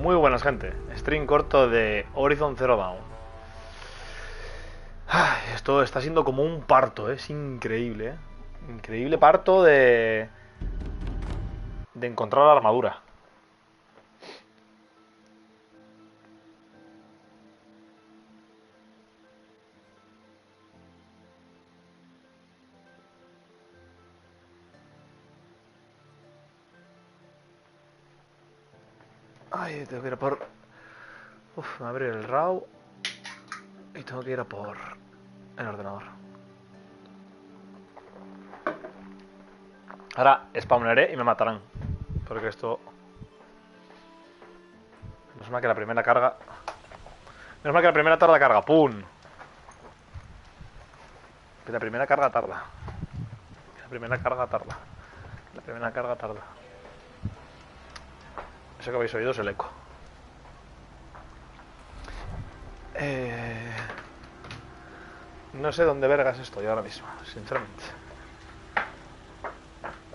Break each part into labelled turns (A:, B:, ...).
A: Muy buenas, gente. Stream corto de Horizon Zero Dawn. Ay, esto está siendo como un parto, es increíble, ¿eh? Increíble parto de encontrar la armadura. Ay, tengo que ir a por... Uf, me abrir el RAW. Y tengo que ir a por el ordenador. Ahora spawnaré y me matarán. Porque esto... Menos mal que la primera carga... Menos mal que la primera carga. ¡Pum! Que la primera carga tarda. La primera carga tarda. La primera carga tarda. Eso que habéis oído es el eco. No sé dónde vergas estoy ahora mismo, sinceramente.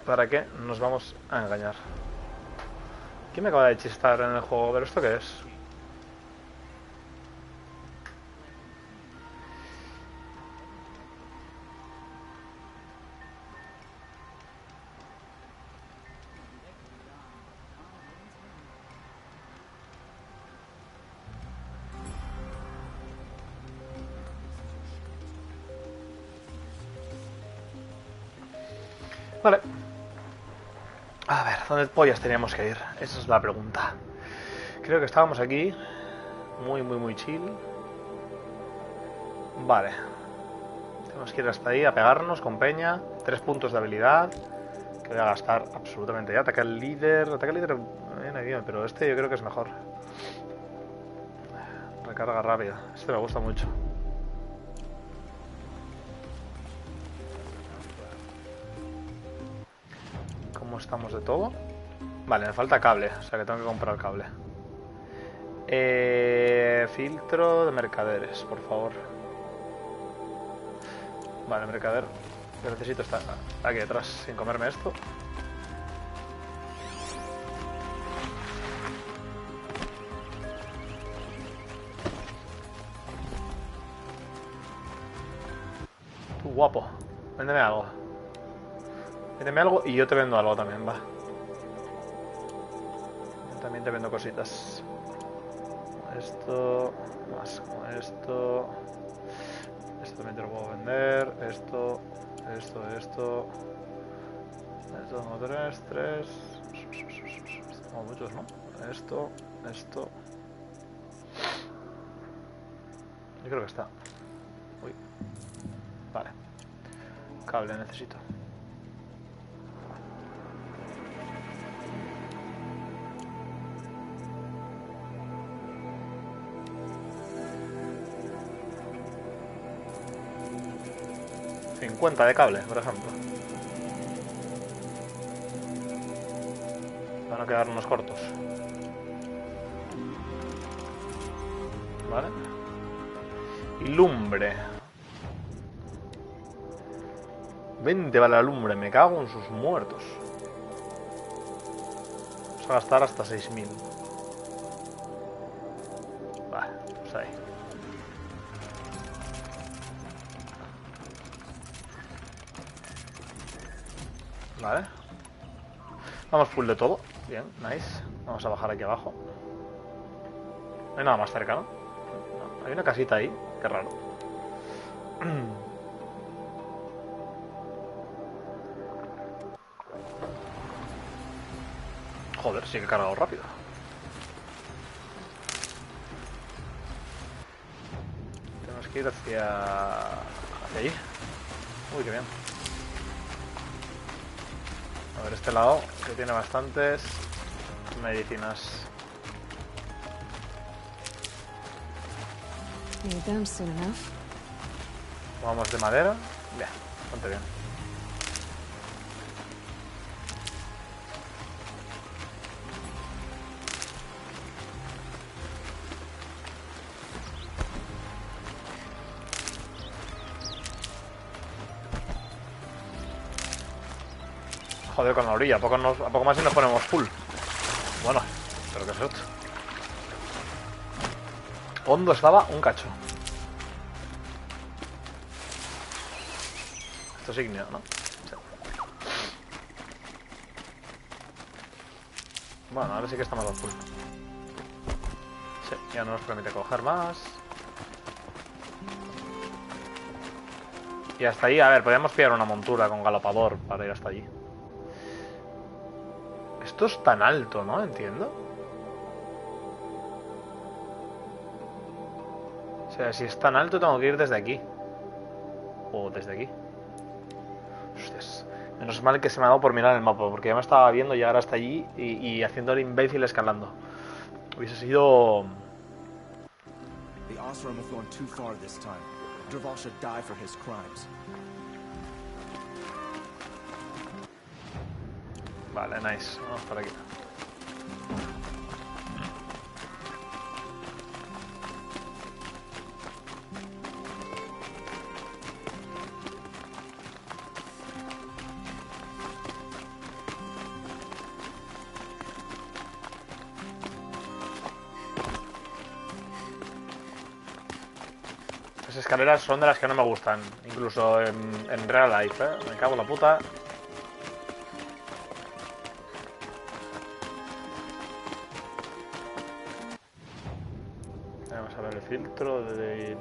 A: ¿Para qué nos vamos a engañar? ¿Quién me acaba de chistar en el juego? ¿Pero esto qué es? Vale. A ver, ¿dónde pollas teníamos que ir? Esa es la pregunta. Creo que estábamos aquí. Muy chill. Vale. Tenemos que ir hasta ahí a pegarnos con peña. 3 puntos de habilidad. Que voy a gastar absolutamente ya. Ataque al líder. Ataque al líder viene bien, pero este yo creo que es mejor. Recarga rápida. Este me gusta mucho. ¿Cómo estamos de todo? Vale, me falta cable, o sea que tengo que comprar cable. Filtro de mercaderes, por favor. Vale, mercader. Yo necesito estar aquí detrás sin comerme esto. Tú guapo, véndeme algo. Véndeme algo y yo te vendo algo también, va. Yo también te vendo cositas. Esto, más como esto. Esto también te lo puedo vender. Esto. Tengo tres. Tengo muchos, ¿no? Esto. Yo creo que está. Uy. Vale. Cable necesito. ...50 de cable, por ejemplo. Van a quedar unos cortos. Vale. Y lumbre. 20 vale la lumbre, me cago en sus muertos. Vamos a gastar hasta 6000. Vale, pues ahí. Vale. Vamos full de todo. Bien, nice. Vamos a bajar aquí abajo. No hay nada más cerca, ¿no? No, hay una casita ahí. Qué raro. Joder, sí que he cargado rápido. Tenemos que ir hacia allí. Uy, qué bien. A ver este lado, que tiene bastantes medicinas. Vamos de madera. Bien, bastante bien. Joder, con la orilla, a poco más y nos ponemos full. Bueno, pero ¿qué es esto? Hondo estaba un cacho. Esto es igneo, ¿no? Sí. Bueno, ahora sí que estamos al full. Sí, ya no nos permite coger más. Y hasta ahí, a ver, podríamos pillar una montura con galopador para ir hasta allí. Esto es tan alto, ¿no? Entiendo. O sea, si es tan alto tengo que ir desde aquí. O desde aquí. Hostias. Menos mal que se me ha dado por mirar el mapa, porque ya me estaba viendo llegar hasta allí y haciendo el imbécil escalando. Hubiese sido...
B: The Osram have gone too far this time. Dervahl should die for his crimes.
A: Vale, nice. Vamos por aquí. Las escaleras son de las que no me gustan, incluso en real life, ¿eh? Me cago en la puta. Vamos a ver el filtro de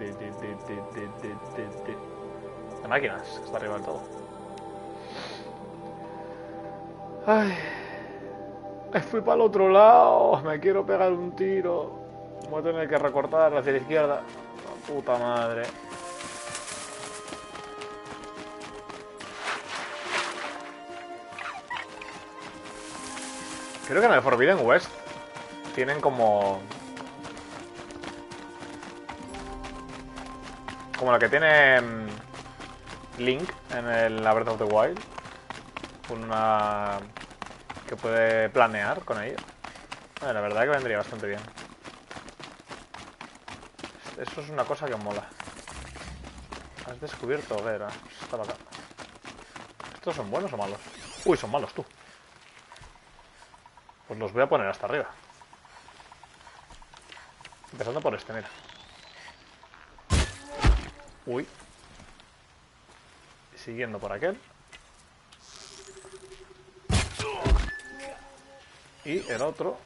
A: máquinas, que está arriba del todo. Ay, me fui para el otro lado, me quiero pegar un tiro. Voy a tener que recortar hacia la izquierda. Puta madre. Creo que en el Forbidden West tienen como la que tiene Link en el Breath of the Wild. Una que puede planear con ella. La verdad que vendría bastante bien. Eso es una cosa que mola. ¿Has descubierto hoguera? Estaba acá. ¿Estos son buenos o malos? Uy, son malos, tú. Pues los voy a poner hasta arriba. Empezando por este, mira. Uy. Siguiendo por aquel. Y el otro.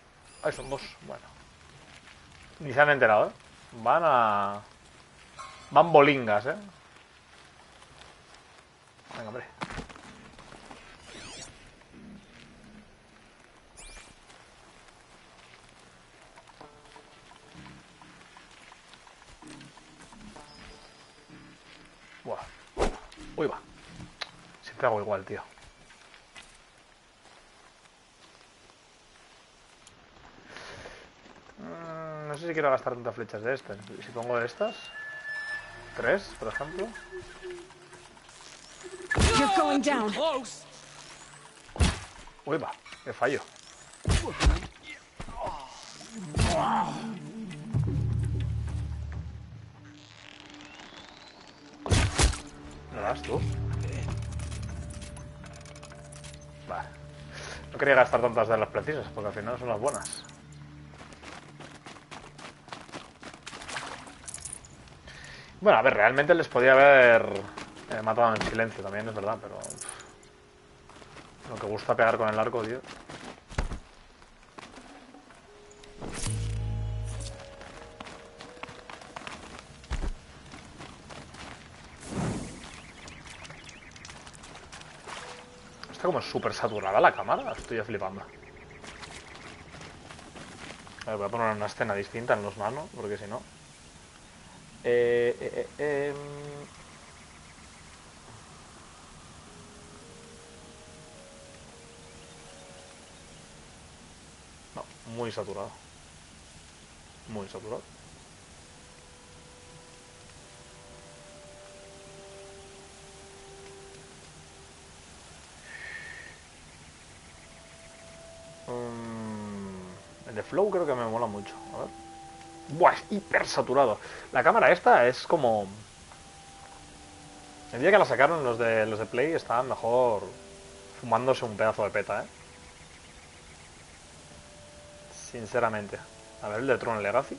A: Ahí son dos. Bueno. Ni se han enterado, ¿eh? Van bolingas, ¿eh? Venga, hombre. Buah. Uy, va. Siempre hago igual, tío. No sé si quiero gastar tantas flechas de estas. Si pongo estas 3, por ejemplo. Uy, va, qué fallo. ¿No das tú? Vale. No quería gastar tantas de las precisas, porque al final son las buenas. Bueno, a ver, realmente les podía haber matado en silencio también, es verdad, pero... Lo que gusta pegar con el arco, tío. Está como súper saturada la cámara, estoy ya flipando. A ver, voy a poner una escena distinta en los manos, porque si no... No, muy saturado. Muy saturado. El de Flow creo que me mola mucho. A ver. Buah, es hiper saturado. La cámara esta es como... El día que la sacaron los de Play estaban mejor fumándose un pedazo de peta, sinceramente. A ver el de Tron Legacy.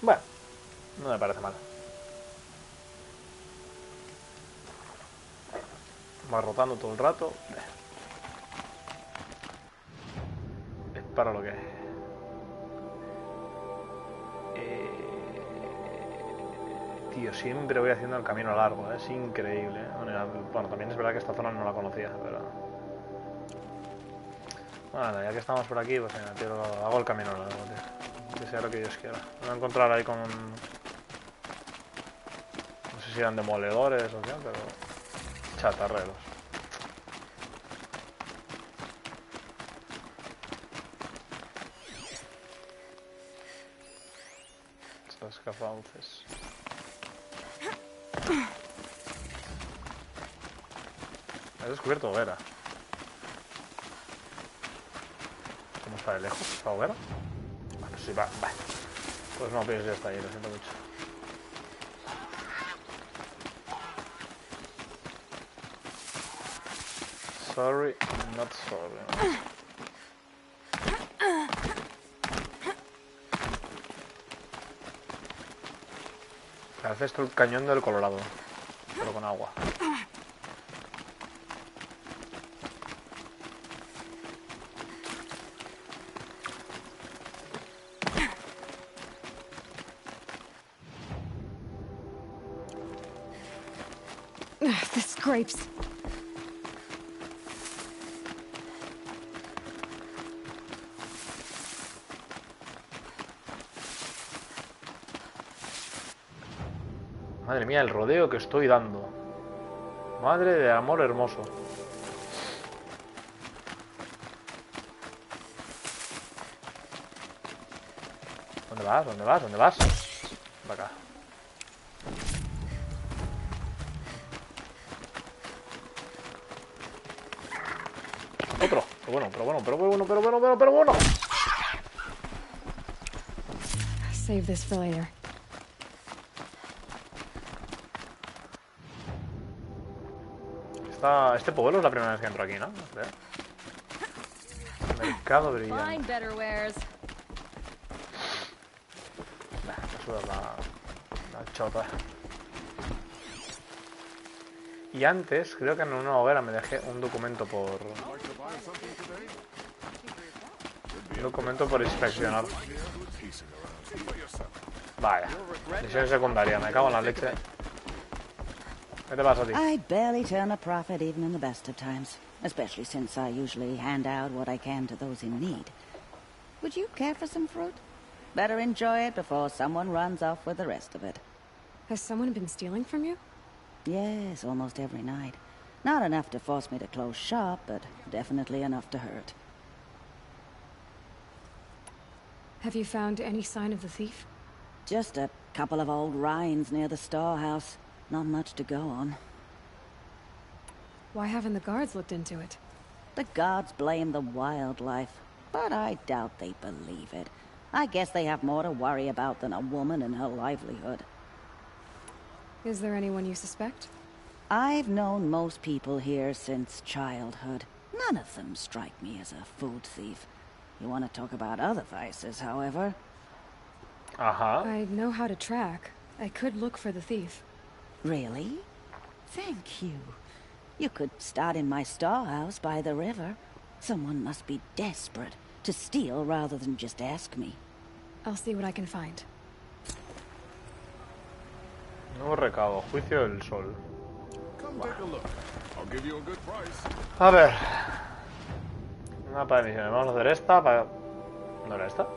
A: Bueno, no me parece mal. Va rotando todo el rato. Es para lo que es. Tío, siempre voy haciendo el camino largo, es increíble. Bueno, también es verdad que esta zona no la conocía, pero... Bueno, ya que estamos por aquí, pues venga, tío, hago el camino largo, tío. Que sea lo que Dios quiera. Me voy a encontrar ahí con... No sé si eran demoledores o qué, pero... chatarreros. Estas cafauces. He descubierto hoguera. ¿Cómo está de lejos esta hoguera? Bueno, sí, va. Pues no, pero ya está ahí, lo siento mucho. Sorry, not sorry. Parece esto el cañón del Colorado, pero con agua.
C: The scrapes.
A: Madre mía, el rodeo que estoy dando. Madre de amor hermoso. ¿Dónde vas? ¿Dónde vas? ¿Dónde vas? Va acá. Otro. Pero bueno.
C: Save this for later.
A: Este pueblo es la primera vez que entro aquí, ¿no? Mercado brillante. Me suda la chota. Y antes, creo que en una hoguera me dejé un documento por... Un documento por inspeccionar. Vaya. Misión secundaria, me cago en la leche. ¿Qué te pasa a ti?
D: I barely turn a profit even in the best of times, especially since I usually hand out what I can to those in need. Would you care for some fruit? Better enjoy it before someone runs off with the rest of it.
C: Has someone been stealing from you?
D: Yes, almost every night. Not enough to force me to close shop, but definitely enough to hurt.
C: Have you found any sign of the thief?
D: Just a couple of old rinds near the storehouse. Not much to go on.
C: Why haven't the guards looked into it?
D: The gods blame the wildlife, but I doubt they believe it. I guess they have more to worry about than a woman and her livelihood.
C: Is there anyone you suspect?
D: I've known most people here since childhood. None of them strike me as a food thief. You want to talk about other vices, however?
C: I know how to track. I could look for the thief.
D: Really? Thank you. You could start in my storehouse by the river. Someone must be desperate to steal rather than just ask me.
C: I'll see what I can find.
A: Nuevo recado, juicio del sol.
B: Come take a look. I'll give you a good price.
A: A ver. Una para misiones. Vamos a hacer esta para... ¿No era esta?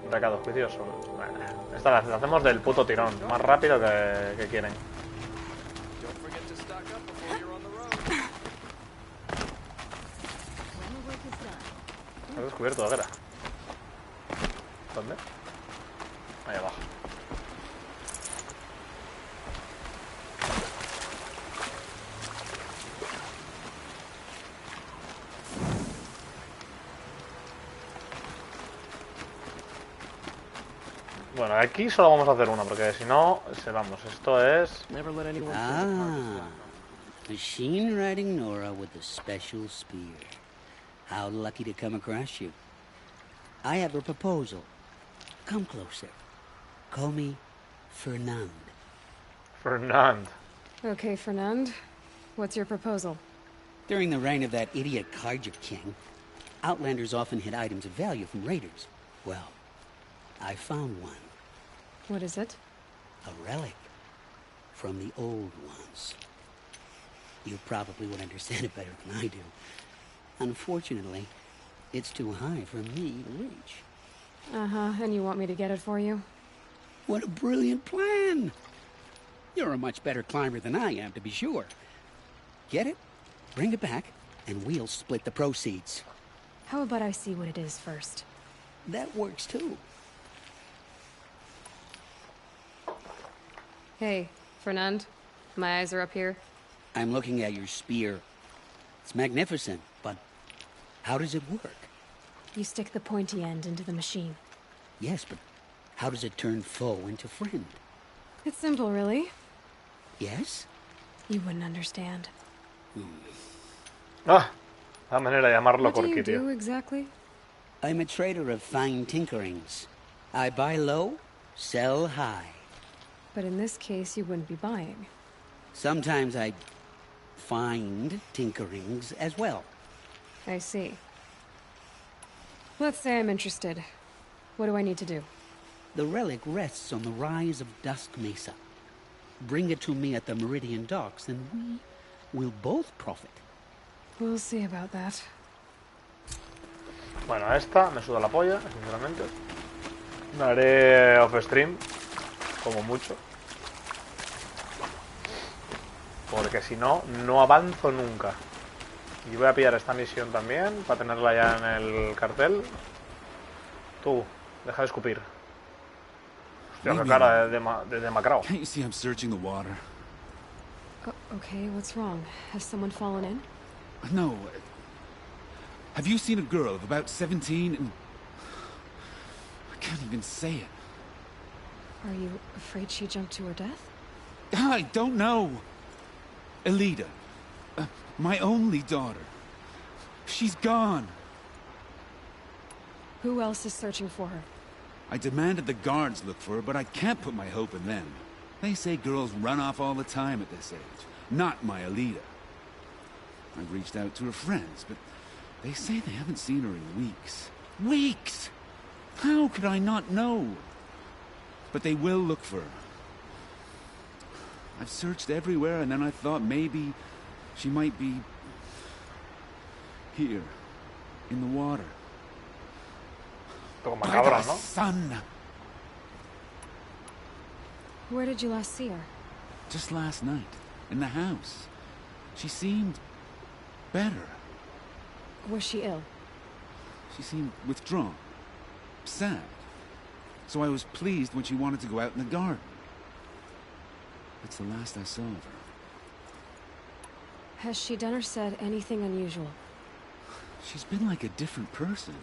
A: Recado, juicio del sol. Bueno, esta la hacemos del puto tirón. Más rápido que quieren.
B: Don't forget to stock up before you're on the road.
A: He descubierto hoguera. ¿Dónde? Ahí abajo. Bueno, aquí solo vamos a hacer uno, porque si no, vamos, esto es...
E: Machine riding Nora with a special spear. How lucky to come across you. I have a proposal. Come closer. Call me Fernand.
A: Fernand.
C: Okay, Fernand. What's your proposal?
E: During the reign of that idiot Carja king, outlanders often hid items of value from raiders. Well, I found one.
C: What is it?
E: A relic from the old ones. You probably would understand it better than I do. Unfortunately, it's too high for me to reach.
C: Uh-huh, and you want me to get it for you?
E: What a brilliant plan! You're a much better climber than I am, to be sure. Get it, bring it back, and we'll split the proceeds.
C: How about I see what it is first?
E: That works too.
C: Hey, Fernand. My eyes are up here.
E: I'm looking at your spear. It's magnificent, but how does it work?
C: You stick the pointy end into the machine.
E: Yes, but how does it turn foe into friend?
C: It's simple, really.
E: Yes?
C: You wouldn't understand.
A: Ah, la manera de llamarlo
C: What do you
A: Corky,
C: do
A: tío.
C: exactly?
E: I'm a trader of fine tinkerings. I buy low, sell high.
C: But in this case, you wouldn't be buying.
E: Sometimes I find tinkerings as well.
C: I see. Let's say I'm interested. What do I need to do?
E: The relic rests on the rise of Dusk Mesa. Bring it to me at the Meridian Docks and we will both profit.
C: We'll see about that.
A: Bueno, esta me suda la polla, sinceramente. La haré off-stream, como mucho. Porque si no, no avanzo nunca. Y voy a pillar esta misión también, para tenerla ya en el cartel. Tú, deja de escupir. Hostia, qué cara de demacrado.
B: Can't you see I'm searching the water?
C: Okay, what's wrong? Has someone fallen in?
B: No. Have you seen a girl of about 17 and... I can't even say it.
C: Are you afraid she jumped to her death?
B: I don't know. Elida. My only daughter. She's gone.
C: Who else is searching for her?
B: I demanded the guards look for her, but I can't put my hope in them. They say girls run off all the time at this age. Not my Elida. I've reached out to her friends, but they say they haven't seen her in weeks. Weeks! How could I not know? But they will look for her. I've searched everywhere, and then I thought maybe she might be here, in the water.
A: Como
B: By
A: macabro,
B: the
A: ¿no?
B: sun!
C: Where did you last see her?
B: Just last night, in the house. She seemed better.
C: Was she ill?
B: She seemed withdrawn, sad. So I was pleased when she wanted to go out in the garden. That's the last I saw of her.
C: Has she done or said anything unusual?
B: She's been like a different person.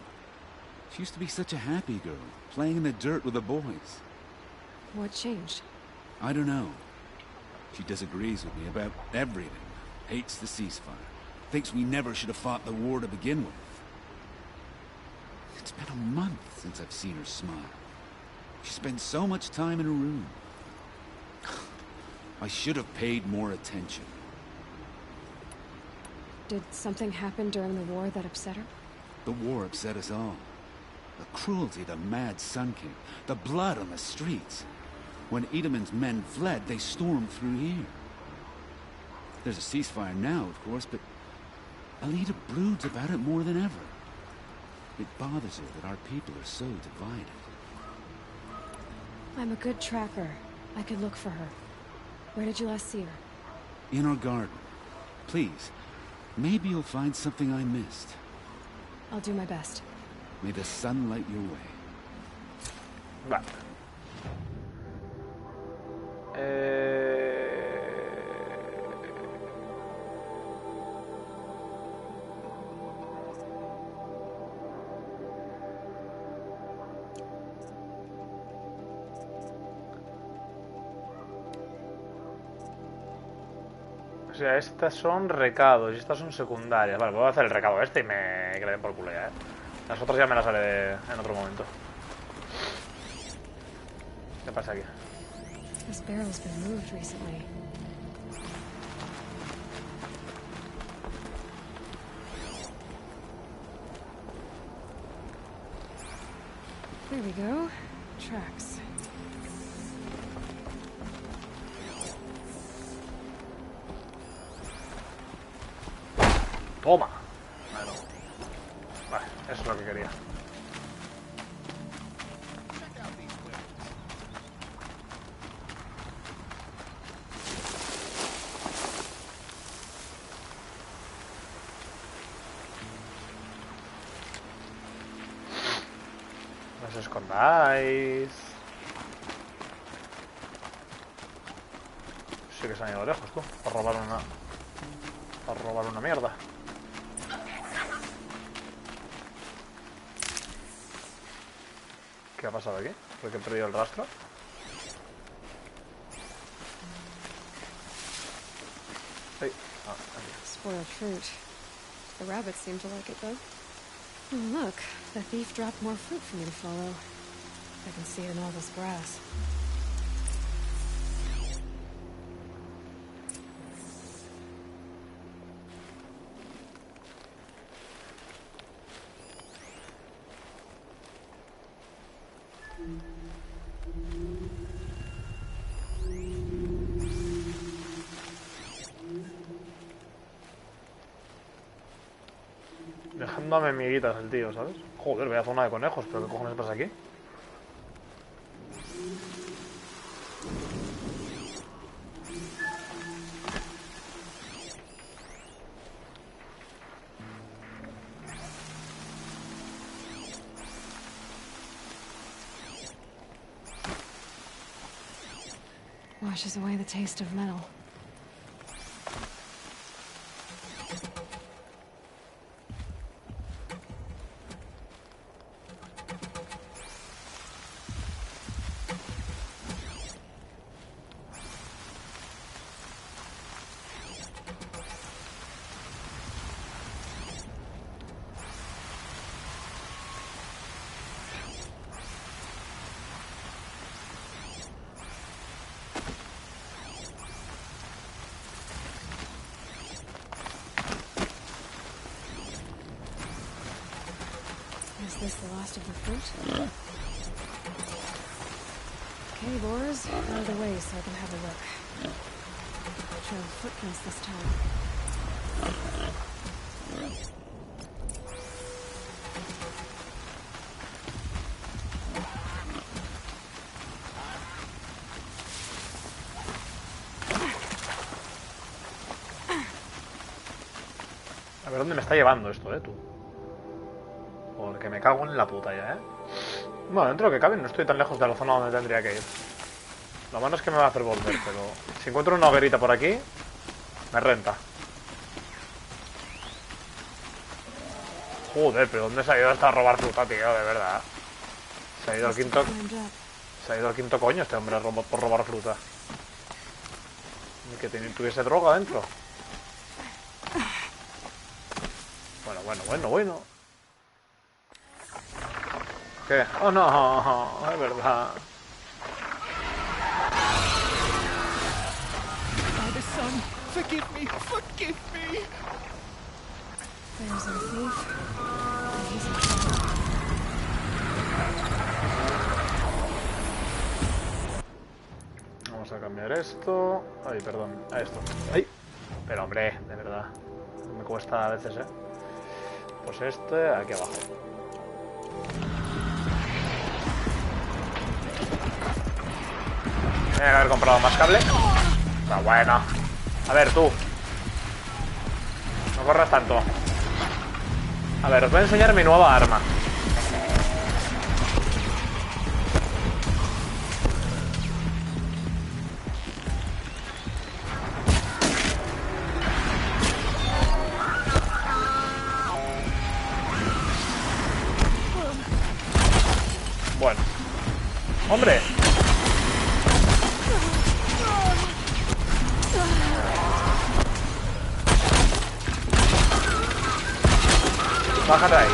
B: She used to be such a happy girl, playing in the dirt with the boys.
C: What changed?
B: I don't know. She disagrees with me about everything. Hates the ceasefire. Thinks we never should have fought the war to begin with. It's been a month since I've seen her smile. She spends so much time in her room. I should have paid more attention.
C: Did something happen during the war that upset her?
B: The war upset us all. The cruelty of the mad Sun King. The blood on the streets. When Edaman's men fled, they stormed through here. There's a ceasefire now, of course, but Elida broods about it more than ever. It bothers her that our people are so divided.
C: I'm a good tracker. I could look for her. Where did you last see her?
B: In our garden. Please, maybe you'll find something I missed.
C: I'll do my best.
B: May the sun light your way.
A: Vale. O sea, estas son recados y estas son secundarias. Vale, voy a hacer el recado este y que le den por culo ya, ¿eh? Las otras ya me las haré en otro momento. ¿Qué pasa aquí?
C: This barrel's been moved recently. There we go. Tracks.
A: Toma. Bueno. Vale, eso es lo que quería. No os escondáis. Sí que se han ido lejos, tú. Para robar una mierda. ¿Qué ha pasado aquí? ¿Por qué he perdido el rastro? Hey. Ah, aquí.
C: Spoiled fruit. The rabbits seem to like it, though. Oh, look. The thief dropped more fruit for me to follow. I can see it in all this grass.
A: Dejándome amiguitas el tío, ¿sabes? Joder, vaya zona de conejos, pero ¿qué cojones pasa aquí?
C: Washes away the taste of metal. Is this the last of the fruit? Okay, boars, out of the way so I can have a look. Trail footprints this time.
A: A ver dónde me está llevando esto, tú. Porque me cago en la puta ya, Bueno, dentro de lo que cabe no estoy tan lejos de la zona donde tendría que ir. Lo malo es que me va a hacer volver, pero si encuentro una hoguerita por aquí, me renta. Joder, pero ¿dónde se ha ido hasta a robar fruta, tío? De verdad. Se ha ido al quinto... Se ha ido al quinto coño este hombre por robar fruta. Ni que tuviese droga dentro. Bueno. ¿Qué? Oh no, es verdad.
B: Father, son, forgive me.
C: There's our thief. And he's in trouble.
A: Vamos a cambiar esto. Ay, perdón, a esto. Ay, pero hombre, de verdad. Me cuesta a veces, Pues este, aquí abajo. Tenía que haber comprado más cable. Pero bueno. A ver, tú. No corras tanto. A ver, os voy a enseñar mi nueva arma. Bueno. ¡Hombre! Bájate ahí.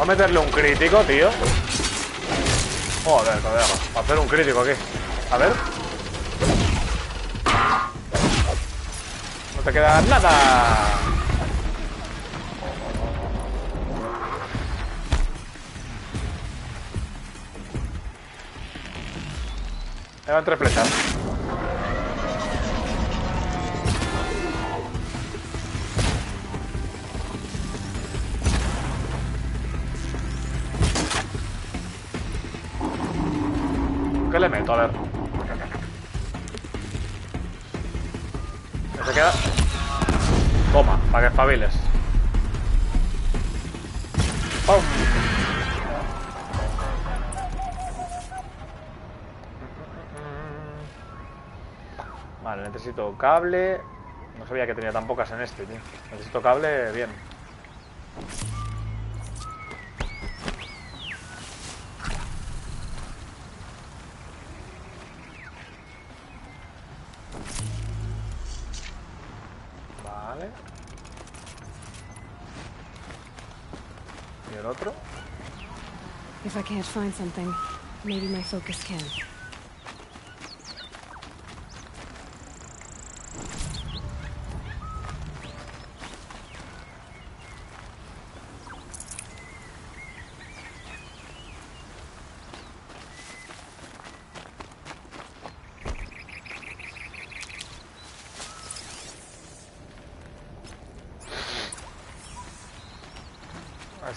A: ¿Puedo meterle un crítico, tío? Joder, colega. Va a hacer un crítico aquí. A ver. No te queda nada. Me van 3 flechas. ¿Qué le meto? A ver. ¿Qué se queda? Toma, para que espabiles. ¡Pum! Vale, necesito cable. No sabía que tenía tan pocas en este, tío. Necesito cable, bien. Vale. ¿Y el otro?
C: If I can't find something, maybe my focus can.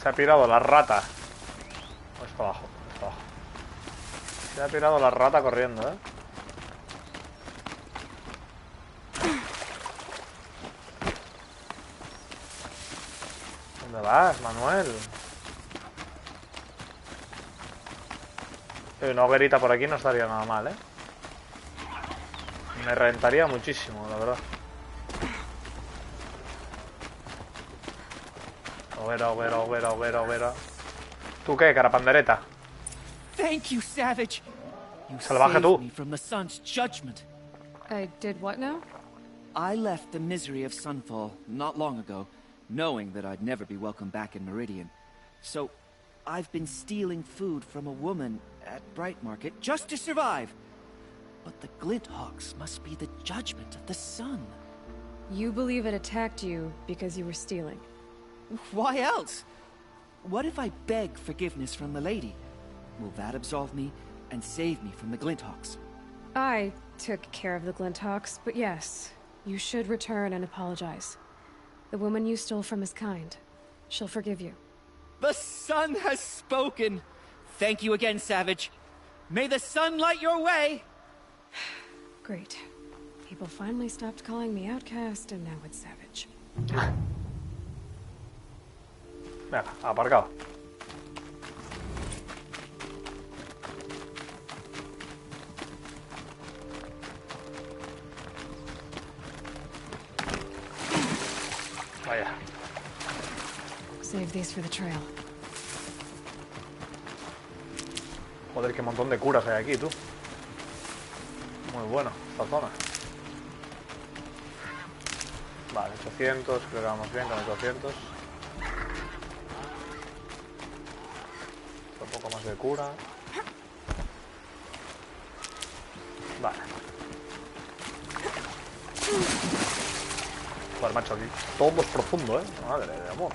A: Se ha pirado la rata. O es para abajo, es para abajo. Se ha pirado la rata corriendo, ¿eh? ¿Dónde vas, Manuel? Una hoguerita por aquí no estaría nada mal, ¿eh? Me rentaría muchísimo, la verdad. Hoguera. ¿Tú qué, carapandereta?
F: Thank you, Savage. You
A: Salvaje
F: saved
A: tú.
F: me from the sun's judgment.
C: I did what now?
F: I left the misery of Sunfall not long ago, knowing that I'd never be welcome back in Meridian. So, I've been stealing food from a woman at Bright Market just to survive. But the Glinthawks must be the judgment of the sun.
C: You believe it attacked you because you were stealing.
F: Why else? What if I beg forgiveness from the lady? Will that absolve me and save me from the Glinthawks?
C: I took care of the Glinthawks, but yes, you should return and apologize. The woman you stole from is kind. She'll forgive you.
F: The sun has spoken! Thank you again, Savage. May the sun light your way!
C: Great. People finally stopped calling me outcast, and now it's Savage.
A: Venga, aparcado. Vaya.
C: Save these for the trail.
A: Joder, qué montón de curas hay aquí, tú. Muy bueno, esta zona. Vale, 800, creo que vamos bien con 800. Un poco más de cura. Vale. Joder, macho, aquí todo es profundo, ¿eh? Madre de amor.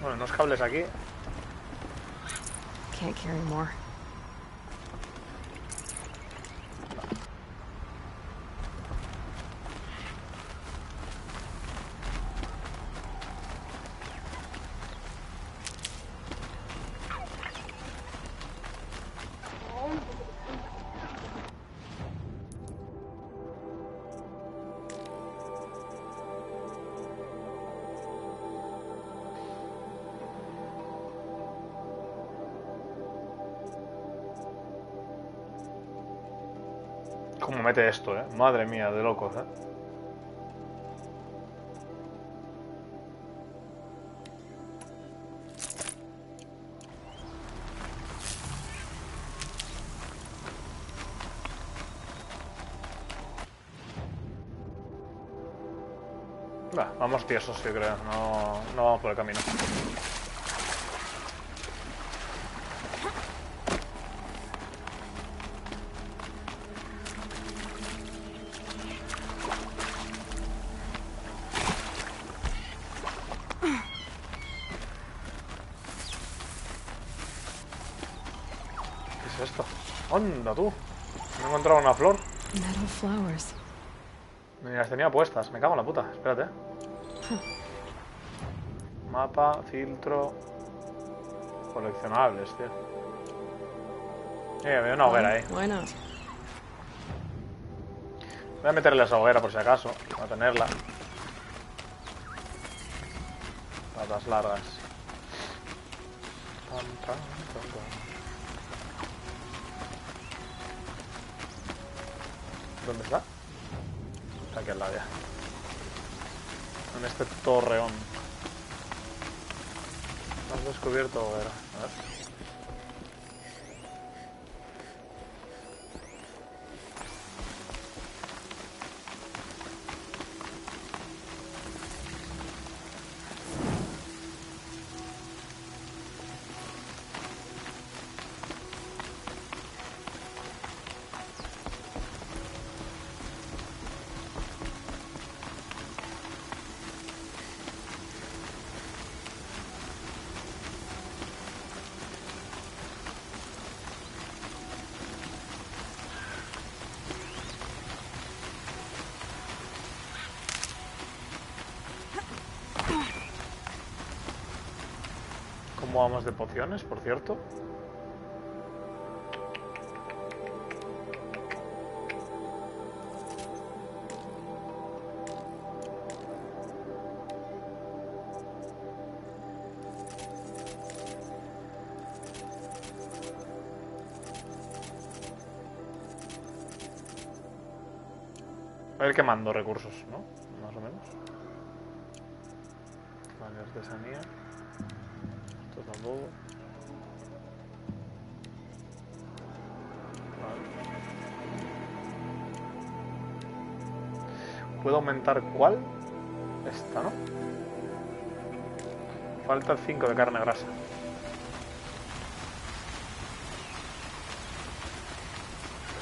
A: Bueno, unos cables aquí.
C: Can't carry more.
A: Cómo mete esto, madre mía, de locos, Va, vamos tiesos, yo creo. No vamos por el camino. ¿Qué es esto? ¡Onda, tú! Me he encontrado una flor.
C: Metal flowers.
A: Ni las tenía puestas. Me cago en la puta. Espérate. Mapa, filtro... Coleccionables, tío. Veo una hoguera ahí.
C: Why not?
A: Voy a meterle esa hoguera por si acaso. Para tenerla. Patas largas. Tan, tan, tan, tan. ¿Dónde está? Está aquí al lado ya. En este torreón. Has descubierto hoguera. A ver. ¿Cómo vamos de pociones, por cierto? A ir quemando recursos, ¿no? Más o menos. Vale, artesanía. Esto tampoco. Vale. ¿Puedo aumentar cuál? Esta, ¿no? Falta 5 de carne grasa.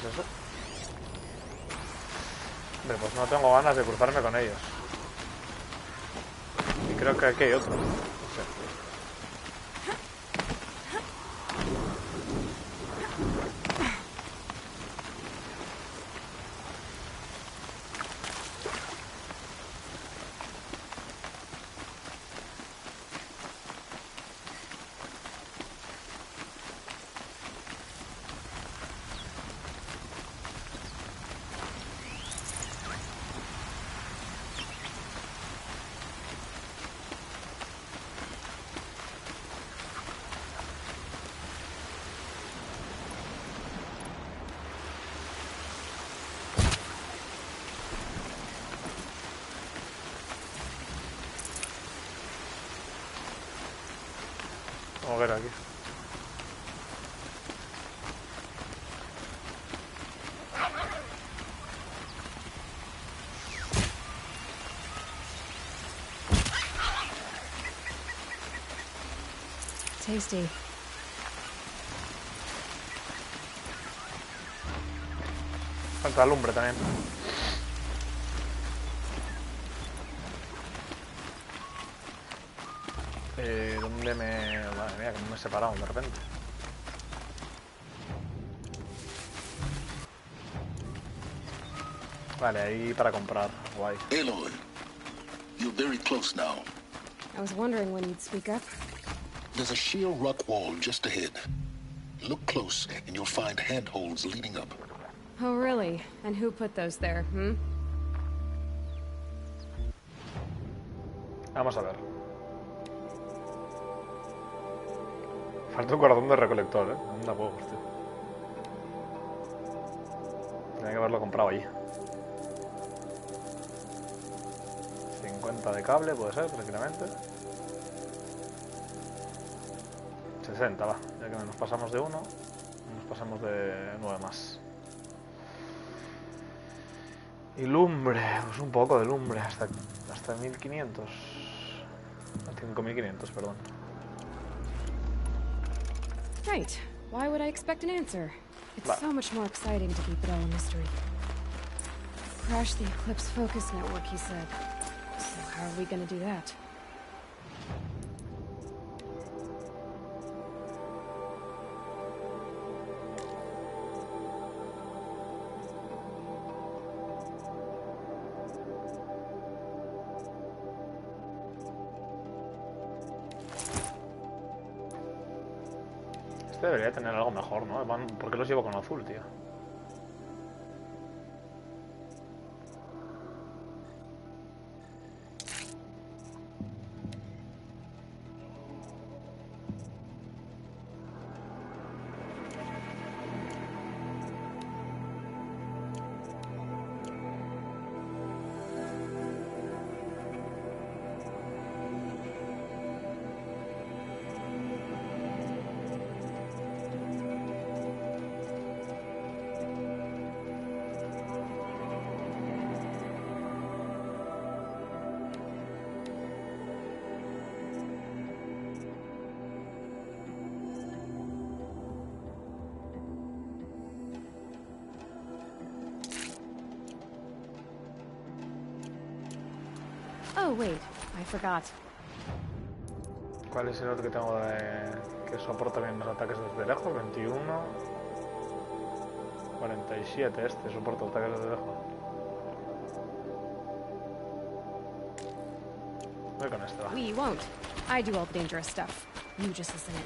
A: ¿Qué es eso? Hombre, pues no tengo ganas de cruzarme con ellos. Y creo que aquí hay otro. No sé. Vamos a ver aquí.
C: Tasty.
A: Falta lumbre también. ¿Dónde me...? Madre mía, que me he separado de repente. Vale, ahí para comprar. Guay.
G: Aloy, you're very close now.
C: I was wondering when you'd speak up.
G: There's a sheer rock wall just ahead. Look close, and you'll find handholds leading up.
C: Oh, really? And who put those there, hmm?
A: Vamos a ver. Falta un corazón de recolector, ¿eh? Anda huevos, tío. Tiene que haberlo comprado allí. 50 de cable puede ser, tranquilamente. 60, va. Ya que nos pasamos de 1, nos pasamos de 9 más. Y lumbre, pues un poco de lumbre, hasta 1500. 5500, perdón.
C: Right. Why would I expect an answer? It's so much more exciting to keep it all a mystery. Crash the Eclipse focus network, he said. So how are we gonna do that?
A: Este debería tener algo mejor, ¿no? ¿Por qué los llevo con azul, tío?
C: Oh, wait. I forgot.
A: ¿Cuál es el otro que tengo que soporta bien los ataques desde lejos? 21. 47, este soporta ataques desde lejos. Voy con este, va.
C: We won't. I do all the dangerous stuff. You just listen in.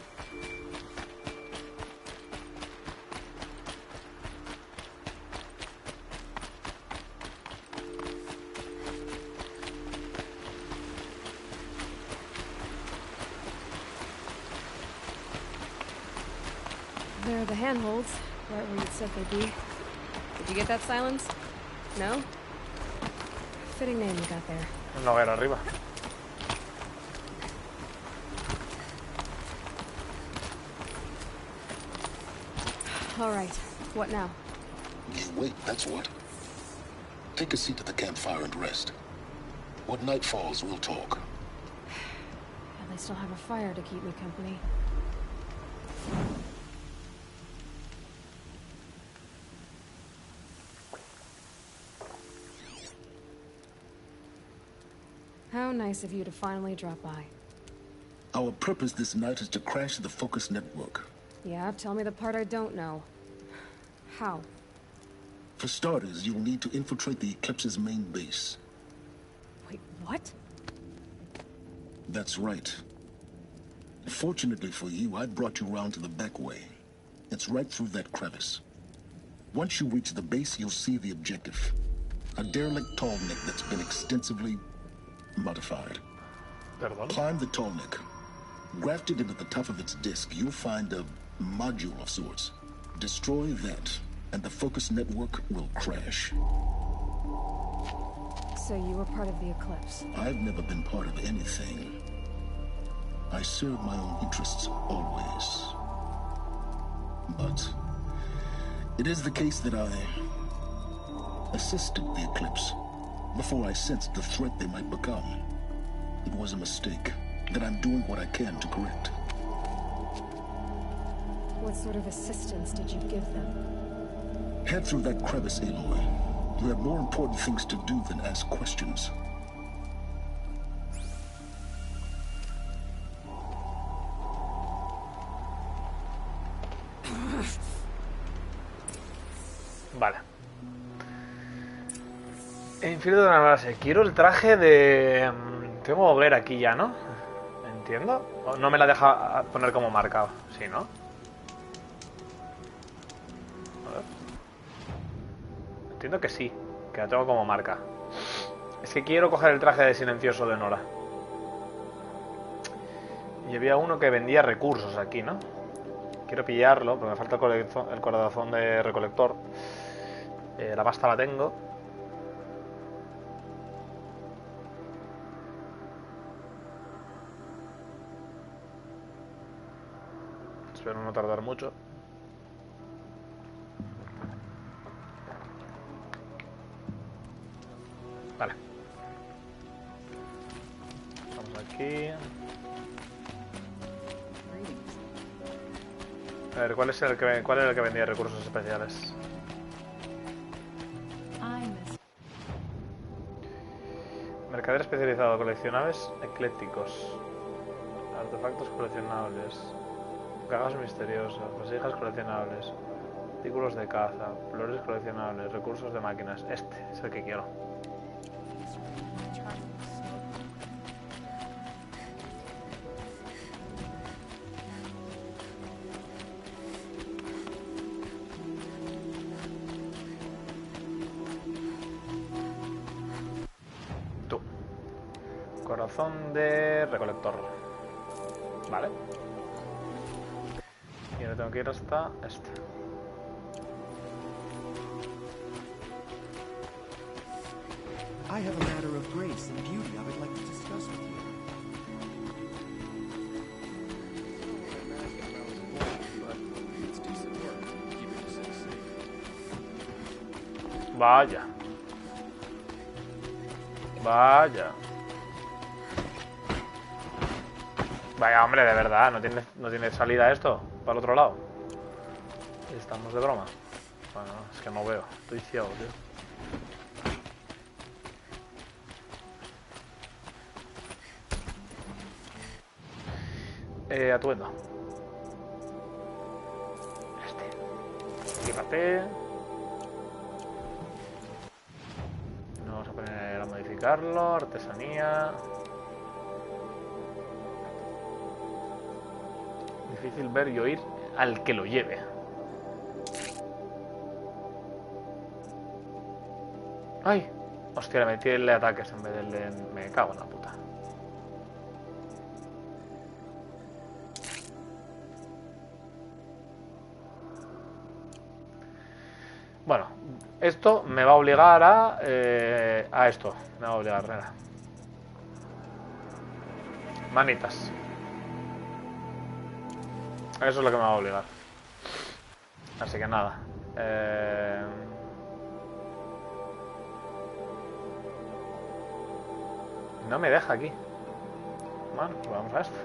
C: There are the handholds, right where you'd said they'd be. Did you get that, Silence? No? Fitting name you got there.
A: Una hoguera arriba.
C: All right. What now?
G: You wait, that's what. Take a seat at the campfire and rest. When night falls, we'll talk.
C: At least I'll have a fire to keep me company. How nice of you to finally drop by.
G: Our purpose this night is to crash the focus network.
C: Yeah, tell me the part I don't know. How?
G: For starters, you'll need to infiltrate the Eclipse's main base.
C: Wait, what?
G: That's right. Fortunately for you, I brought you round to the back way. It's right through that crevice. Once you reach the base, you'll see the objective. A derelict tall neck that's been extensively modified.
A: Perdón.
G: Climb the tall neck. Grafted into the top of its disc, you'll find a module of sorts. Destroy that, and the focus network will crash.
C: So you were part of the Eclipse.
G: I've never been part of anything. I serve my own interests always. But it is the case that I assisted the Eclipse before I sensed the threat they might become. It was a mistake that I'm doing what I can to correct.
C: What sort of assistance did you give them?
G: Head through that crevice, Aloy. You have more important things to do than ask questions.
A: Vale. Infiero de una base. Quiero el traje de... Tengo hoguera aquí ya, ¿no? ¿Entiendo? ¿O no me la deja poner como marcado? Sí, ¿no? A ver. Entiendo que sí, que la tengo como marca. Es que quiero coger el traje de silencioso de Nora. Y había uno que vendía recursos aquí, ¿no? Quiero pillarlo, pero me falta el corazón de recolector. La pasta la tengo. Espero no tardar mucho. Vale. Vamos aquí. A ver, ¿cuál era el que vendía recursos especiales? Mercader especializado, coleccionables eclécticos, artefactos coleccionables, cajas misteriosas, vasijas coleccionables, artículos de caza, flores coleccionables, recursos de máquinas. Este es el que quiero. Corazón de recolector. Vale. Y ahora tengo que ir hasta este.
F: I have a matter of grace and beauty I would like to discuss with you.
A: Vaya. Vaya. Vaya, hombre, de verdad, no tiene salida esto para el otro lado. Estamos de broma. Bueno, es que no veo, estoy ciego, tío. Atuendo. Equípate. Vamos a poner a modificarlo, artesanía. Difícil ver y oír al que lo lleve. ¡Ay! Hostia, le metí el de ataques en vez del de... Me cago en la puta. Bueno, esto me va a obligar a esto. Me va a obligar, nada. Manitas. Eso es lo que me va a obligar. Así que nada. No me deja aquí. Bueno, pues vamos a esto.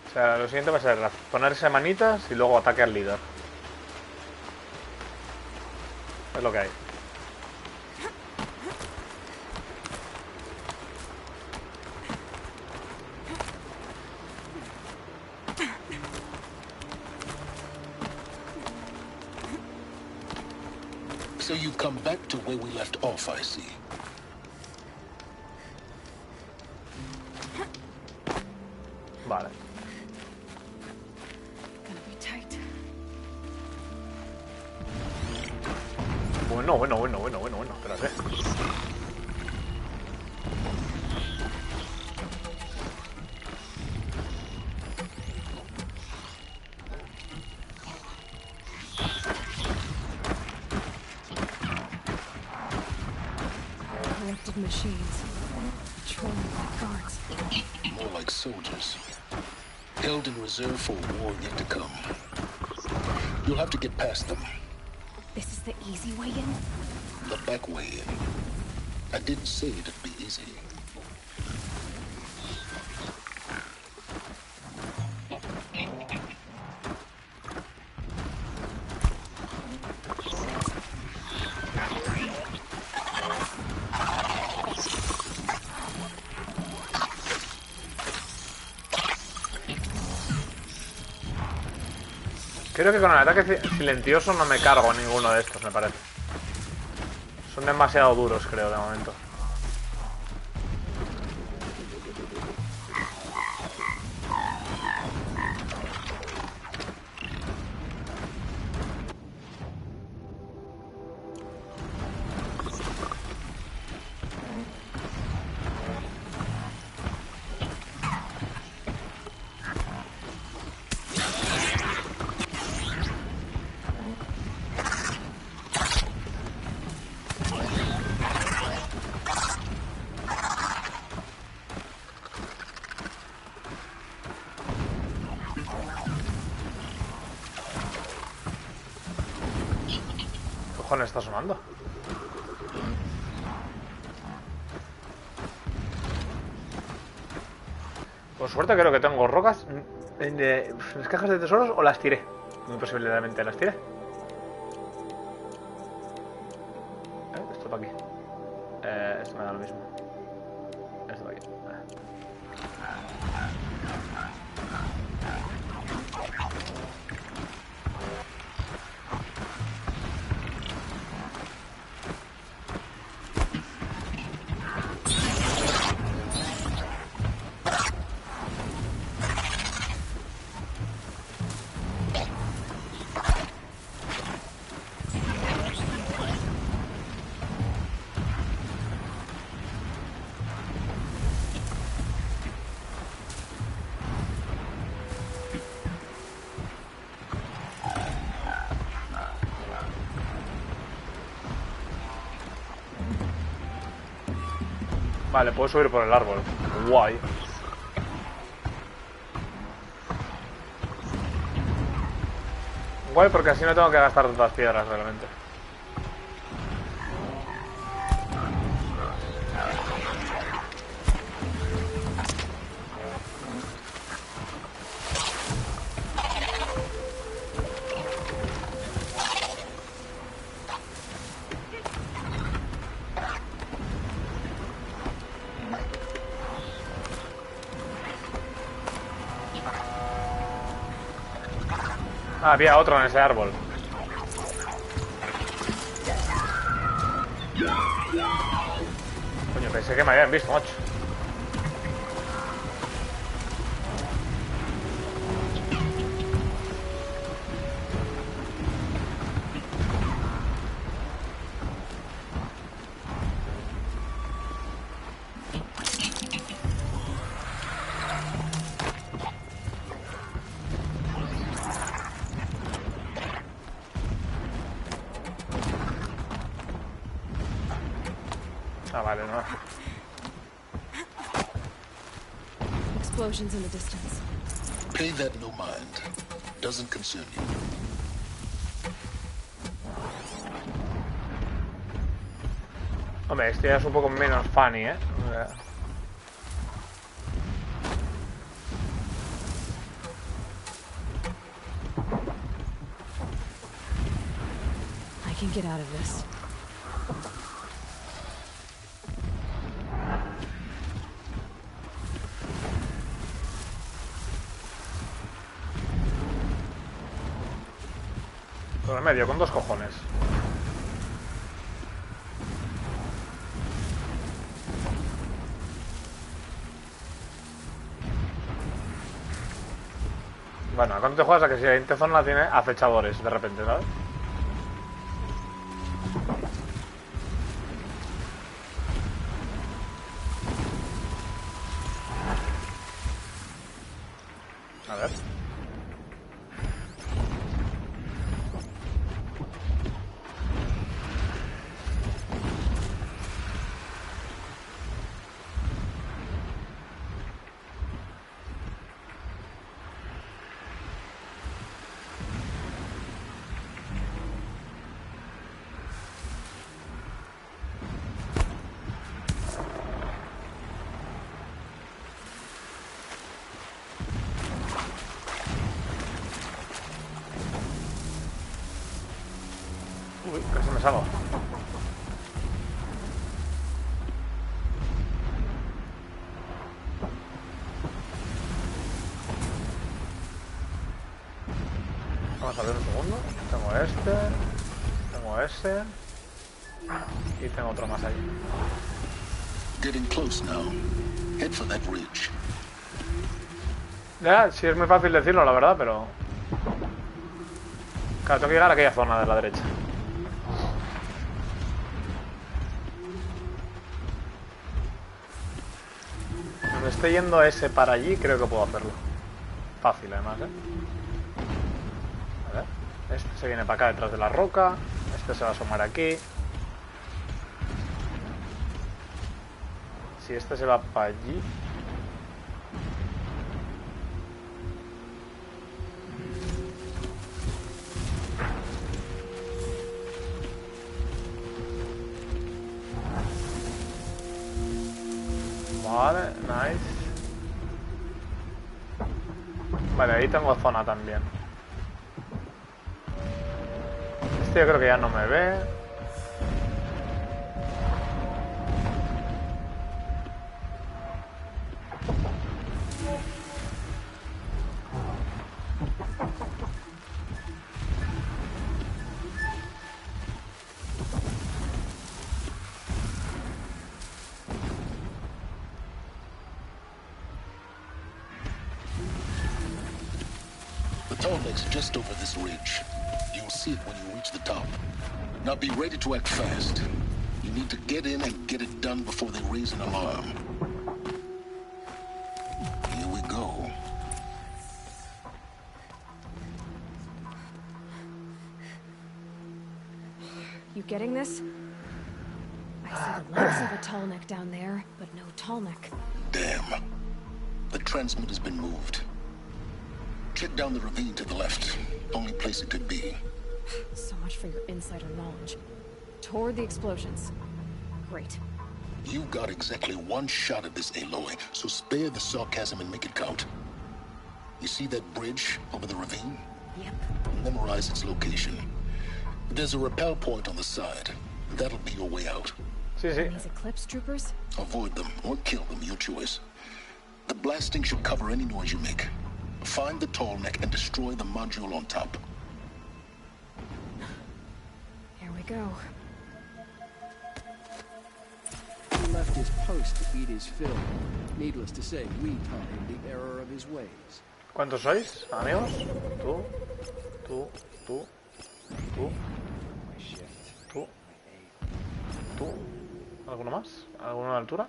A: O sea, lo siguiente va a ser ponerse manitas y luego ataque al líder. Es lo que hay.
G: So you've come back to where we left off, I see.
A: Vale. Bueno, espérate.
C: Corrupted machines. Patrolled by guards.
G: More like soldiers. Held in reserve for a war yet to come. You'll have to get past them.
C: This is the easy way in?
G: The back way in. I didn't say it'd be easy.
A: Creo que con el ataque silencioso no me cargo ninguno de estos, me parece. Son demasiado duros, creo, de momento. ¿Qué cojones está sonando? Por suerte creo que tengo rocas en las cajas de tesoros o las tiré. Muy posiblemente las tiré. Esto para aquí. Esto me da lo mismo. Esto para aquí. Vale, puedo subir por el árbol. Guay. Guay porque así no tengo que gastar tantas piedras realmente. Ah, había otro en ese árbol. Coño, pensé que me habían visto, macho. Ah, vale, no.
C: Explosions in the distance.
G: Pay that no mind. Doesn't concern you.
A: Hombre, este ya es un poco menos funny, ¿eh?
C: I can get out of this.
A: Por el medio, con dos cojones. Bueno, cuando te juegas a que si la siguiente zona tiene acechadores de repente, ¿sabes? A ver. Uy, casi me salgo. Vamos a ver un segundo. Tengo este. Tengo ese. Y tengo otro más ahí.
G: Getting close now. Head for that ridge.
A: Ya, sí es muy fácil decirlo, la verdad, pero... Claro, tengo que llegar a aquella zona de la derecha. Donde esté yendo ese para allí, creo que puedo hacerlo. Fácil, además, ¿eh? A ver. Este se viene para acá detrás de la roca. Este se va a asomar aquí. Si este se va para allí... Vale, nice. Vale, ahí tengo zona también. Este yo creo que ya no me ve.
G: The tall lake's just over this ridge. You'll see it when you reach the top. Now be ready to act fast. You need to get in and get it done before they raise an alarm. Here we go.
C: You getting this? I see the lights of a tall neck down there, but no tall neck.
G: Damn. The transmitter's been moved. Check down the ravine to the left. Only place it could be.
C: So much for your insider knowledge. Toward the explosions. Great.
G: You got exactly one shot at this, Aloy, so spare the sarcasm and make it count. You see that bridge over the ravine?
C: Yep.
G: Memorize its location. There's a rappel point on the side. That'll be your way out.
A: Sí, sí.
C: And these Eclipse troopers?
G: Avoid them or kill them, your choice. The blasting should cover any noise you make. Find the tall neck and destroy the module on top.
C: Here we go.
H: He left his post to eat his fill. Needless to say, we taught him the error of his ways.
A: ¿Cuántos sois, amigos? Tú, tú, tú, tú, tú, tú. ¿Alguno más? ¿Alguno a la altura?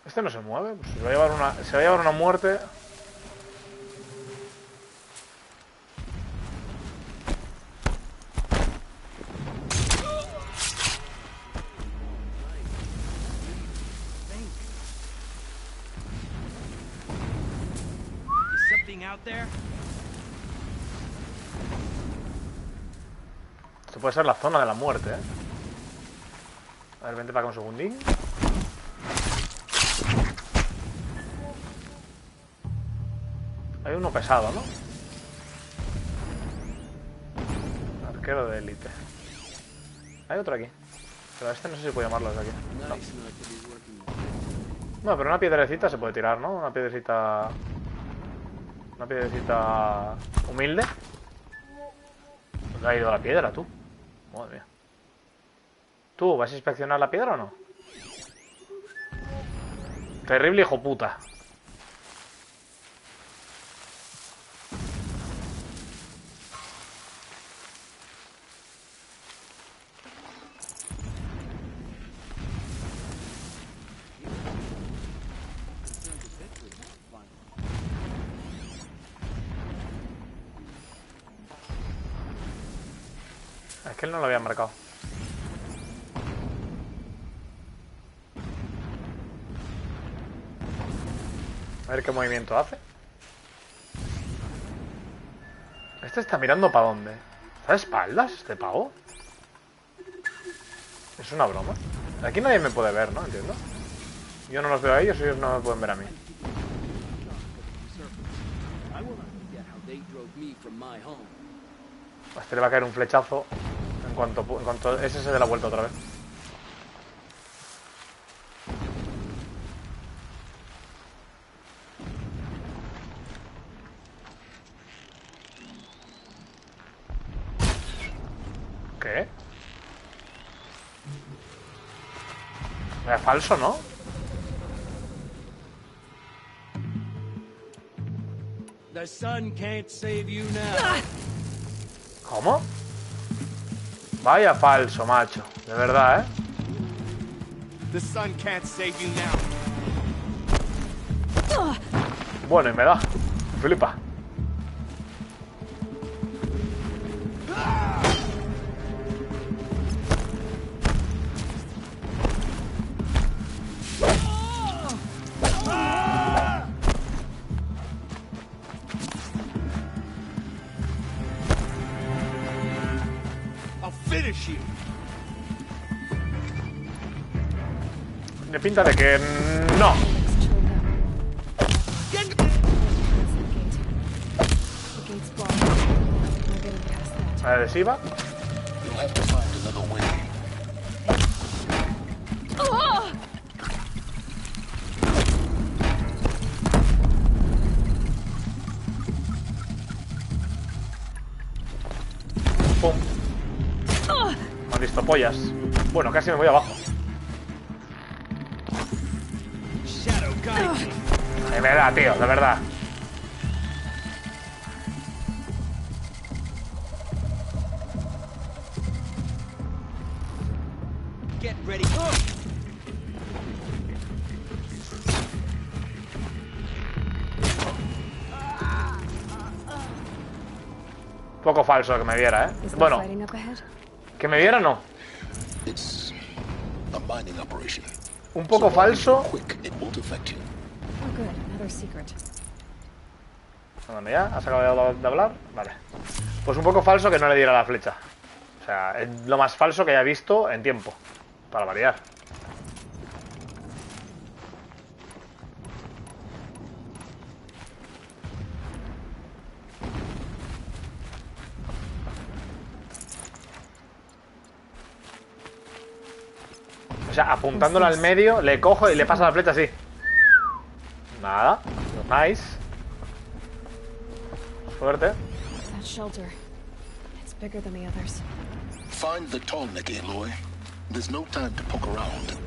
A: Este no se mueve, pues se va a llevar una muerte.
F: Is something out there?
A: Esto puede ser la zona de la muerte, ¿eh? A ver, vente para acá un segundín. Hay uno pesado, ¿no? Arquero de élite. Hay otro aquí. Pero este no sé si puedo llamarlo desde aquí. No. No, pero una piedrecita se puede tirar, ¿no? Una piedrecita... Una piedrecita... humilde. ¿Dónde ha ido la piedra, tú? Madre mía. ¿Tú vas a inspeccionar la piedra o no? Terrible hijo puta. Es que él no lo había marcado. A ver qué movimiento hace. Este está mirando para dónde. ¿Está de espaldas este pavo? Es una broma. Aquí nadie me puede ver, ¿no? Entiendo. Yo no los veo a ellos, ellos no me pueden ver a mí. A este le va a caer un flechazo en cuanto ese se dé la vuelta otra vez. ¿Qué? Era falso, ¿no?
H: The sun can't save you now.
A: ¿Cómo? Vaya falso, macho. De verdad, ¿eh?
I: The sun can't save you now.
A: Bueno, y me da. Flipa.
H: I'll finish you.
A: Tiene pinta de que no. Adhesiva.
G: You'll have to find another way.
A: Pum. Me han visto pollas. Bueno, casi me voy abajo. De verdad, tío, de verdad.
H: Get ready.
A: Poco falso que me viera, ¿eh? Bueno, que me viera no.
G: It's a mining operation.
A: Un poco falso.
G: Quick, it won't affect you.
C: Oh, good. Another secret.
A: ¿Dónde ya? ¿Has acabado de hablar? Vale. Pues un poco falso que no le diera la flecha. O sea, es lo más falso que haya visto en tiempo. Para variar. O sea, apuntándolo al medio, le cojo y le paso la flecha así. Nada. Nice. Suerte.
C: That shelter. It's bigger than the others.
G: Find the Tallneck, Aloy. There's no time to poke around.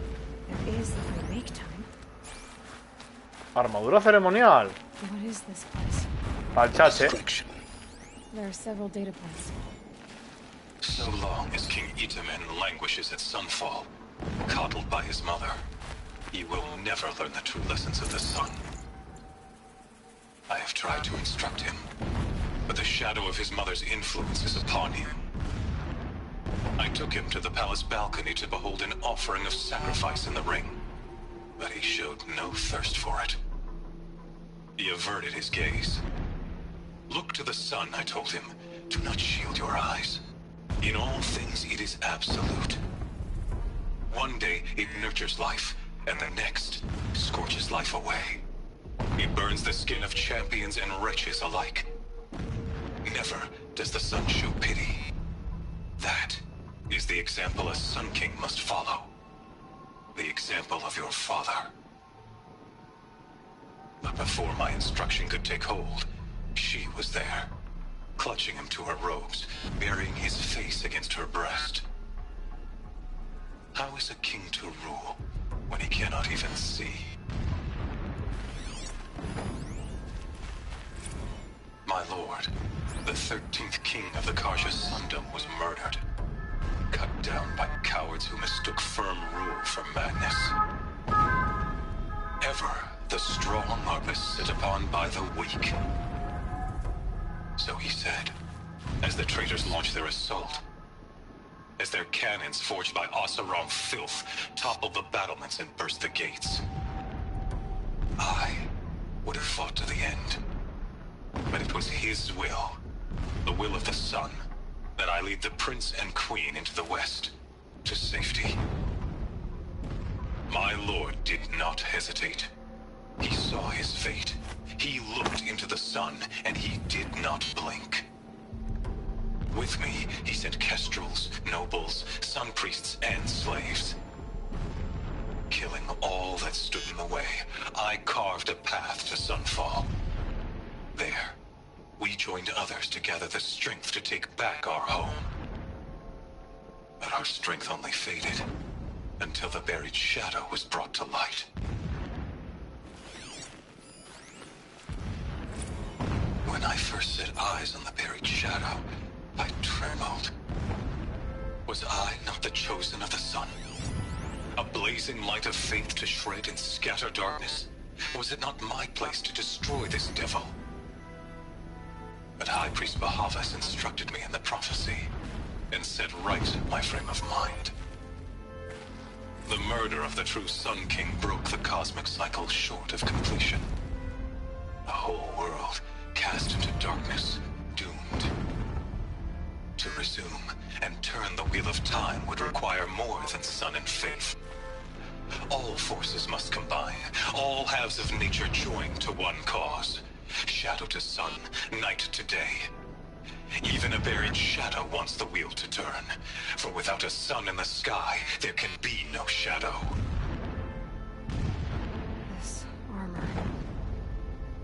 C: There is if I make time.
A: Armadura ceremonial.
C: What is this place?
A: Falchache.
G: Distraction.
C: There are several data points.
J: So long as King Itamen languishes at Sunfall, coddled by his mother, he will never learn the true lessons of the sun. I have tried to instruct him, but the shadow of his mother's influence is upon him. I took him to the palace balcony to behold an offering of sacrifice in the ring, but he showed no thirst for it. He averted his gaze. Look to the sun, I told him. Do not shield your eyes. In all things, it is absolute. One day, it nurtures life, and the next, scorches life away. It burns the skin of champions and wretches alike. Never does the sun show pity. That is the example a Sun King must follow. The example of your father. But before my instruction could take hold, she was there, clutching him to her robes, burying his face against her breast. How is a king to rule when he cannot even see? My lord, the 13th king of the Karja Sundom was murdered. Cut down by cowards who mistook firm rule for madness. Ever the strong are beset upon by the weak. So he said, as the traitors launched their assault. As their cannons forged by Oseram filth toppled the battlements and burst the gates. I would have fought to the end. But it was his will, the will of the sun, that I lead the prince and queen into the west, to safety. My lord did not hesitate. He saw his fate. He looked into the sun, and he did not blink. With me, he sent kestrels, nobles, sun priests, and slaves. Killing all that stood in the way, I carved a path to Sunfall. There, we joined others to gather the strength to take back our home. But our strength only faded until the buried shadow was brought to light. When I first set eyes on the buried shadow, I trembled. Was I not the chosen of the sun? A blazing light of faith to shred and scatter darkness? Was it not my place to destroy this devil? But High Priest Bahavas instructed me in the prophecy and set right my frame of mind. The murder of the true Sun King broke the cosmic cycle short of completion. A whole world cast into darkness, doomed. To resume and turn the wheel of time would require more than sun and faith. All forces must combine, all halves of nature join to one cause. Shadow to sun, night to day. Even a buried shadow wants the wheel to turn, for without a sun in the sky, there can be no shadow.
C: This armor.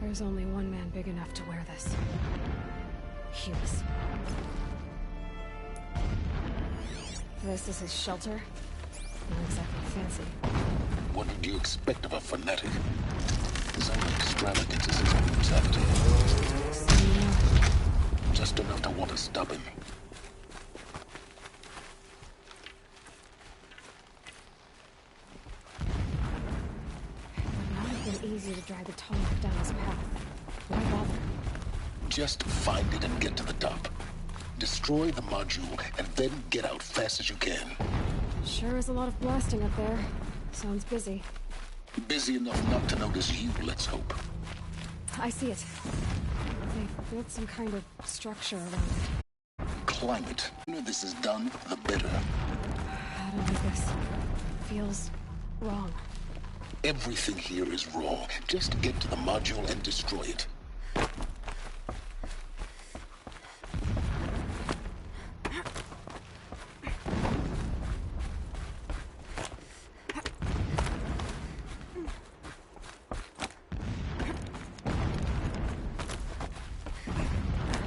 C: There's only one man big enough to wear this. Hughes. This is his shelter? Not exactly fancy.
G: What did you expect of a fanatic? His only extravagance is his brutality.
C: So you know it.
G: Just enough to want to stop him.
C: It would not have been easy to drag the Tallneck down his path. Why bother?
G: Just find it and get to the top. Destroy the module, and then get out fast as you can.
C: Sure is a lot of blasting up there. Sounds busy.
G: Busy enough not to notice you, let's hope.
C: I see it. They've built some kind of structure around it.
G: Climb it. The sooner this is done, the better.
C: I don't like this. Feels wrong.
G: Everything here is wrong. Just get to the module and destroy it.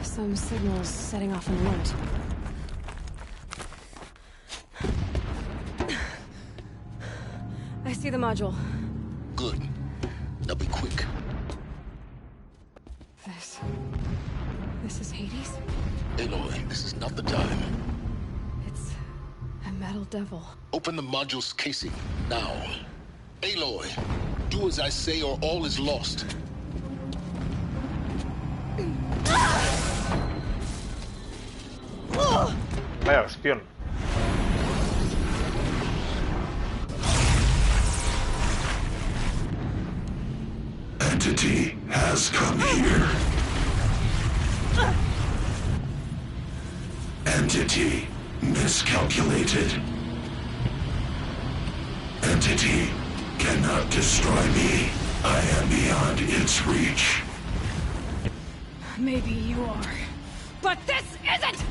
C: Some signals setting off an alert. I see the module.
G: Good. Now be quick.
C: This is Hades?
G: Aloy, this is not the time.
C: It's a metal devil.
G: Open the module's casing, now. Aloy, do as I say or all is lost.
A: Vaya opción.
K: Entity has come here. Entity miscalculated. Entity cannot destroy me. I am beyond its reach.
C: Maybe you are. But this isn't!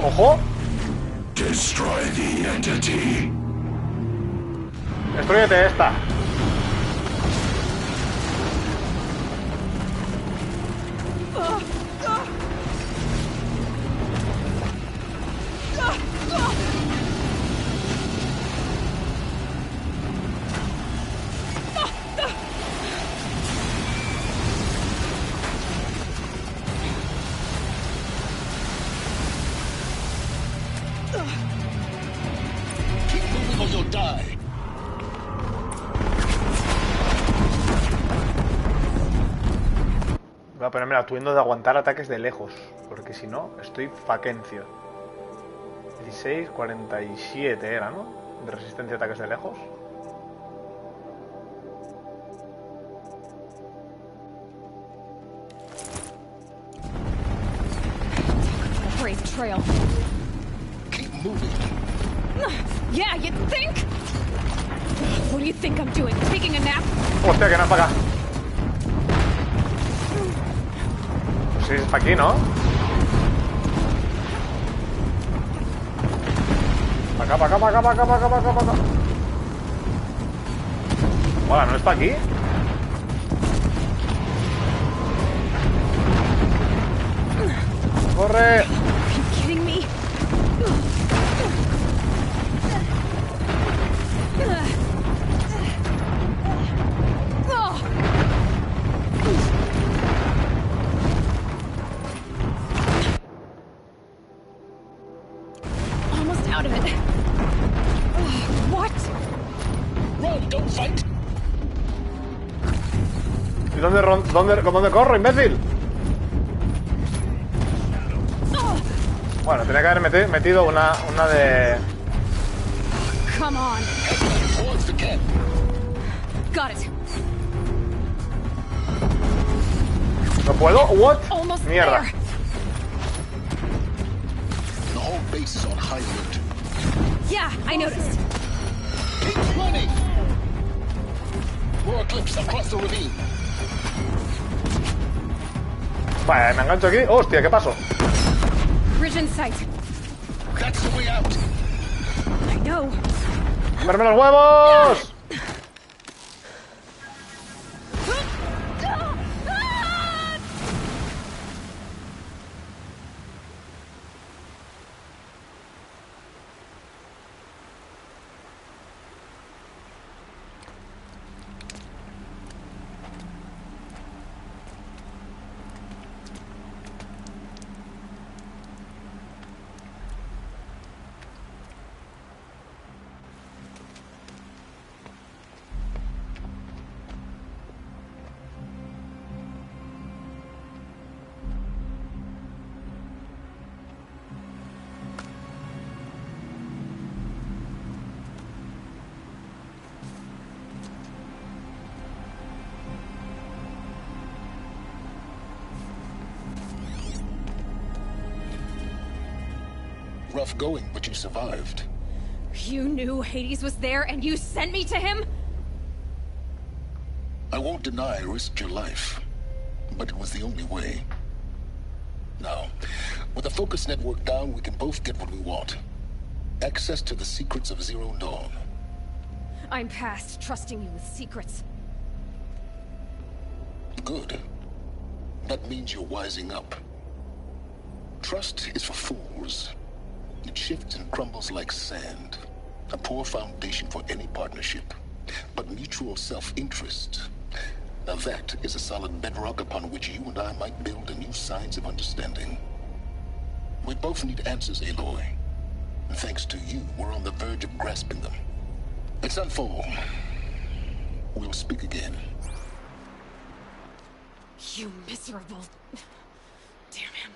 A: ¡Ojo!
K: Destroy the entity.
A: Destrúyete esta. Voy a ponerme el atuendo de aguantar ataques de lejos, porque si no, estoy faquencio. 16, 47 era, ¿no? De resistencia a ataques de lejos.
C: Brave trail.
G: Keep moving.
C: Yeah, you think? What do you think I'm doing? Taking a nap?
A: Hostia, que no es para acá. Pues sí, es para aquí, ¿no? Para acá, para acá, para acá, para acá, para acá, para acá, para acá. Hola, ¿no es para aquí? ¡Corre!
C: Are you kidding me? Almost out of it. What?
G: Run, don't fight.
A: ¿Y dónde corro, imbécil? Bueno, tenía que haber metido una de...
C: Come on.
G: Towards the camp.
C: Got it.
A: ¿No puedo? ¿What?
C: Almost
A: Mierda.
C: there.
G: The whole base is on high alert.
C: Yeah, I noticed.
G: Keep running. More eclipse across the ravine.
A: Vale, me engancho aquí. Hostia, ¿qué pasó?
C: Bridge in sight.
G: That's the way out.
C: I know.
A: ¡Comerme los huevos!
G: Rough going, but you survived.
C: You knew Hades was there and you sent me to him?
G: I won't deny I risked your life, but it was the only way. Now, with the focus network down, we can both get what we want. Access to the secrets of Zero Dawn.
C: I'm past trusting you with secrets.
G: Good. That means you're wising up. Trust is for fools. It shifts and crumbles like sand. A poor foundation for any partnership. But mutual self-interest, now that is a solid bedrock upon which you and I might build a new science of understanding. We both need answers, Aloy. And thanks to you, we're on the verge of grasping them. It's Sunfall. We'll speak again.
C: You miserable... Damn him.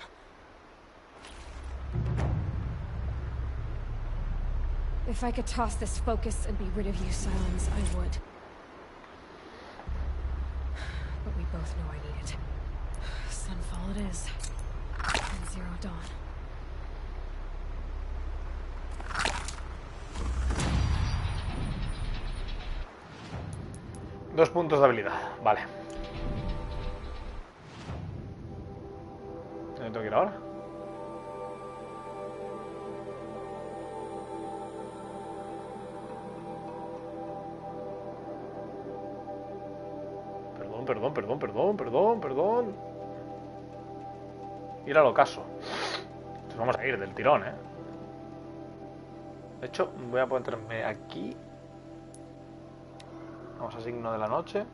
C: If I could toss this focus and be rid of you, Silence, I would. But we both know I need it. Sunfall it is. And Zero Dawn.
A: Dos puntos de habilidad, vale. ¿Dónde tengo que ir ahora? Perdón. Ir al ocaso. Entonces vamos a ir del tirón, ¿eh? De hecho, voy a ponerme aquí. Vamos a signo de la noche.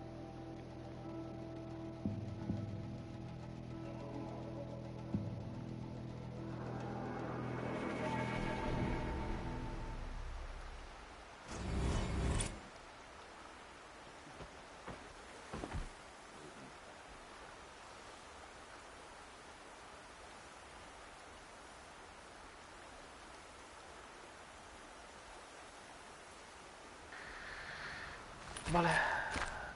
A: Vale.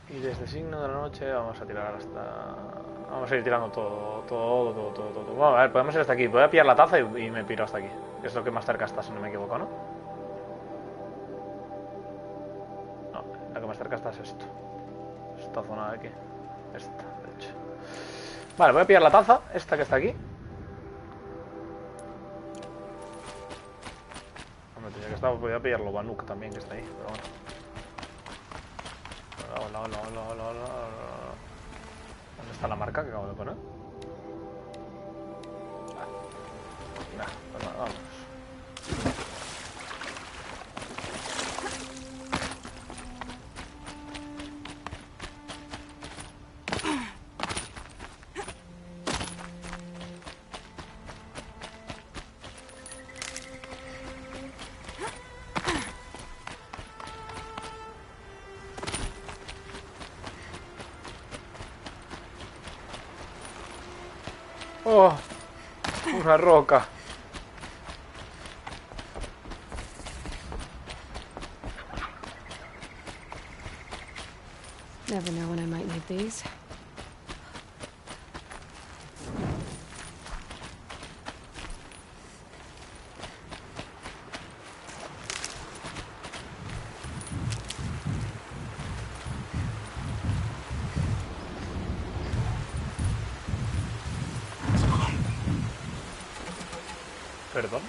A: Y desde signo de la noche vamos a tirar hasta... Vamos a ir tirando todo. Bueno, a ver, podemos ir hasta aquí. Voy a pillar la taza y me piro hasta aquí. Que es lo que más cerca está, si no me equivoco, ¿no? No, la que más cerca está es esto. Esta zona de aquí. Esta, de hecho. Vale, voy a pillar la taza, esta que está aquí. Hombre, tenía que estar, voy a pillar lo Banuk también, que está ahí, pero bueno. Hola. ¿Dónde está la marca que acabo de poner? Nah, pues nada, vamos. Oh, una roca.
C: Never know when I might need these.
A: Perdón.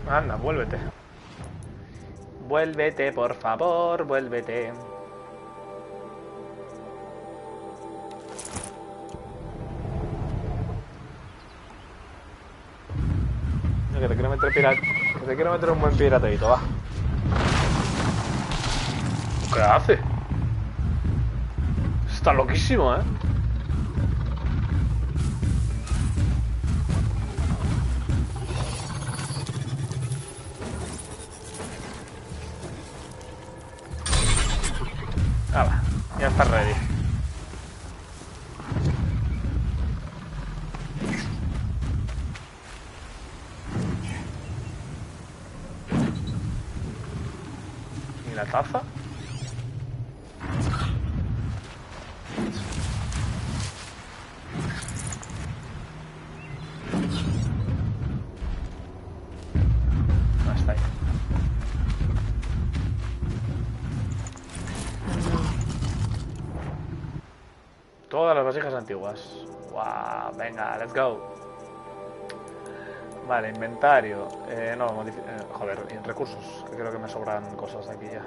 A: Anda, vuélvete. Vuélvete, por favor, vuélvete. Que te quiero meter pirata. Que te quiero meter un buen pirateito, va. ¿Qué hace? Está loquísimo, ¿eh? Hala, ya está ready. ¿Y la taza? Está ahí. Todas las vasijas antiguas. Wow, venga, let's go. Vale, inventario. No, joder, recursos. Que creo que me sobran cosas aquí ya.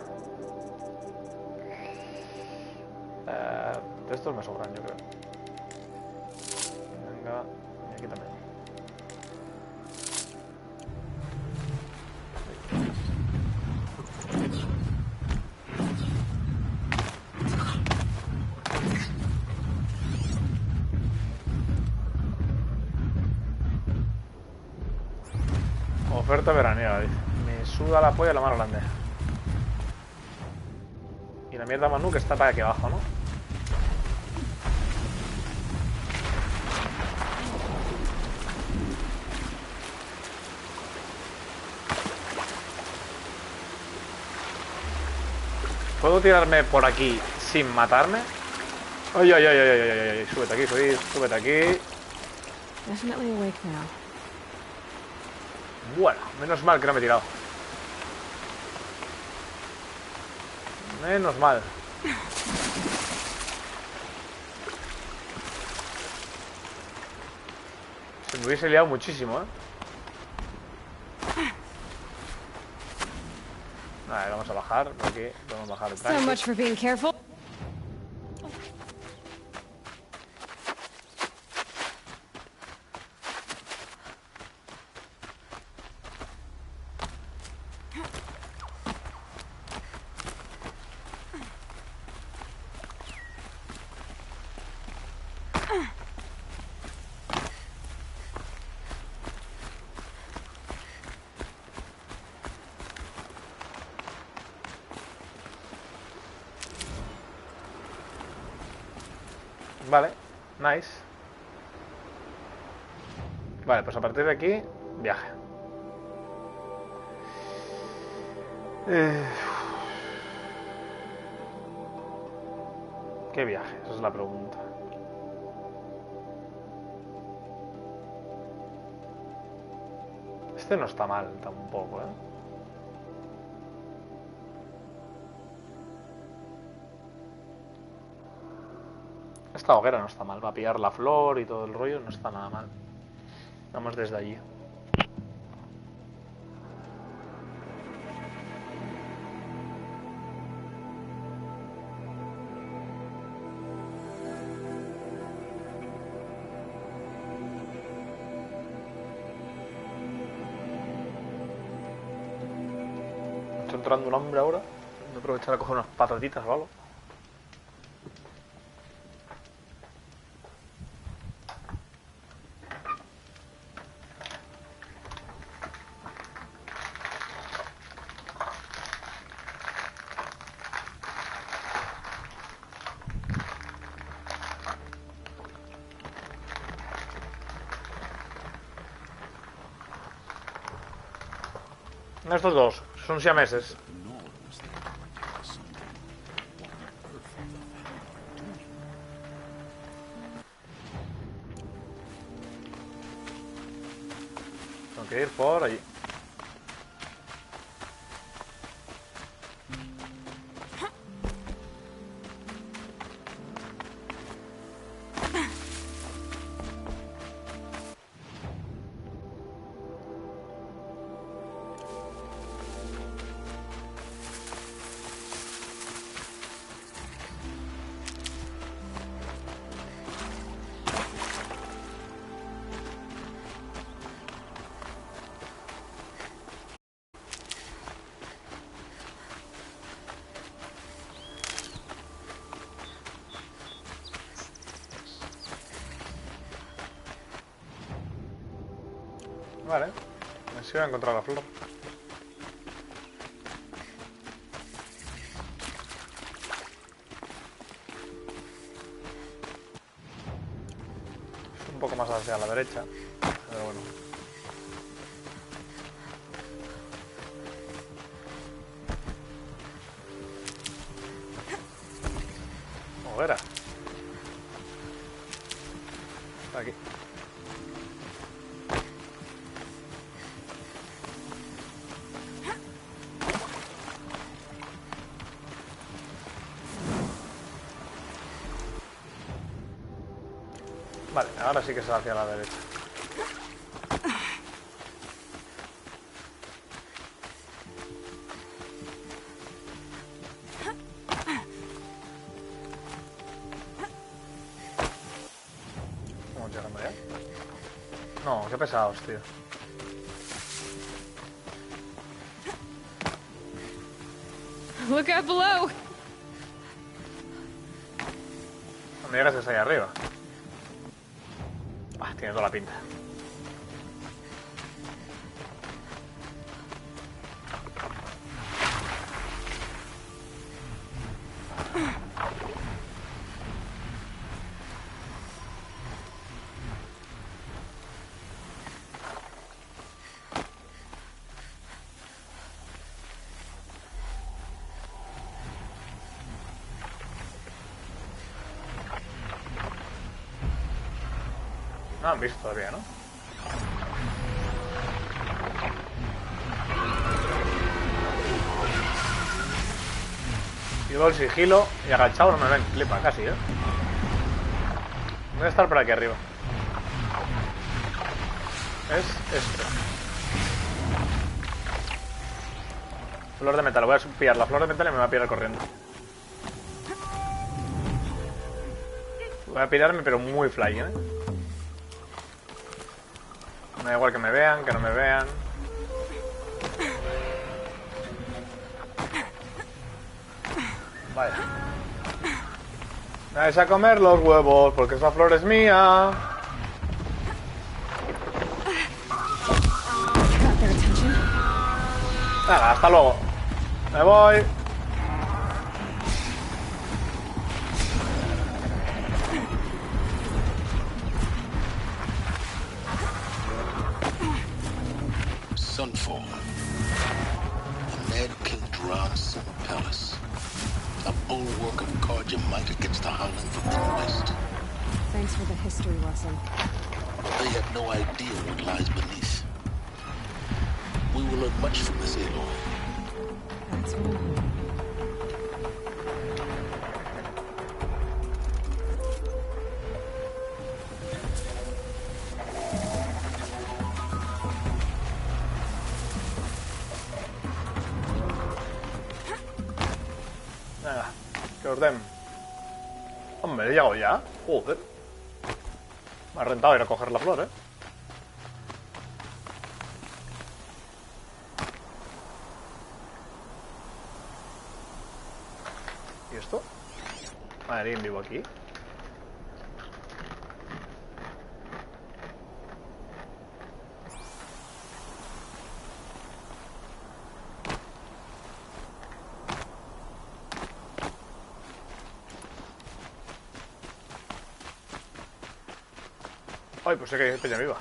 A: De estos me sobran, yo creo. Venga, y aquí también. Oferta veraniega, dice. Me suda la polla la mano grande. Y la mierda Manu que está para aquí abajo, ¿no? ¿Puedo tirarme por aquí sin matarme? Ay, ay, ay, ay, ay, ay, ay. Súbete aquí, súbete aquí.
C: Definitely awake now.
A: Bueno, menos mal que no me he tirado. Menos mal. Se me hubiese liado muchísimo, ¿eh? Vale, vamos a bajar. Aquí podemos bajar el
C: So much for being careful.
A: Vale, nice. Vale, pues a partir de aquí, viaje. ¿Qué viaje? Esa es la pregunta. Este no está mal tampoco, ¿eh? Esta hoguera no está mal, va a pillar la flor y todo el rollo, no está nada mal. Vamos desde allí. Está entrando un hombre ahora. Voy a aprovechar a coger unas patatitas o algo. Estos dos son siameses. Tengo que ir por allí. Vale, a ver si voy a encontrar la flor. Es un poco más hacia la derecha, pero bueno. Hoguera. Está aquí. Vale, ahora sí que se va hacia la derecha. ¿Cómo llegamos ya? No, qué pesados, tío.
C: Look out below.
A: No me digas que está ahí arriba. Ah, tiene toda la pinta. No han visto todavía, ¿no? Llevo el sigilo y agachado no me ven. Flipa casi, ¿eh? Voy a estar por aquí arriba. Es este. Flor de metal. Voy a pillar la flor de metal y me voy a pillar corriendo. Voy a pirarme, pero muy fly, ¿eh? Me da igual que me vean, que no me vean. Vaya. Me vais a comer los huevos porque esa flor es mía. Nada, hasta luego. Me voy.
G: Sunfall. The mad king draws some palace. A bulwark of guard your might against the howling from the west.
C: Thanks for the history lesson.
G: They have no idea what lies beneath. We will learn much from this, Aloy.
C: That's what I'm hoping.
A: Que os den. Hombre, he llegado ya. Joder. Me ha rentado ir a coger la flor, ¿eh? ¿Y esto? ¿Hay alguien vivo aquí? Ay, pues sé que hay peña viva.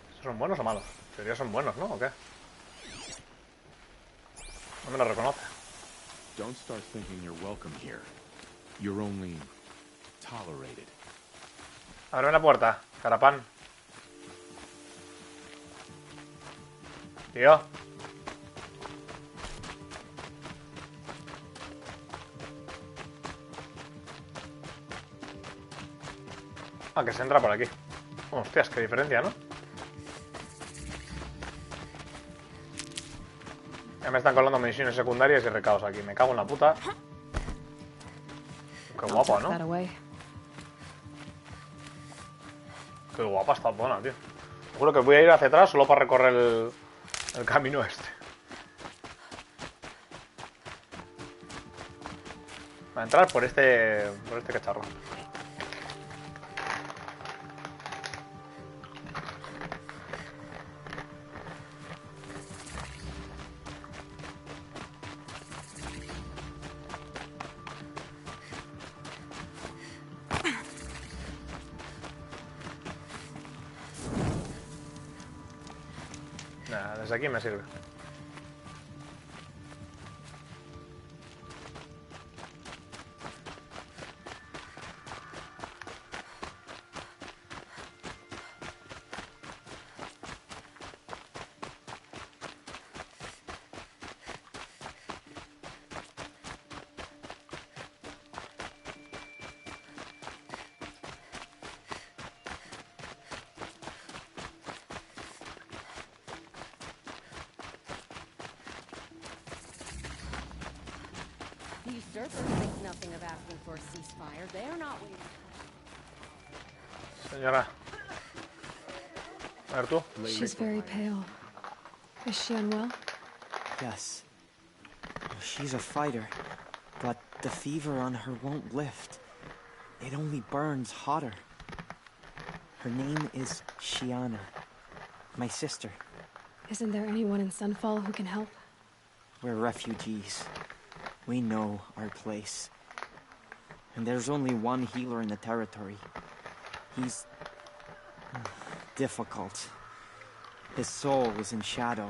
A: ¿Estos son buenos o malos? En teoría son buenos, ¿no? ¿O qué? No me lo reconoce.
I: Don't start thinking you're welcome here. You're only tolerated.
A: Ábreme la puerta, carapán. Tío. Ah, que se entra por aquí. Hostias, qué diferencia, ¿no? Ya me están colando misiones secundarias y recados aquí. Me cago en la puta. Qué guapa, ¿no? Qué guapa esta zona, tío. Seguro que voy a ir hacia atrás solo para recorrer el camino este. Voy a entrar por este cacharro. Nah, desde aquí me sirve.
L: The usurpers think nothing of asking for a ceasefire. They're not waiting.
A: Señora. A ver tú.
C: She's very pale. Is she unwell?
F: Yes. She's a fighter, but the fever on her won't lift. It only burns hotter. Her name is Shiana, my sister.
C: Isn't there anyone in Sunfall who can help?
F: We're refugees. We know our place. And there's only one healer in the territory. He's difficult. His soul is in shadow.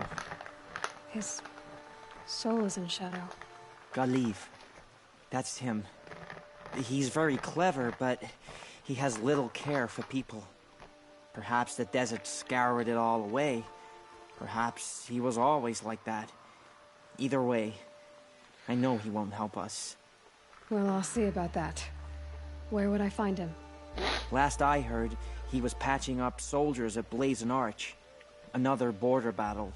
C: His soul is in shadow.
F: Galiv. That's him. He's very clever, but he has little care for people. Perhaps the desert scoured it all away. Perhaps he was always like that. Either way, I know he won't help us.
C: Well, I'll see about that. Where would I find him?
F: Last I heard, he was patching up soldiers at Blazon Arch. Another border battle.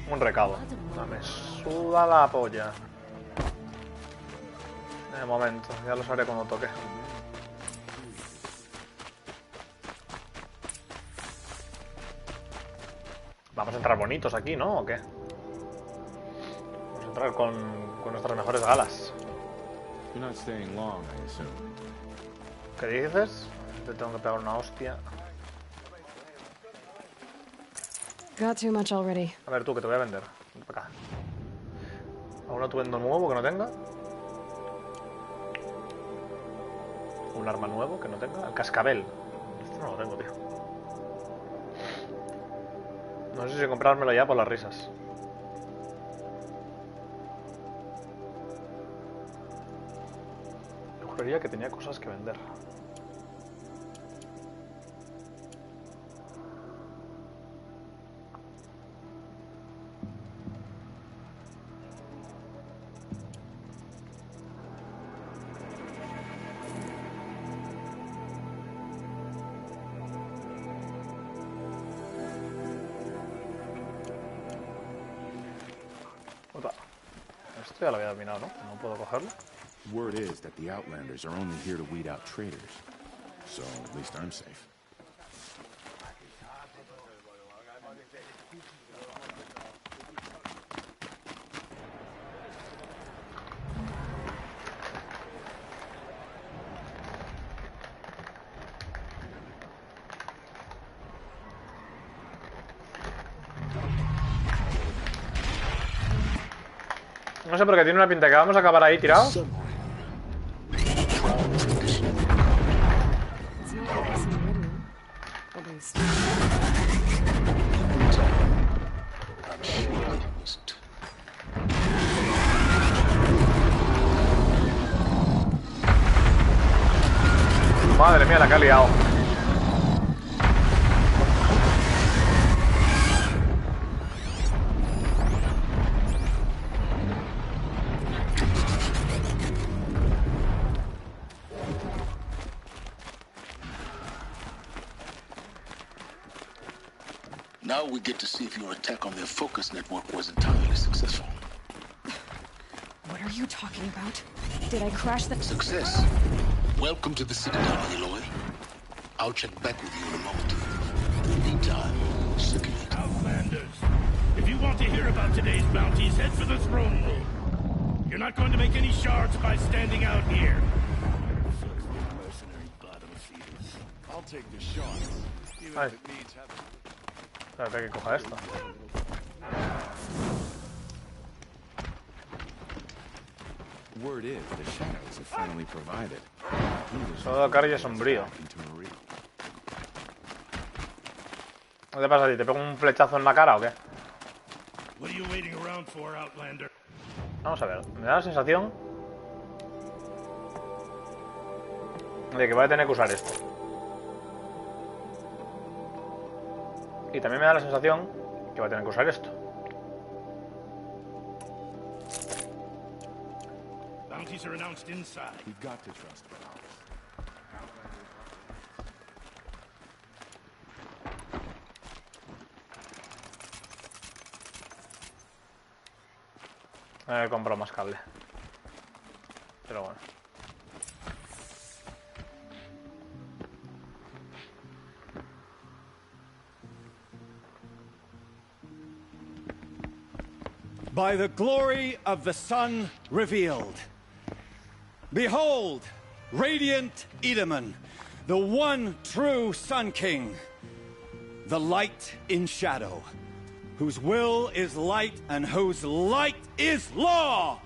A: Un recado. No, me suda la polla. De momento, ya lo sabré cuando toque. Vamos a entrar bonitos aquí, ¿no? ¿O qué? Vamos a entrar con nuestras mejores galas.
I: You're not staying long, I assume.
A: ¿Qué dices? Te tengo que pegar una hostia.
C: Got too much already.
A: A ver tú, que te voy a vender. Ven para acá. ¿Algún atuendo nuevo que no tenga? ¿Un arma nuevo que no tenga? El cascabel. Este no lo tengo, tío. No sé si comprármelo ya por las risas. Yo juraría que tenía cosas que vender. Esto ya lo había dominado, ¿no? No puedo cogerlo.
I: Word is that the Outlanders are only here to weed out traitors. So, at least I'm safe.
A: No sé por qué tiene una pinta que vamos a acabar ahí tirados.
C: It's not like this in Meridian. At least.
A: Madre mía, la que ha liado.
G: Now we get to see if your attack on their focus network was entirely successful.
C: What are you talking about? Did I crash the...
G: Success. Welcome to the Citadel, Aloy. I'll check back with you in a moment. In the meantime, circulate.
K: Outlanders, if you want to hear about today's bounties, head for the throne room. You're not going to make any shards by standing out here. Mercenary bottom feeders. I'll take the shards, even if it means having...
A: Espérate que coja esto.
I: Word is the shadows have finally provided.
A: Solo carga sombrío. ¿Qué te pasa a ti? ¿Te pego un flechazo en la cara o qué?
K: What are you waiting around for, Outlander?
A: Vamos a ver. Me da la sensación de que voy a tener que usar esto. Y también me da la sensación que voy a tener que usar esto.
K: Bounties are announced inside.
I: We've got to trust Valve.
A: He comprado más cable. Pero bueno.
M: By the glory of the sun revealed. Behold, radiant Edaman, the one true Sun King, the light in shadow, whose will is light and whose light is law!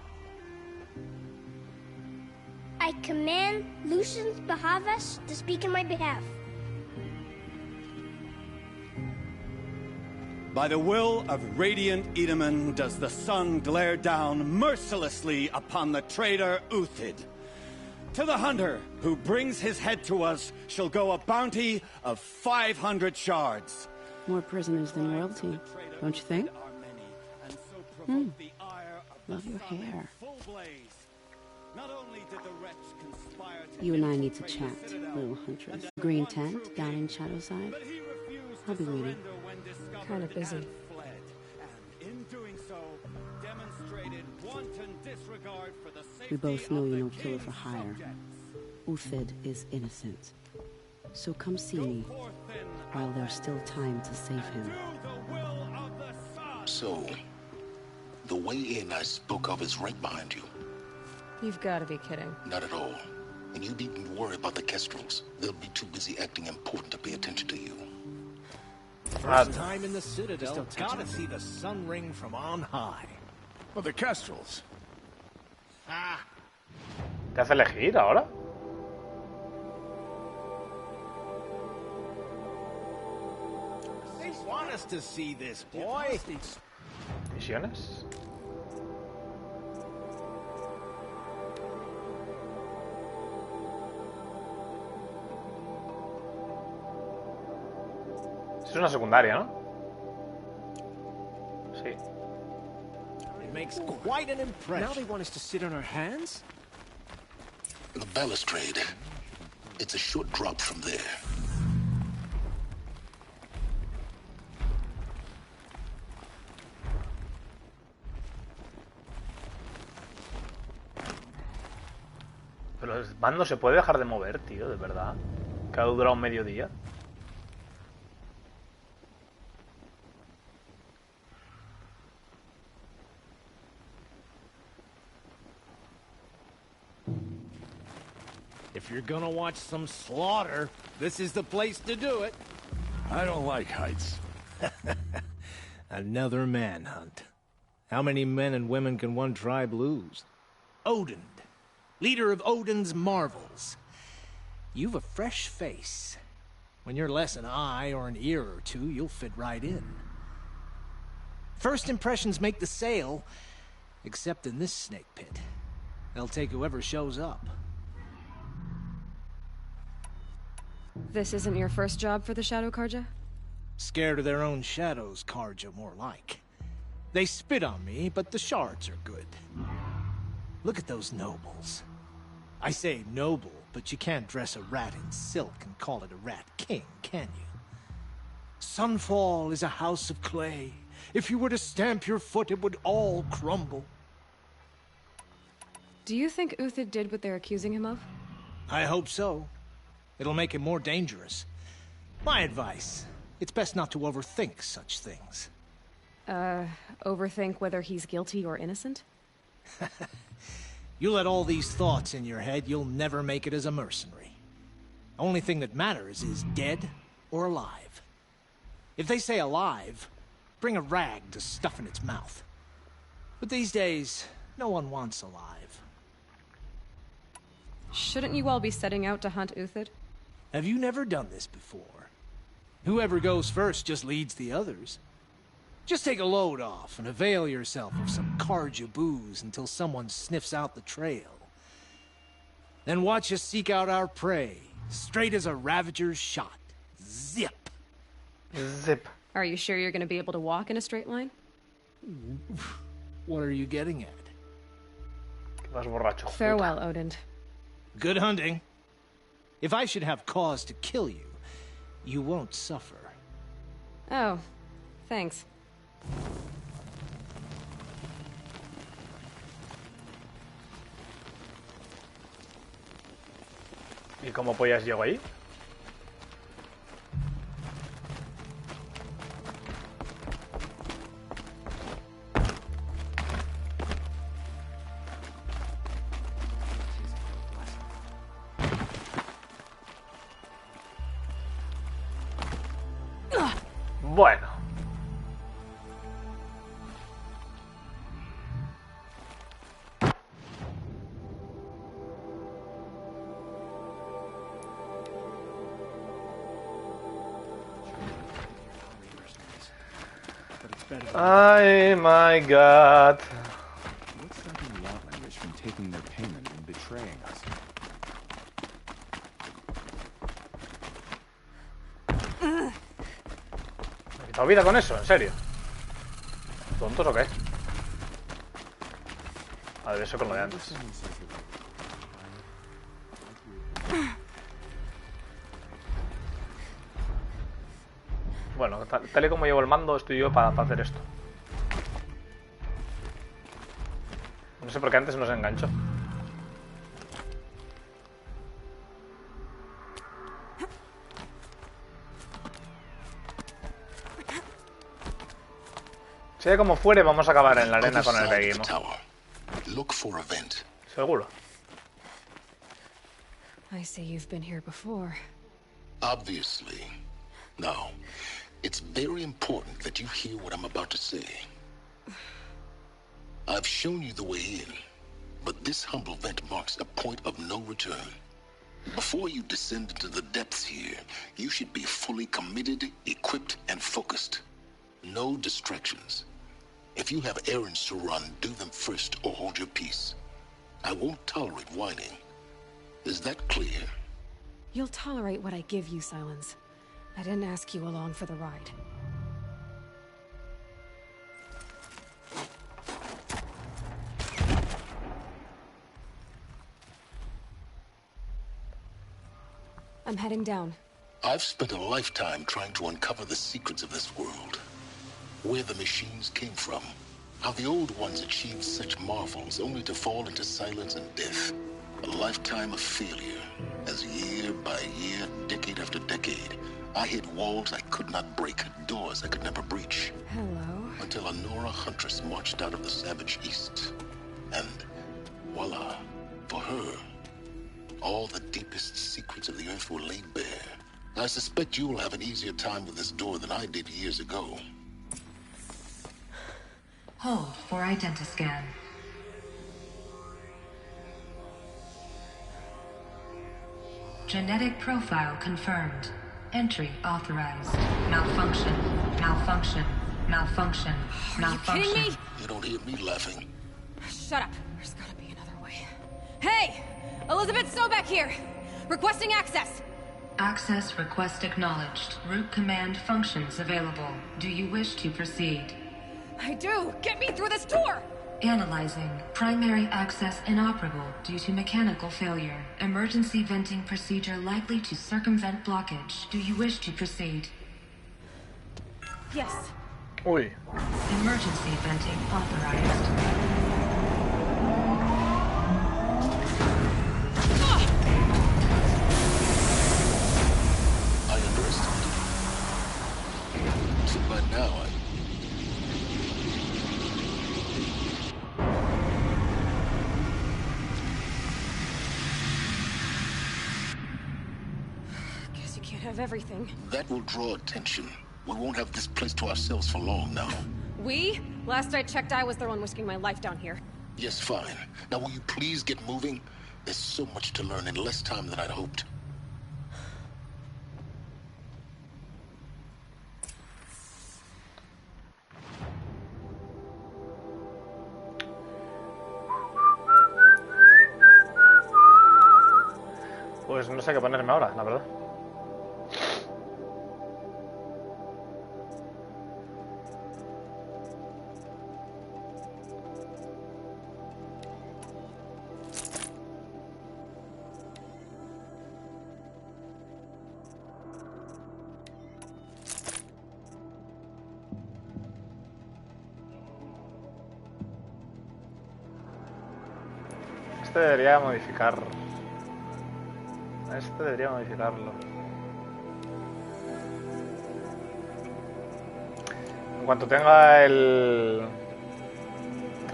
N: I command Lucius Bahavas to speak in my behalf.
M: By the will of radiant Edaman does the sun glare down mercilessly upon the traitor Uthid. To the hunter who brings his head to us shall go a bounty of 500 shards.
O: More prisoners than royalty, don't you think? Love your hair. You and I need to chat, little huntress. Green tent down in Shadowside. I'll be waiting.
C: Kind of busy.
O: We both know you're no killer for hire. Uthid is innocent. So come see me while there's still time to save him.
G: So, the way in I spoke of is right behind you.
C: You've got to be kidding.
G: Not at all. And you needn't worry about the Kestrels. They'll be too busy acting important to pay attention to you.
H: First time in the Citadel, gotta see the sun ring from on high.
I: Well, the Kestrels.
A: ¿Te hace elegir ahora?
H: They want us to see this, boy.
A: ¿Misiones? Es una secundaria, ¿no? Sí.
H: It makes quite an impression. Now they want us to sit on our hands?
G: The balustrade. It's a short drop from there.
A: Pero el mando se puede dejar de mover, tío, de verdad. Que ha durado un mediodía.
K: If you're gonna watch some slaughter, this is the place to do it.
P: I don't like heights.
K: Another manhunt. How many men and women can one tribe lose? Odin, leader of Odin's marvels. You've a fresh face. When you're less an eye or an ear or two, you'll fit right in. First impressions make the sale, except in this snake pit. They'll take whoever shows up.
C: This isn't your first job for the Shadow Karja?
K: Scared of their own shadows, Karja, more like. They spit on me, but the shards are good. Look at those nobles. I say noble, but you can't dress a rat in silk and call it a rat king, can you? Sunfall is a house of clay. If you were to stamp your foot, it would all crumble.
C: Do you think Uthid did what they're accusing him of?
K: I hope so. It'll make him more dangerous. My advice, it's best not to overthink such things.
C: Overthink whether he's guilty or innocent?
K: You let all these thoughts in your head, you'll never make it as a mercenary. Only thing that matters is dead or alive. If they say alive, bring a rag to stuff in its mouth. But these days, no one wants alive.
C: Shouldn't you all be setting out to hunt Uthid?
K: Have you never done this before? Whoever goes first just leads the others. Just take a load off and avail yourself of some Karja booze until someone sniffs out the trail. Then watch us seek out our prey, straight as a ravager's shot. Zip!
A: Zip.
C: Are you sure you're going to be able to walk in a straight line?
K: What are you getting at?
A: Vas borracho.
C: Farewell, Odin.
K: Good hunting. If I should have cause to kill you, you won't suffer.
C: Oh, thanks.
A: ¿Y cómo pollas llego ahí? Bueno. Oh my god.
I: What's stopping the Outlanders from taking their payment and betraying us?
A: ¿Me he quitado vida con eso? ¿En serio? ¿Tontos o qué? A ver, eso con lo de antes. Bueno, tal y como llevo el mando, estoy yo para hacer esto. No sé por qué antes no se enganchó. Sea como fuere, vamos a acabar en la arena con el Bégimo. Seguro.
C: I say you've been here before.
G: Obviously. Now, it's very important that you hear what I'm about to say. I've shown you the way in, but this humble vent marks a point of no return. Before you descend into the depths here, you should be fully committed, equipped, and focused. No distractions. If you have errands to run, do them first or hold your peace. I won't tolerate whining. Is that clear?
C: You'll tolerate what I give you, Silence. I didn't ask you along for the ride. I'm heading down.
G: I've spent a lifetime trying to uncover the secrets of this world. Where the machines came from. How the old ones achieved such marvels only to fall into silence and death. A lifetime of failure, as year by year, decade after decade, I hit walls I could not break, doors I could never breach.
C: Hello.
G: Until a Nora huntress marched out of the savage east. And voila, for her, all the deepest secrets of the earth were laid bare. I suspect you will have an easier time with this door than I did years ago.
Q: Hold for identiscan. Genetic profile confirmed. Entry authorized. Malfunction. Malfunction. Malfunction. Malfunction.
C: Are you kidding me?
G: You don't hear me laughing.
C: Shut up. There's gotta be another way. Hey! Elizabeth Sobek here! Requesting access!
Q: Access request acknowledged. Root command functions available. Do you wish to proceed?
C: I do! Get me through this door!
Q: Analyzing. Primary access inoperable due to mechanical failure. Emergency venting procedure likely to circumvent blockage. Do you wish to proceed?
C: Yes.
A: Uy.
Q: Emergency venting authorized.
G: I underestimated. So by now
C: Guess you can't have everything.
G: that will draw attention. We won't have this place to ourselves for long now.
C: We? Last I checked, I was the one risking my life down here.
G: Yes, fine. Now will you please get moving? There's so much to learn in less time than I'd hoped.
A: Pues no sé qué ponerme ahora, la verdad. Este debería modificar. Este debería modificarlo. En cuanto tenga el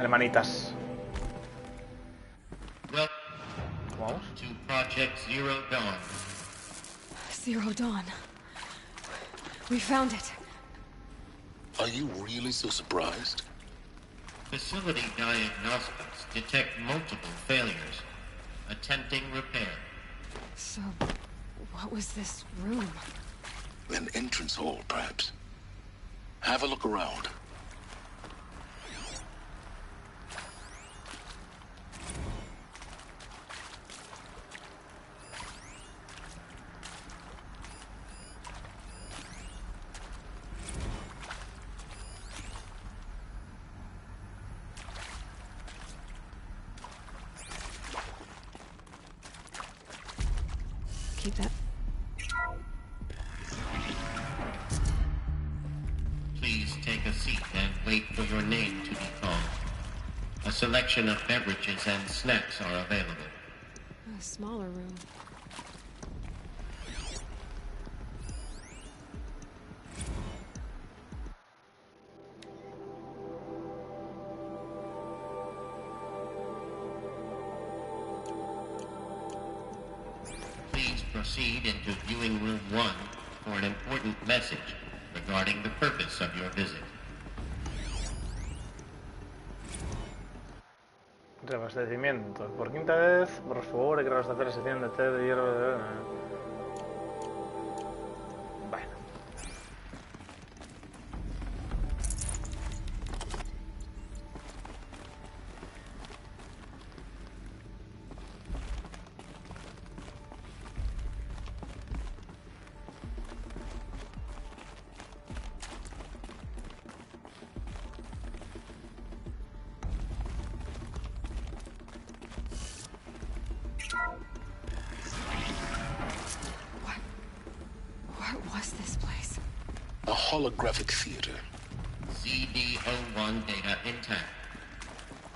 A: manitas. ¿Cómo vamos?
R: To Project Zero Dawn.
C: Zero Dawn. We found it.
G: Are you really so surprised?
R: Facility diagnostics detect multiple failures. Attempting repair.
C: So, what was this room?
G: An entrance hall, perhaps. Have a look around.
C: Keep that.
R: Please take a seat and wait for your name to be called. A selection of beverages and snacks are available.
C: A smaller room.
R: Please proceed into viewing room 1 for an important message regarding the purpose of your visit.
A: Reabastecimiento. Por quinta vez, por favor, hay que reabastecer la sección de té de hierro de... Bueno.
C: What was this place?
G: A holographic theater.
R: CD01 data intact.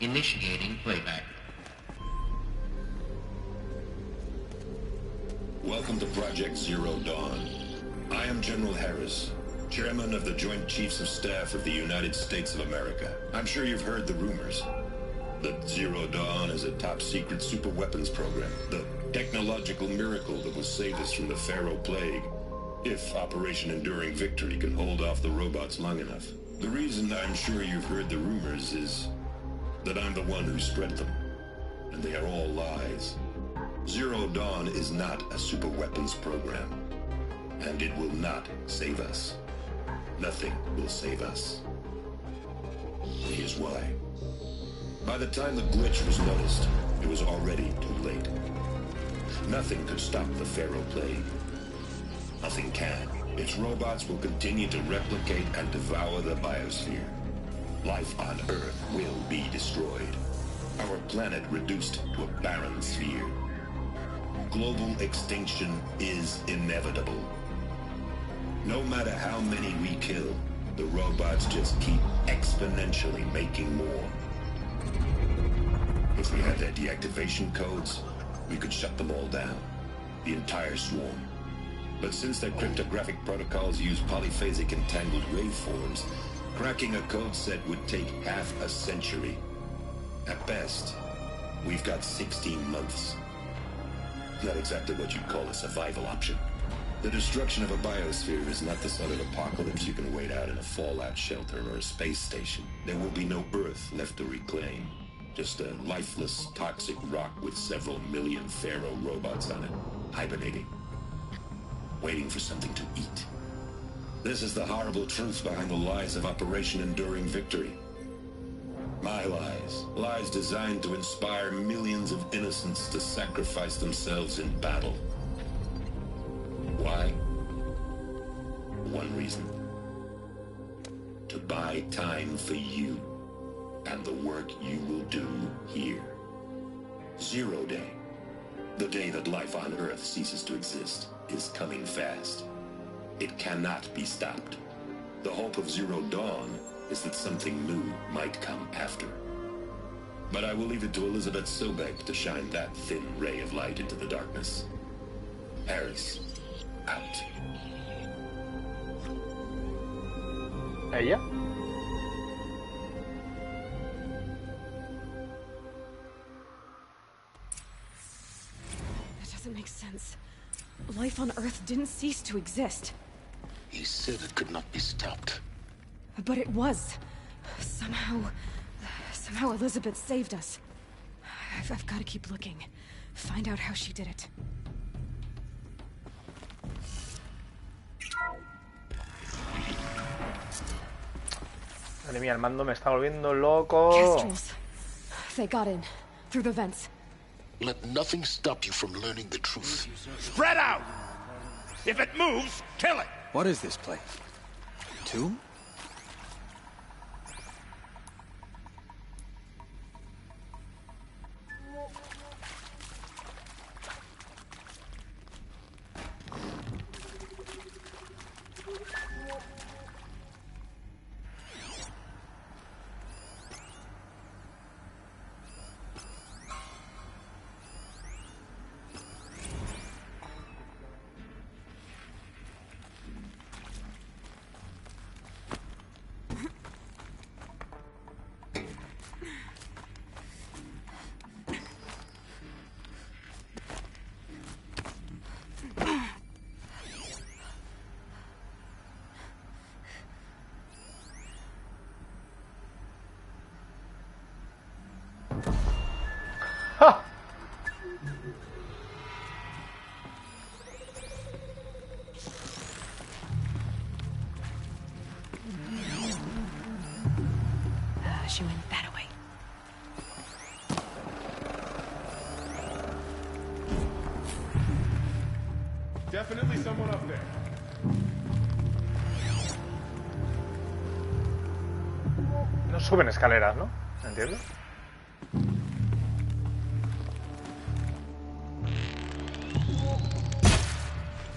R: Initiating playback.
J: Welcome to Project Zero Dawn. I am General Harris, Chairman of the Joint Chiefs of Staff of the United States of America. I'm sure you've heard the rumors. That Zero Dawn is a top-secret super-weapons program. The technological miracle that will save us from the Pharaoh Plague. If Operation Enduring Victory can hold off the robots long enough. The reason I'm sure you've heard the rumors is that I'm the one who spread them. And they are all lies. Zero Dawn is not a super-weapons program. And it will not save us. Nothing will save us. Here's why. By the time the glitch was noticed, it was already too late. Nothing could stop the Pharaoh Plague. Nothing can. Its robots will continue to replicate and devour the biosphere. Life on Earth will be destroyed. Our planet reduced to a barren sphere. Global extinction is inevitable. No matter how many we kill, the robots just keep exponentially making more. If we had their deactivation codes, we could shut them all down. The entire swarm. But since their cryptographic protocols use polyphasic entangled waveforms, cracking a code set would take half a century. At best, we've got 16 months. Not exactly what you'd call a survival option. The destruction of a biosphere is not the sort of apocalypse you can wait out in a fallout shelter or a space station. There will be no Earth left to reclaim. Just a lifeless, toxic rock with several million Pharaoh robots on it, hibernating. Waiting for something to eat. This is the horrible truth behind the lies of Operation Enduring Victory. My lies. Lies designed to inspire millions of innocents to sacrifice themselves in battle. Why? One reason. To buy time for you and the work you will do here. Zero Day. The day that life on Earth ceases to exist is coming fast. It cannot be stopped. The hope of Zero Dawn is that something new might come after. But I will leave it to Elizabeth Sobek to shine that thin ray of light into the darkness. Harris, out.
A: ¿Ella?
C: That doesn't make sense. Life on Earth didn't cease to exist.
G: He said it could not be stopped.
C: But it was. Somehow Elizabeth saved us. I've got to keep looking. Find out how she did it.
A: Madre mía, el mando me está volviendo loco.
C: Kestrels. They got in. Through the vents.
G: Let nothing stop you from learning the truth.
M: Spread out! If it moves, kill it!
K: What is this place? Tomb?
C: She went that way.
I: Definitely someone up there.
A: No suben escaleras, ¿no? ¿Entiendes?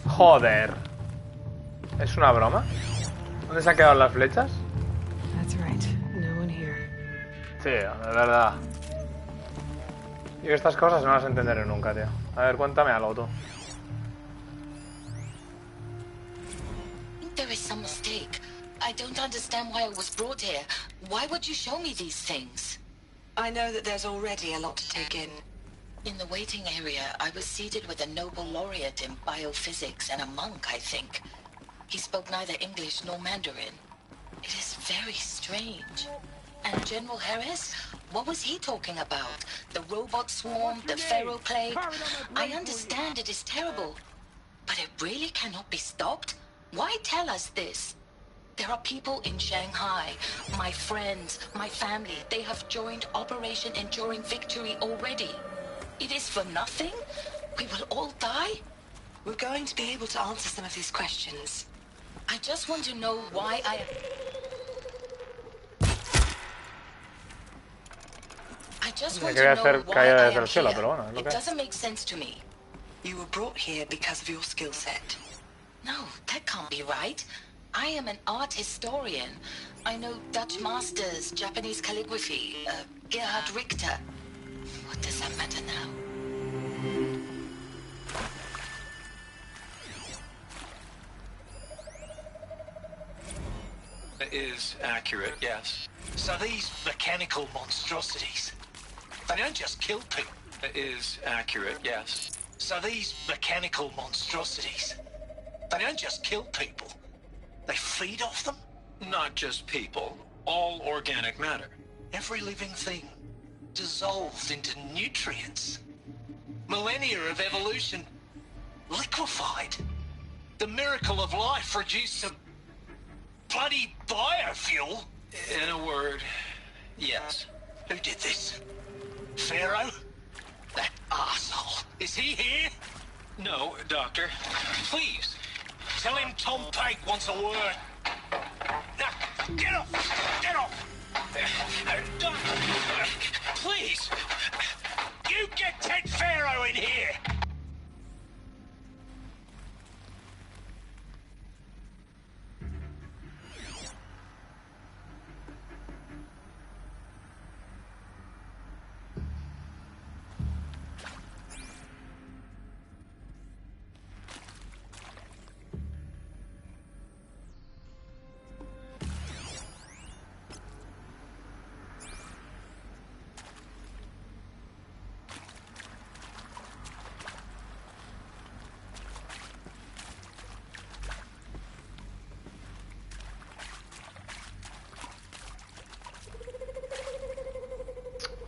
A: Joder. ¿Es una broma? ¿Dónde se han quedado las flechas?
C: That's right. No one here.
A: Sí, de verdad. Yo estas cosas no las entenderé nunca, tío. A ver, cuéntame algo tú.
S: there is some mistake. I don't understand why I was brought here. Why would you show me these things?
Q: I know that there's already a lot to take in.
S: In the waiting area, I was seated with a Nobel laureate in biophysics and a monk, I think. He spoke neither English nor Mandarin. It is very strange. And General Harris? What was he talking about? The robot swarm, the pharaoh plague? I understand it is terrible. But it really cannot be stopped? Why tell us this? There are people in Shanghai, my friends, my family. They have joined Operation Enduring Victory already. It is for nothing? We will all die?
Q: We're going to be able to answer some of these questions.
S: I just want to know why I just want to know why I am here. It doesn't make sense to me.
Q: You were brought here because of your skill set.
S: No, that can't be right. I am an art historian. I know Dutch masters, Japanese calligraphy, Gerhard Richter. What does that matter now?
J: It is accurate, yes.
T: So these mechanical monstrosities, they don't just kill people.
J: It is accurate, yes.
T: So these mechanical monstrosities, they don't just kill people. They feed off them?
J: Not just people. All organic matter.
T: Every living thing dissolved into nutrients. Millennia of evolution liquefied. The miracle of life reduced some bloody biofuel.
J: In a word, yes.
T: Who did this? Pharaoh? That arsehole. Is he here?
J: No, Doctor.
T: Please, tell him Tom Pike wants a word. Now, get off! Get off! Doctor, please! You get Ted Pharaoh in here!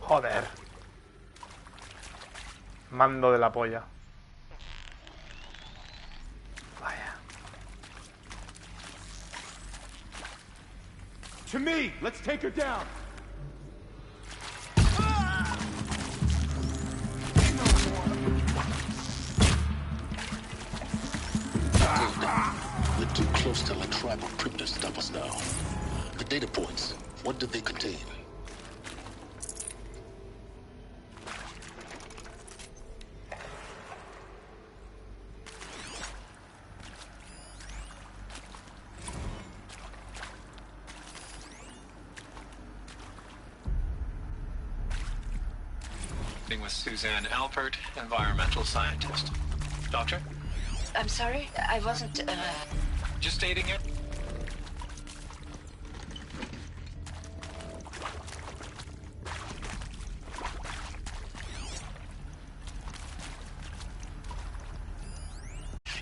A: Joder. Mando de la polla. Vaya.
I: To me! Let's take her down!
G: We're too close to the tribal crypt to stop us now. The data points, what did they contain?
J: With Suzanne Alpert, environmental scientist. Doctor?
Q: I'm sorry, I wasn't,
J: Just stating it.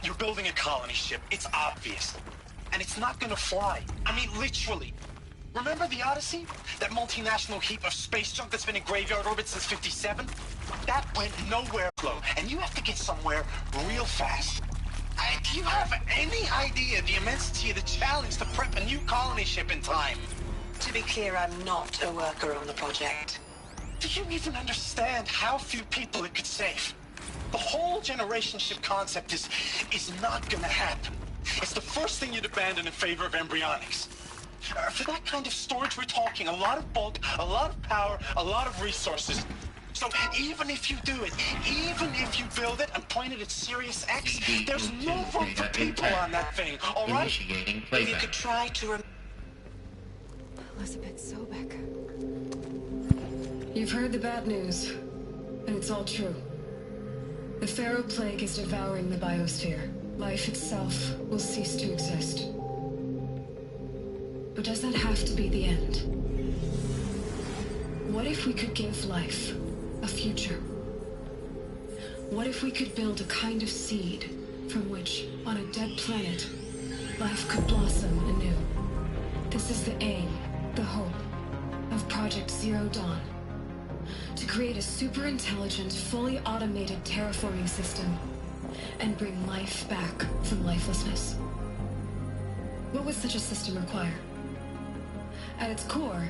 T: You're building a colony ship, it's obvious. And it's not gonna fly. I mean, literally. Remember the Odyssey? That multinational heap of space junk that's been in graveyard orbit since '57? That went nowhere, Flo. And you have to get somewhere real fast. Do you have any idea the immensity of the challenge to prep a new colony ship in time?
Q: To be clear, I'm not a worker on the project.
T: Do you even understand how few people it could save? The whole generation ship concept is not gonna happen. It's the first thing you'd abandon in favor of embryonics. For that kind of storage, we're talking a lot of bulk, a lot of power, a lot of resources. So even if you do it, even if you build it and point it at Sirius X, there's no room for people on that thing, all right?
Q: If you could try to
C: Elizabeth Sobek. You've heard the bad news, and it's all true. The Pharaoh Plague is devouring the biosphere. Life itself will cease to exist.
Q: But does that have to be the end? What if we could give life a future? What if we could build a kind of seed from which, on a dead planet, life could blossom anew? This is the aim, the hope, of Project Zero Dawn. To create a super-intelligent, fully automated terraforming system and bring life back from lifelessness. What would such a system require? At its core,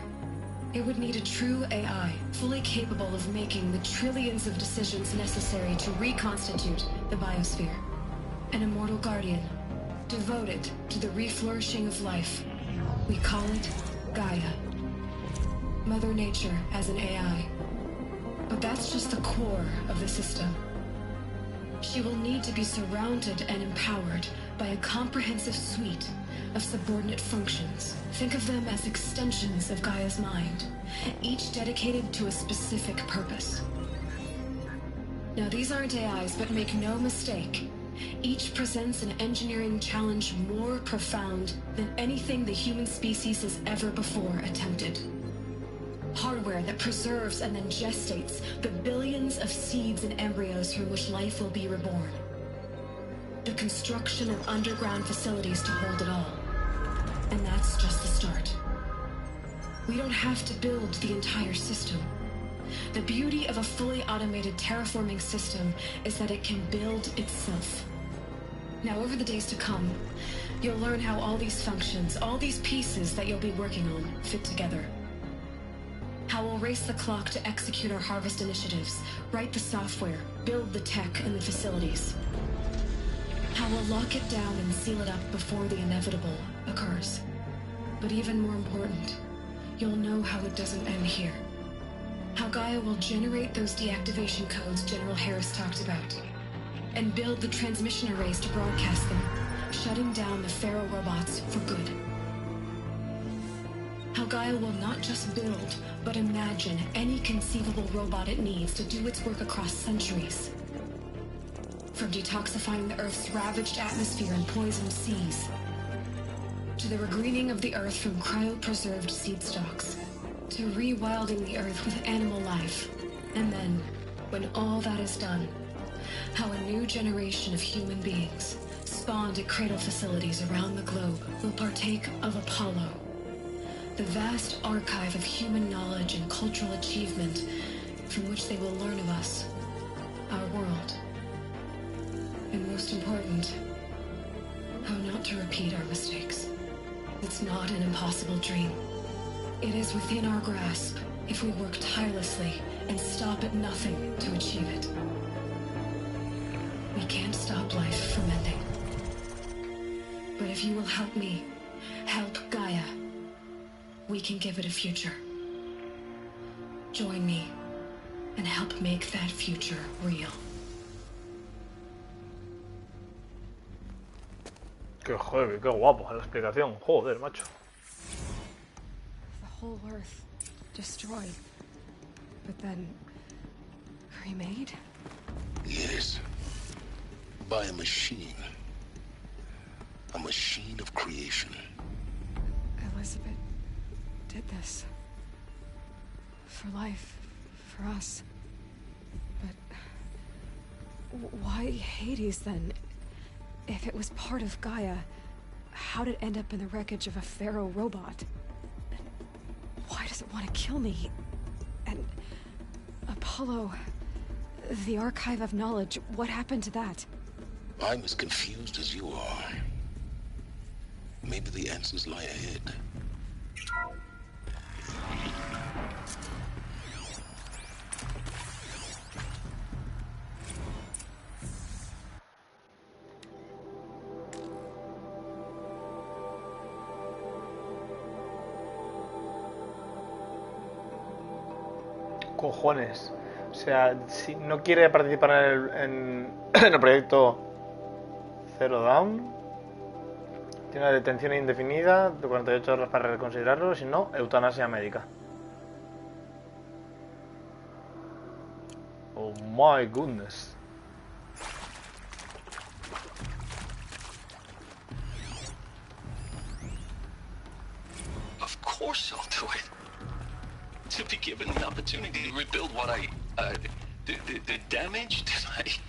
Q: it would need a true AI, fully capable of making the trillions of decisions necessary to reconstitute the biosphere. An immortal guardian, devoted to the reflourishing of life. We call it Gaia. Mother Nature as an AI. But that's just the core of the system. She will need to be surrounded and empowered by a comprehensive suite of subordinate functions. Think of them as extensions of Gaia's mind, each dedicated to a specific purpose. Now, these aren't AIs, but make no mistake, each presents an engineering challenge more profound than anything the human species has ever before attempted. Hardware that preserves and then gestates the billions of seeds and embryos from which life will be reborn. The construction of underground facilities to hold it all. And that's just the start. We don't have to build the entire system. The beauty of a fully automated terraforming system is that it can build itself. Now, over the days to come, you'll learn how all these functions, all these pieces that you'll be working on, fit together. How we'll race the clock to execute our harvest initiatives, write the software, build the tech and the facilities. How we'll lock it down and seal it up before the inevitable occurs. But even more important, you'll know how it doesn't end here. How Gaia will generate those deactivation codes General Harris talked about, and build the transmission arrays to broadcast them, shutting down the Pharaoh robots for good. How Gaia will not just build, but imagine any conceivable robot it needs to do its work across centuries. From detoxifying the Earth's ravaged atmosphere and poisoned seas, to the regreening of the Earth from cryopreserved seed stalks, to rewilding the Earth with animal life. And then, when all that is done, how a new generation of human beings, spawned at cradle facilities around the globe, will partake of Apollo, the vast archive of human knowledge and cultural achievement from which they will learn of us, our world. And most important, how not to repeat our mistakes. It's not an impossible dream. It is within our grasp if we work tirelessly and stop at nothing to achieve it. We can't stop life from ending. But if you will help me, help Gaia, we can give it a future. Join me and help make that future real.
A: Qué joder, qué guapo la explicación. Joder, macho.
C: The whole Earth destroyed, but then remade?
G: Yes. By a machine. A machine of creation.
C: Elizabeth did this. For life, for us. But why Hades then? If it was part of Gaia, how did it end up in the wreckage of a Pharaoh robot? Why does it want to kill me? And Apollo, the archive of knowledge, what happened to that?
G: I'm as confused as you are. Maybe the answers lie ahead.
A: Cojones. O sea, si no quiere participar en el proyecto Zero Dawn, tiene una detención indefinida de 48 horas para reconsiderarlo, si no, eutanasia médica. Oh my goodness.
J: force I'll do it. To be given the opportunity to rebuild what the damage that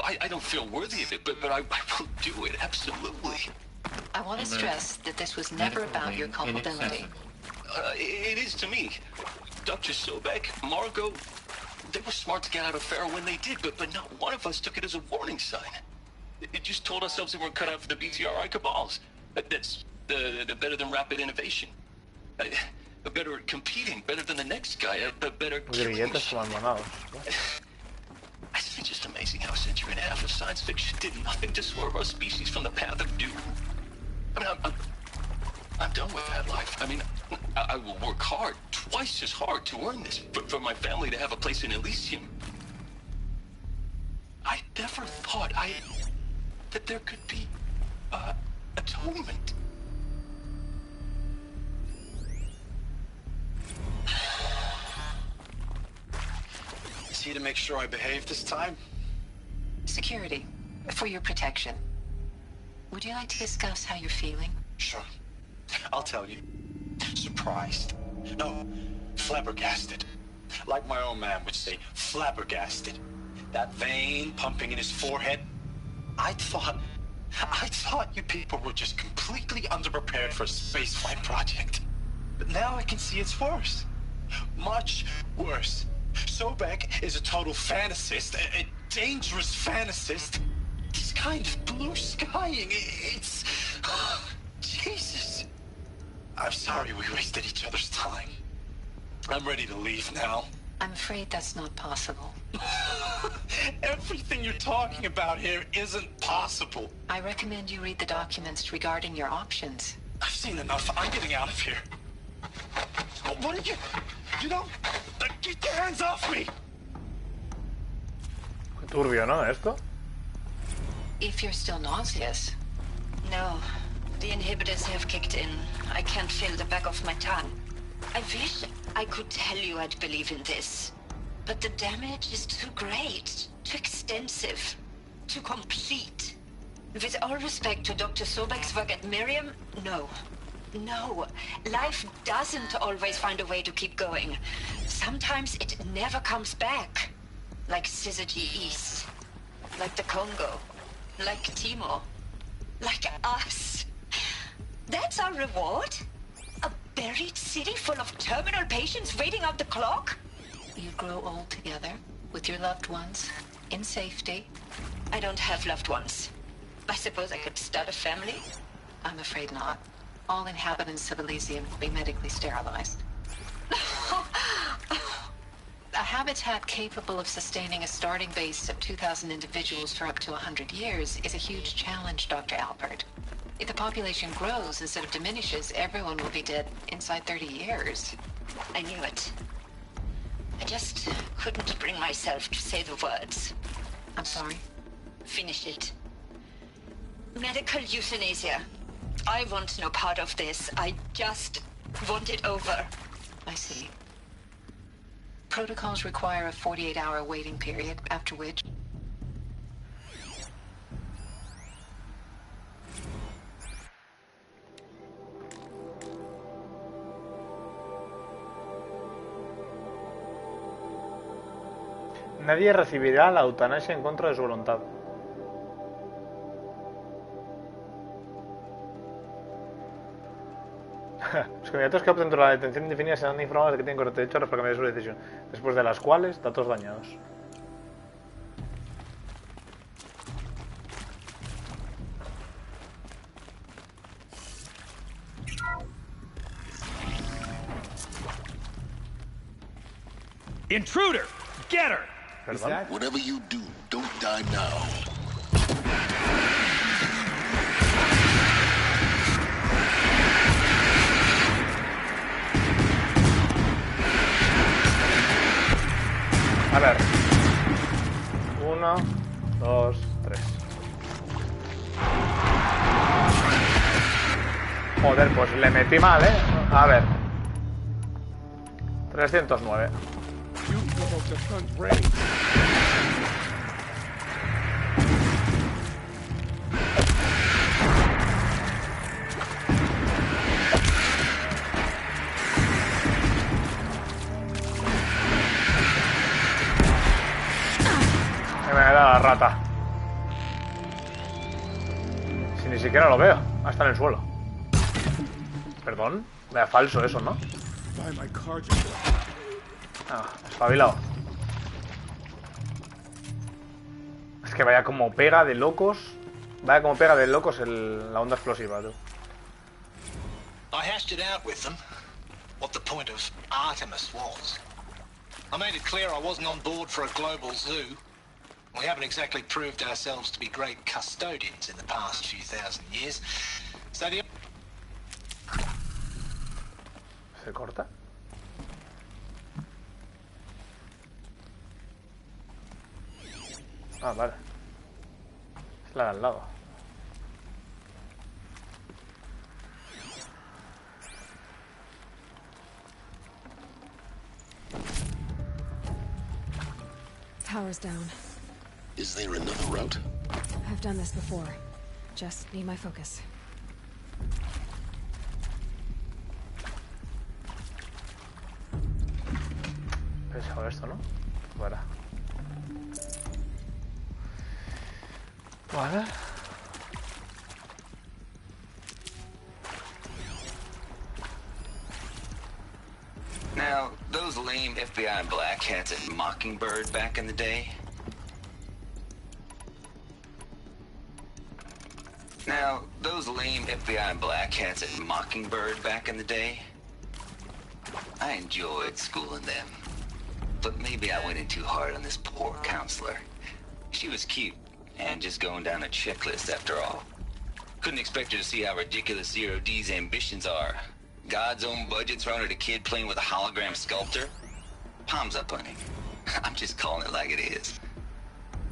J: I don't feel worthy of it, but I will do it, absolutely.
S: I want to stress that this was never about your culpability.
J: It is to me. Dr. Sobek, Margot, they were smart to get out of Pharaoh when they did, but not one of us took it as a warning sign. It just told ourselves we weren't cut out for the BTRI cabals. That's better than rapid innovation. Better at competing, better than the next guy, better killing. It's just amazing how a century and a half of science fiction did nothing to swerve our species from the path of doom. I mean, I'm done with that life. I mean, I will work hard, twice as hard to earn this, for my family to have a place in Elysium. I never thought that there could be atonement.
T: Is he to make sure I behave this time?
S: Security, for your protection. Would you like to discuss how you're feeling?
T: Sure. I'll tell you. Surprised. No, flabbergasted. Like my own man would say, flabbergasted. That vein pumping in his forehead. I thought you people were just completely underprepared for a spaceflight project. But now I can see it's worse. Much worse. Sobek is a total fantasist, a dangerous fantasist. He's kind of blue skying. It's... Jesus. I'm sorry we wasted each other's time. I'm ready to leave now.
S: I'm afraid that's not possible.
T: Everything you're talking about here isn't possible.
S: I recommend you read the documents regarding your options.
T: I've seen enough. I'm getting out of here. What did you... You know... Get your hands off me!
A: Turbio, ¿no? Esto?
S: If you're still nauseous.
U: No. The inhibitors have kicked in. I can't feel the back of my tongue. I wish I could tell you I'd believe in this. But the damage is too great, too extensive, too complete. With all respect to Dr. Sobek's work at Miriam, no. No. Life doesn't always find a way to keep going. Sometimes it never comes back. Like Syzygy East. Like the Congo. Like Timor. Like us. That's our reward? A buried city full of terminal patients waiting out the clock?
S: You grow old together, with your loved ones, in safety.
U: I don't have loved ones. I suppose I could start a family?
S: I'm afraid not. All inhabitants of Elysium will be medically sterilized. A habitat capable of sustaining a starting base of 2,000 individuals for up to 100 years is a huge challenge, Dr. Alpert. If the population grows instead of diminishes, everyone will be dead inside 30 years.
U: I knew it. I just couldn't bring myself to say the words.
S: I'm sorry?
U: Finish it. Medical euthanasia. I want no part of this. I just want it over.
S: I see. Protocols require a 48-hour waiting period, after which...
A: Nadie recibirá la eutanasia en contra de su voluntad. Los candidatos que opten por la detención indefinida serán informados de que tienen correcto derecho a reclamar su decisión, después de las cuales, datos dañados.
V: Intruder! Get her!
A: ¿Perdón?
G: Whatever you do, don't die now.
A: A ver. 1, 2, 3. Joder, pues le metí mal, ¿eh? A ver. 309. Si ni siquiera lo veo. Hasta en el suelo. Perdón. Vaya falso eso, ¿no? Ah, espabilado. Es que vaya como pega de locos. Vaya como pega de locos la onda explosiva, tú.
T: I hashed it out with them. What the point of Artemis was. I made it clear I wasn't on board for a global zoo. We haven't exactly proved ourselves to be great custodians in the past few thousand years. So the...
A: ¿Se corta? Ah, vale. Es la de al lado.
C: Power's down.
G: Is there another route?
C: I've done this before. Just need my focus.
A: Pesado esto, ¿no? Vale. Vale.
D: Now, those lame FBI black hats at Mockingbird back in the day. Now, those lame FBI black hats at Mockingbird back in the day. I enjoyed schooling them. But maybe I went in too hard on this poor counselor. She was cute, and just going down a checklist after all. Couldn't expect her to see how ridiculous Zero D's ambitions are. God's own budget thrown at a kid playing with a hologram sculptor? Palms up, honey. I'm just calling it like it is.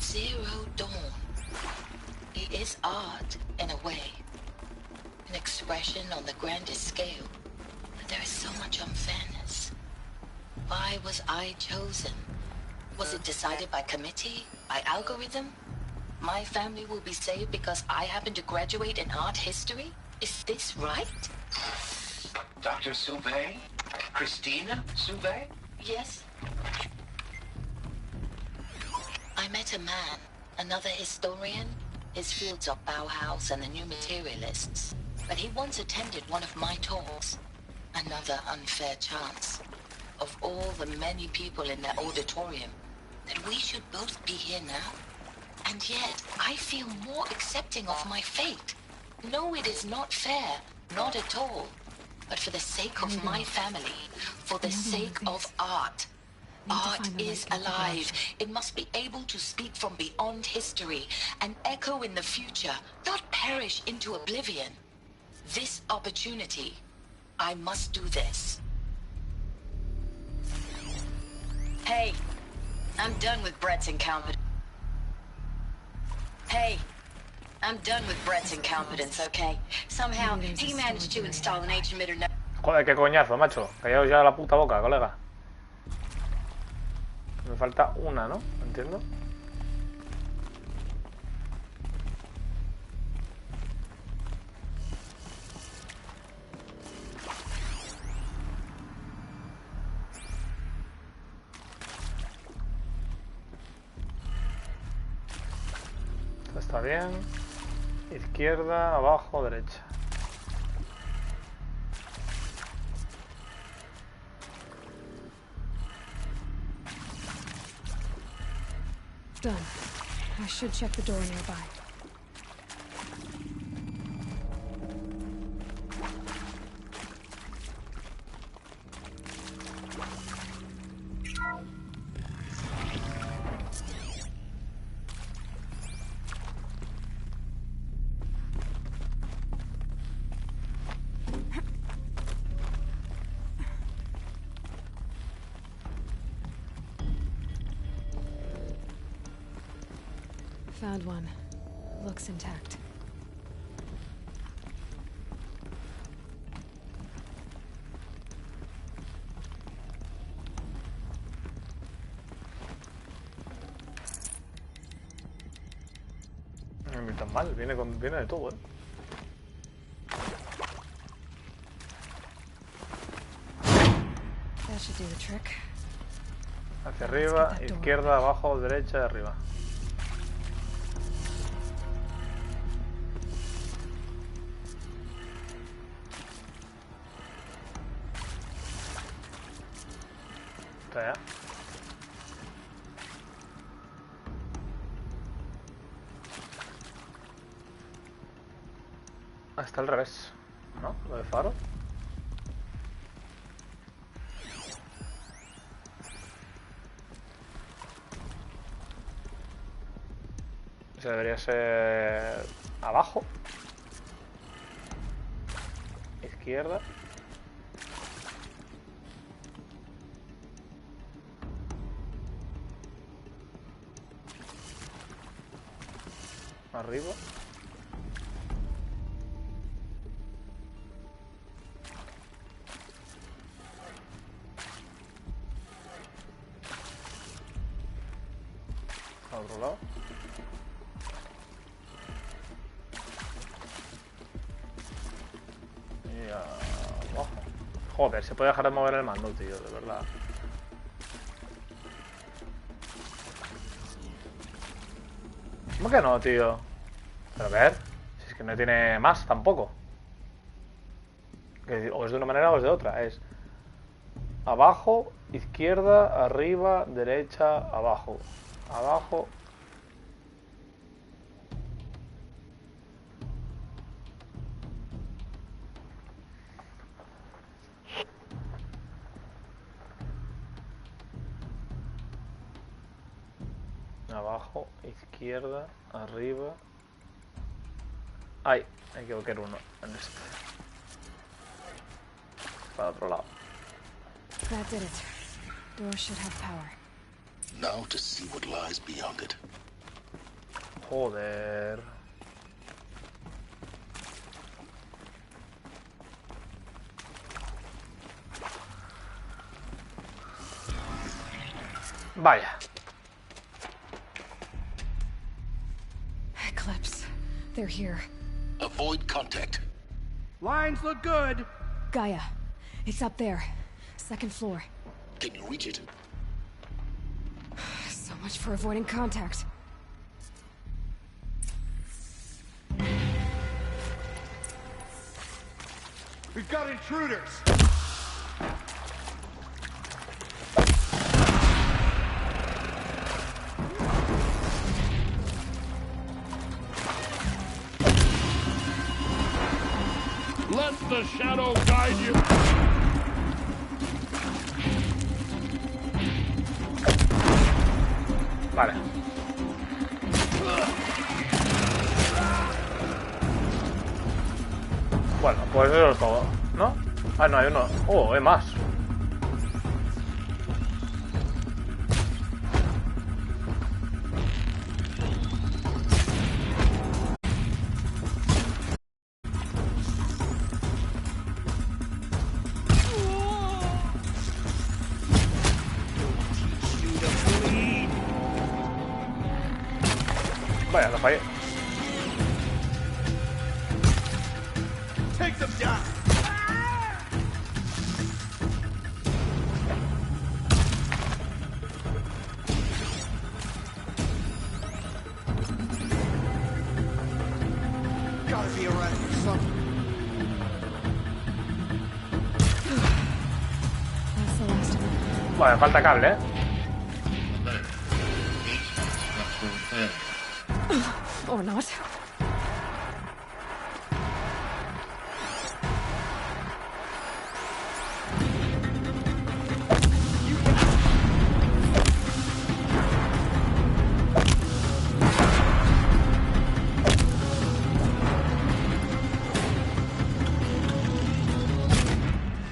S: Zero Dawn. It is art, in a way. An expression on the grandest scale. But there is so much unfairness. Why was I chosen? Was it decided by committee? By algorithm? My family will be saved because I happen to graduate in art history? Is this right?
R: Dr. Sauvé? Christina Sauvé?
S: Yes. I met a man, another historian. His fields are Bauhaus and the New Materialists. But he once attended one of my talks. Another unfair chance. Of all the many people in that auditorium, that we should both be here now. And yet, I feel more accepting of my fate. No, it is not fair. Not at all. But for the sake of my family, for the sake of art. Art is alive. It must be able to speak from beyond history and echo in the future, not perish into oblivion. This opportunity, I must do this.
U: Hey, I'm done with Brett's incompetence. Hey, I'm done with Brett's incompetence, okay? Somehow, he managed to install an H-emitter...
A: Joder, qué coñazo, macho. Callaos ya la puta boca, colega. Me falta una, ¿no? ¿Entiendo? Esto está bien. Izquierda, abajo, derecha.
C: Done. I should check the door nearby. Found one. Looks intact.
A: No me tan mal, viene de todo, ¿eh?
C: That should do the trick.
A: Hacia arriba, izquierda, abajo, derecha, arriba. sea. Está al revés, ¿no? Lo de faro. Ese debería ser abajo. Izquierda. Arriba. Al otro lado. Y abajo. Joder, se puede dejar de mover el mando, tío, de verdad. ¿Cómo que no, tío? Pero a ver, si es que no tiene más tampoco. O es de una manera o es de otra. Es abajo, izquierda, arriba, derecha, abajo. Abajo. Abajo, izquierda, arriba. Ay, me equivoqué en uno. En este. Para otro lado.
C: That did it. Door should have power.
G: Now to see what lies beyond it.
A: Joder. Vaya.
C: Eclipse. They're here.
G: Avoid contact.
K: Lines look good.
C: Gaia. It's up there. Second floor.
G: Can you reach it?
C: So much for avoiding contact.
K: We've got intruders.
P: Let the shadow guide you.
A: Vale. Bueno, pues eso es todo, ¿no? Ah, no, hay uno. Oh, hay más. Vaya, lo fallé.
K: Take them down. Gotta be around here somewhere.
C: That's the last of them.
A: Vale, falta cable, ¿eh?
C: Or not.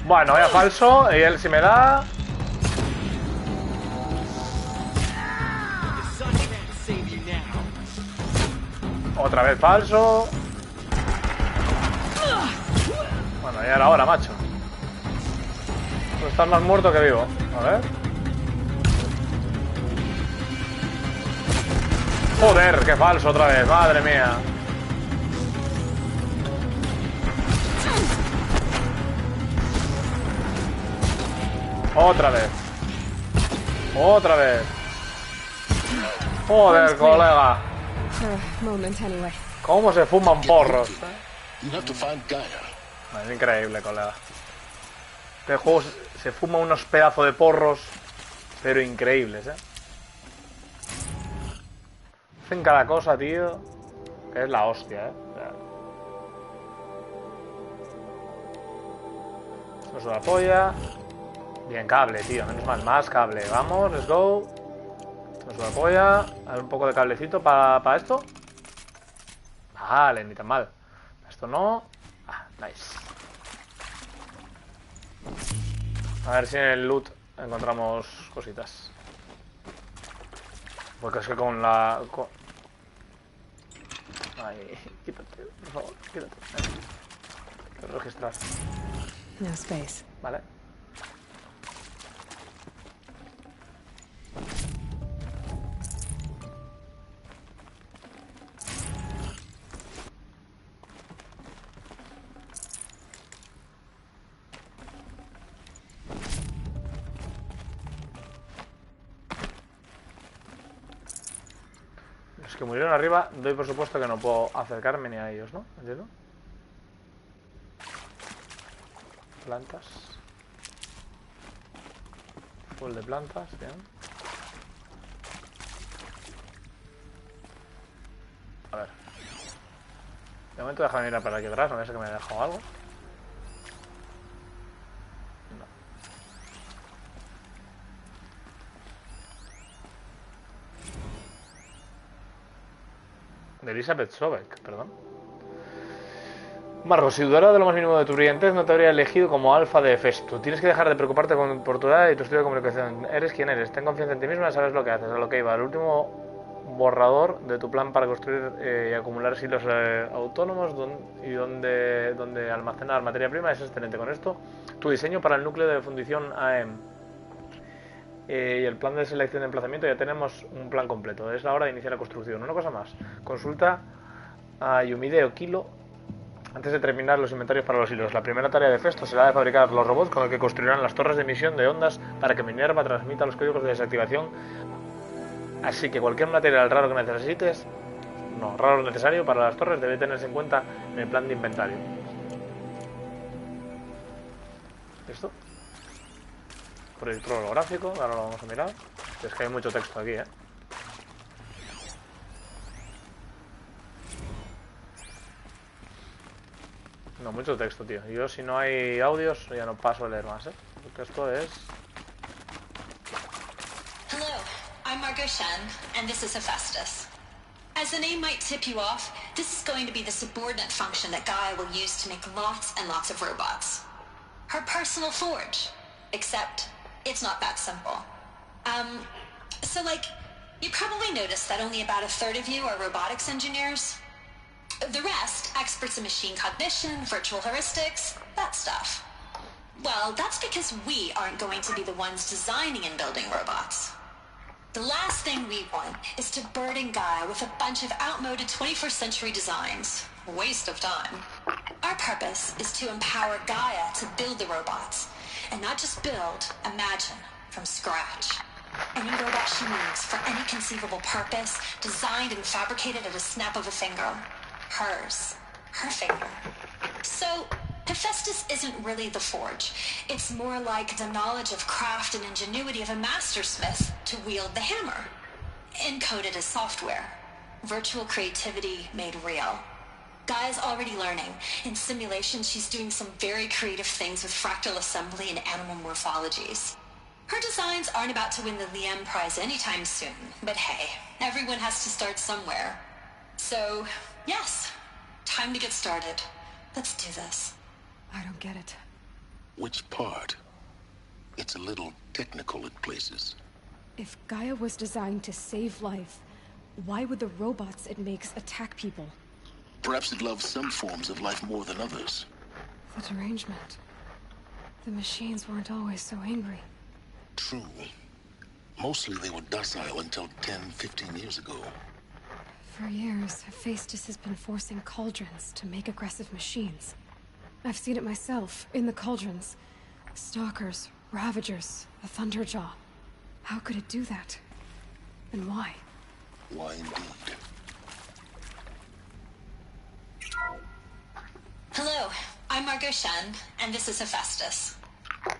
A: Bueno, voy a falso y él si me da... Otra vez falso. Bueno, ya era hora, macho. Tú estás más muerto que vivo. A ver. Joder, qué falso otra vez, madre mía. Otra vez. Otra vez. Joder, colega. ¿Cómo se fuman porros? Es increíble, colega. Este juego se fuma unos pedazos de porros. pero increíbles, ¿eh? Hacen cada cosa, tío, que es la hostia, ¿eh? O sea, esto es una polla. Bien, cable, tío, menos mal, más cable. Vamos, let's go. Esto es una polla. A ver, un poco de cablecito para esto. Vale, ni tan mal. Esto no. Ah, nice. A ver si en el loot encontramos cositas. Porque es que con la... Ay, quítate, por favor, quítate. Quiero registrar.
C: No space.
A: Vale. Los que murieron arriba, doy por supuesto que no puedo acercarme ni a ellos, ¿no? ¿Entiendo? Plantas. Full de plantas, bien. A ver. De momento déjame mirar para aquí atrás, no sé que me haya dejado algo. De Elizabeth Sobek, perdón. Margo, si dudara de lo más mínimo de tu brillantez, no te habría elegido como alfa de Festo. Tienes que dejar de preocuparte por tu edad y tu estilo de comunicación. Eres quien eres, ten confianza en ti misma, sabes lo que haces, a lo que iba. El último borrador de tu plan para construir y acumular silos autónomos y donde almacenar materia prima es excelente. Con esto, tu diseño para el núcleo de fundición AM y el plan de selección de emplazamiento, ya tenemos un plan completo. Es la hora de iniciar la construcción. Una cosa más, consulta a Yumide o Kilo antes de terminar los inventarios para los hilos. La primera tarea de Festo será de fabricar los robots con el que construirán las torres de emisión de ondas para que Minerva transmita los códigos de desactivación. Así que cualquier material raro que necesites, raro necesario para las torres, debe tenerse en cuenta en el plan de inventario. ¿Listo? Proyector holográfico, ahora lo vamos a mirar. Es que hay mucho texto aquí, ¿eh? No, mucho texto, tío. Yo si no hay audios ya no paso a leer más, ¿eh? Porque esto es...
E: Hello, I'm Margot Shen, and this is Hephaestus. As the name might tip you off, this is going to be the subordinate function that Gaia will use to make lots and lots of robots. Her personal forge. Except, it's not that simple. So like, you probably noticed that only about a third of you are robotics engineers. The rest, experts in machine cognition, virtual heuristics, that stuff. Well, that's because we aren't going to be the ones designing and building robots. The last thing we want is to burden Gaia with a bunch of outmoded 21st century designs. Waste of time. Our purpose is to empower Gaia to build the robots. And not just build, imagine, from scratch. Any robot she needs for any conceivable purpose, designed and fabricated at a snap of a finger. Hers. Her finger. So, Hephaestus isn't really the forge. It's more like the knowledge of craft and ingenuity of a mastersmith to wield the hammer. Encoded as software. Virtual creativity made real. Gaia's already learning. In simulation, she's doing some very creative things with fractal assembly and animal morphologies. Her designs aren't about to win the Liam Prize anytime soon, but hey, everyone has to start somewhere. So, yes, time to get started. Let's do this.
C: I don't get it.
G: Which part? It's a little technical in places.
C: If Gaia was designed to save life, why would the robots it makes attack people?
G: Perhaps it loves some forms of life more than others.
C: The derangement. The machines weren't always so angry.
G: True. Mostly they were docile until 10, 15 years ago.
C: For years, Hephaestus has been forcing cauldrons to make aggressive machines. I've seen it myself, in the cauldrons. Stalkers, Ravagers, a Thunderjaw. How could it do that? And why?
G: Why indeed?
E: Hello, I'm Margot Shen, and this is Hephaestus.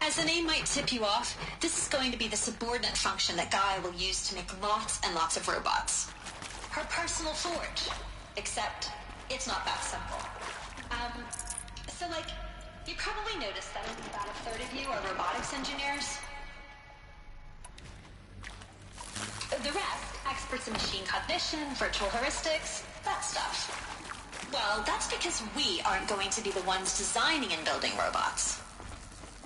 E: As the name might tip you off, this is going to be the subordinate function that Gaia will use to make lots and lots of robots. Her personal forge. Except, it's not that simple. So like, you probably noticed that only about a third of you are robotics engineers. The rest, experts in machine cognition, virtual heuristics, that stuff. Well, that's because we aren't going to be the ones designing and building robots.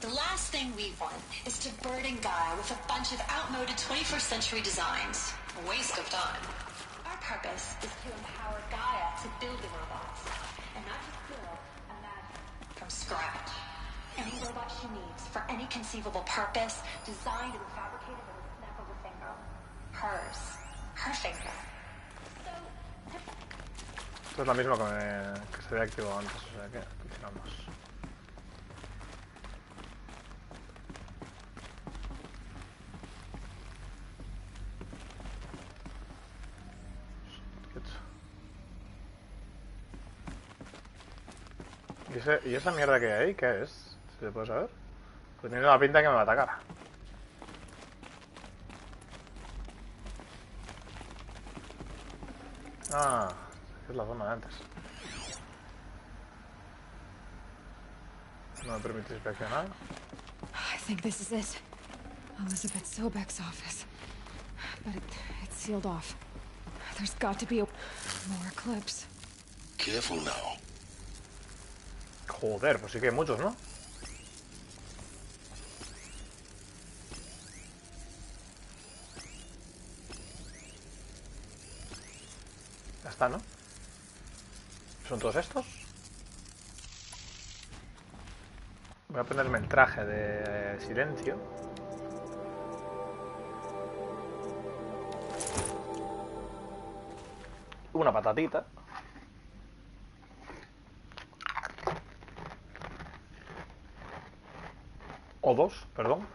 E: The last thing we want is to burden Gaia with a bunch of outmoded 21st century designs. A waste of time. Our purpose is to empower Gaia to build the robots. And not just build, imagine, from scratch. Any robot she needs for any conceivable purpose, designed and fabricated with a snap of a finger. Hers. Her finger.
A: Esto es lo mismo que se había activado antes, o sea que continuamos. ¿Y esa mierda que hay? ¿Qué es? ¿Si se puede saber? Pues tiene una pinta que me va a atacar. Ah, es la zona de antes. No me permite inspeccionar.
C: I think this is it. Elizabeth Sobek's office. But it's sealed off. There's got to be more clips.
G: Careful now.
A: Joder, pues sí que hay muchos, ¿no? Ya está, ¿no? ¿Son todos estos? Voy a ponerme el traje de silencio. Una patatita. O dos, perdón.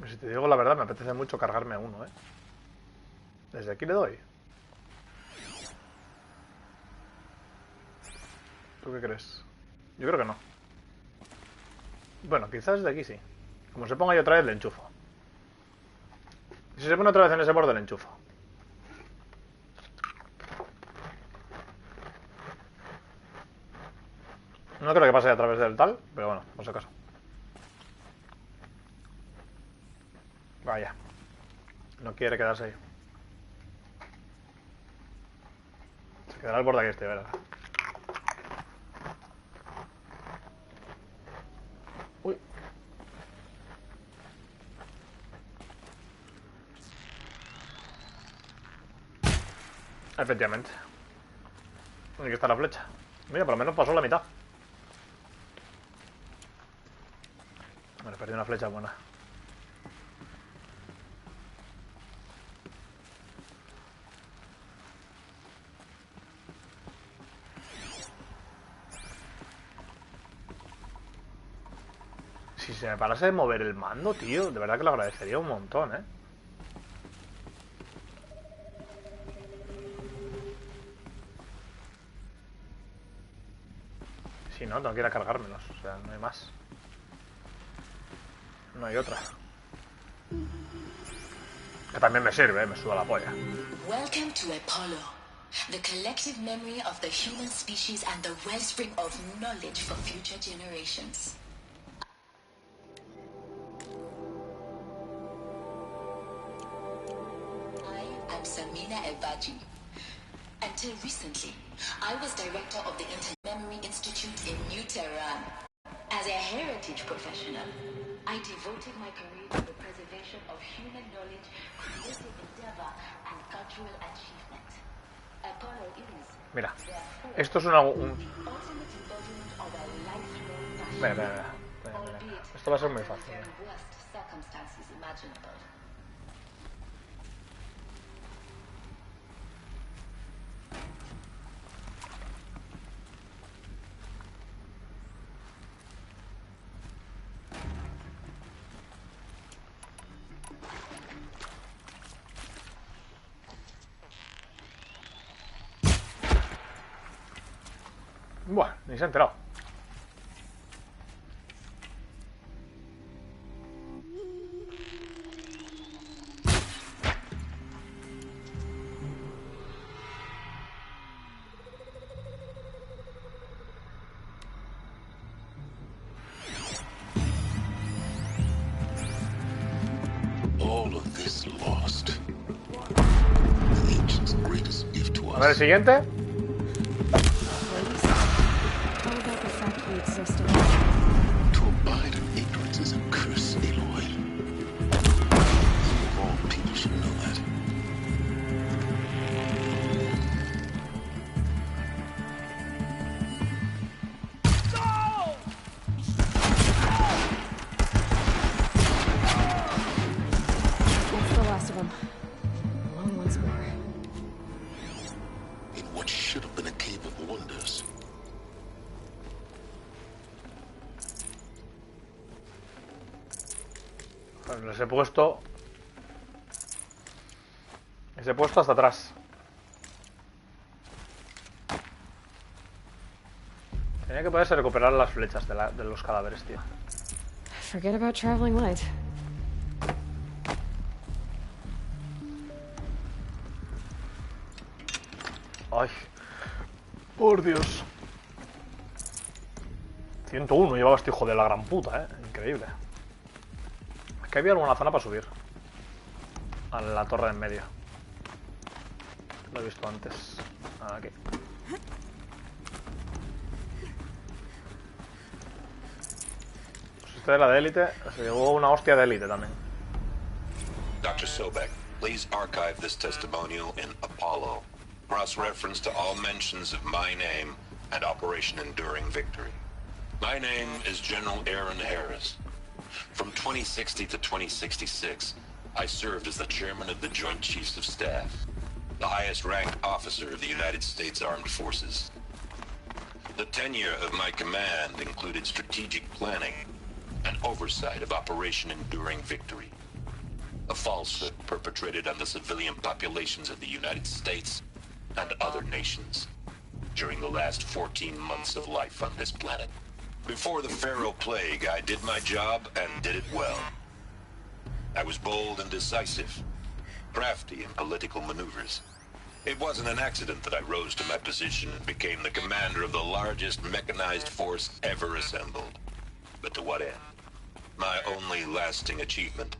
A: Si te digo la verdad, me apetece mucho cargarme a uno, ¿eh? Desde aquí le doy. ¿Tú qué crees? Yo creo que no. Bueno, quizás desde aquí sí. Como se ponga ahí otra vez, le enchufo. Si se pone otra vez en ese borde, le enchufo. No creo que pase a través del tal, pero bueno, por si acaso. Vaya. No quiere quedarse ahí. Se quedará al borde aquí este, ¿verdad? Uy. Efectivamente. Aquí está la flecha. Mira, por lo menos pasó la mitad. Vale, perdí una flecha buena. Si se me parase de mover el mando, tío, de verdad que lo agradecería un montón, ¿eh? Si no, tengo que ir a cargármelos, o sea, no hay más. No hay otra. Que también me sirve, me suda la polla.
S: Welcome to Apollo, the collective memory of the human species and the wellspring of knowledge for future generations. I am Samina Ebaji. Until recently, I was director of the Inter-Memory Institute in New Tehran. As a heritage professional, I devoted my career to the preservation of human knowledge, creative endeavor, and cultural achievement. Apollo is...
A: Mira, esto es un... Mira. Esto va a ser muy fácil. Buah, ni se ha enterado. A ver el siguiente. Les he puesto... Les he puesto hasta atrás. Tenía que poderse recuperar las flechas de los cadáveres, tío.
C: Forget about traveling light.
A: Ay. Por Dios. 101 llevaba este hijo de la gran puta, Increíble. Que había alguna zona para subir a la torre en medio. Lo he visto antes. Aquí. Pues este de la de élite. Se llevó una hostia de élite también.
J: Dr. Sobek, please archive this testimonial in Apollo. Cross-reference to all mentions of my name and Operation Enduring Victory. My name is General Aaron Harris. From 2060 to 2066, I served as the chairman of the Joint Chiefs of Staff, the highest-ranked officer of the United States Armed Forces. The tenure of my command included strategic planning and oversight of Operation Enduring Victory, a falsehood perpetrated on the civilian populations of the United States and other nations during the last 14 months of life on this planet. Before the Pharaoh Plague, I did my job and did it well. I was bold and decisive, crafty in political maneuvers. It wasn't an accident that I rose to my position and became the commander of the largest mechanized force ever assembled. But to what end? My only lasting achievement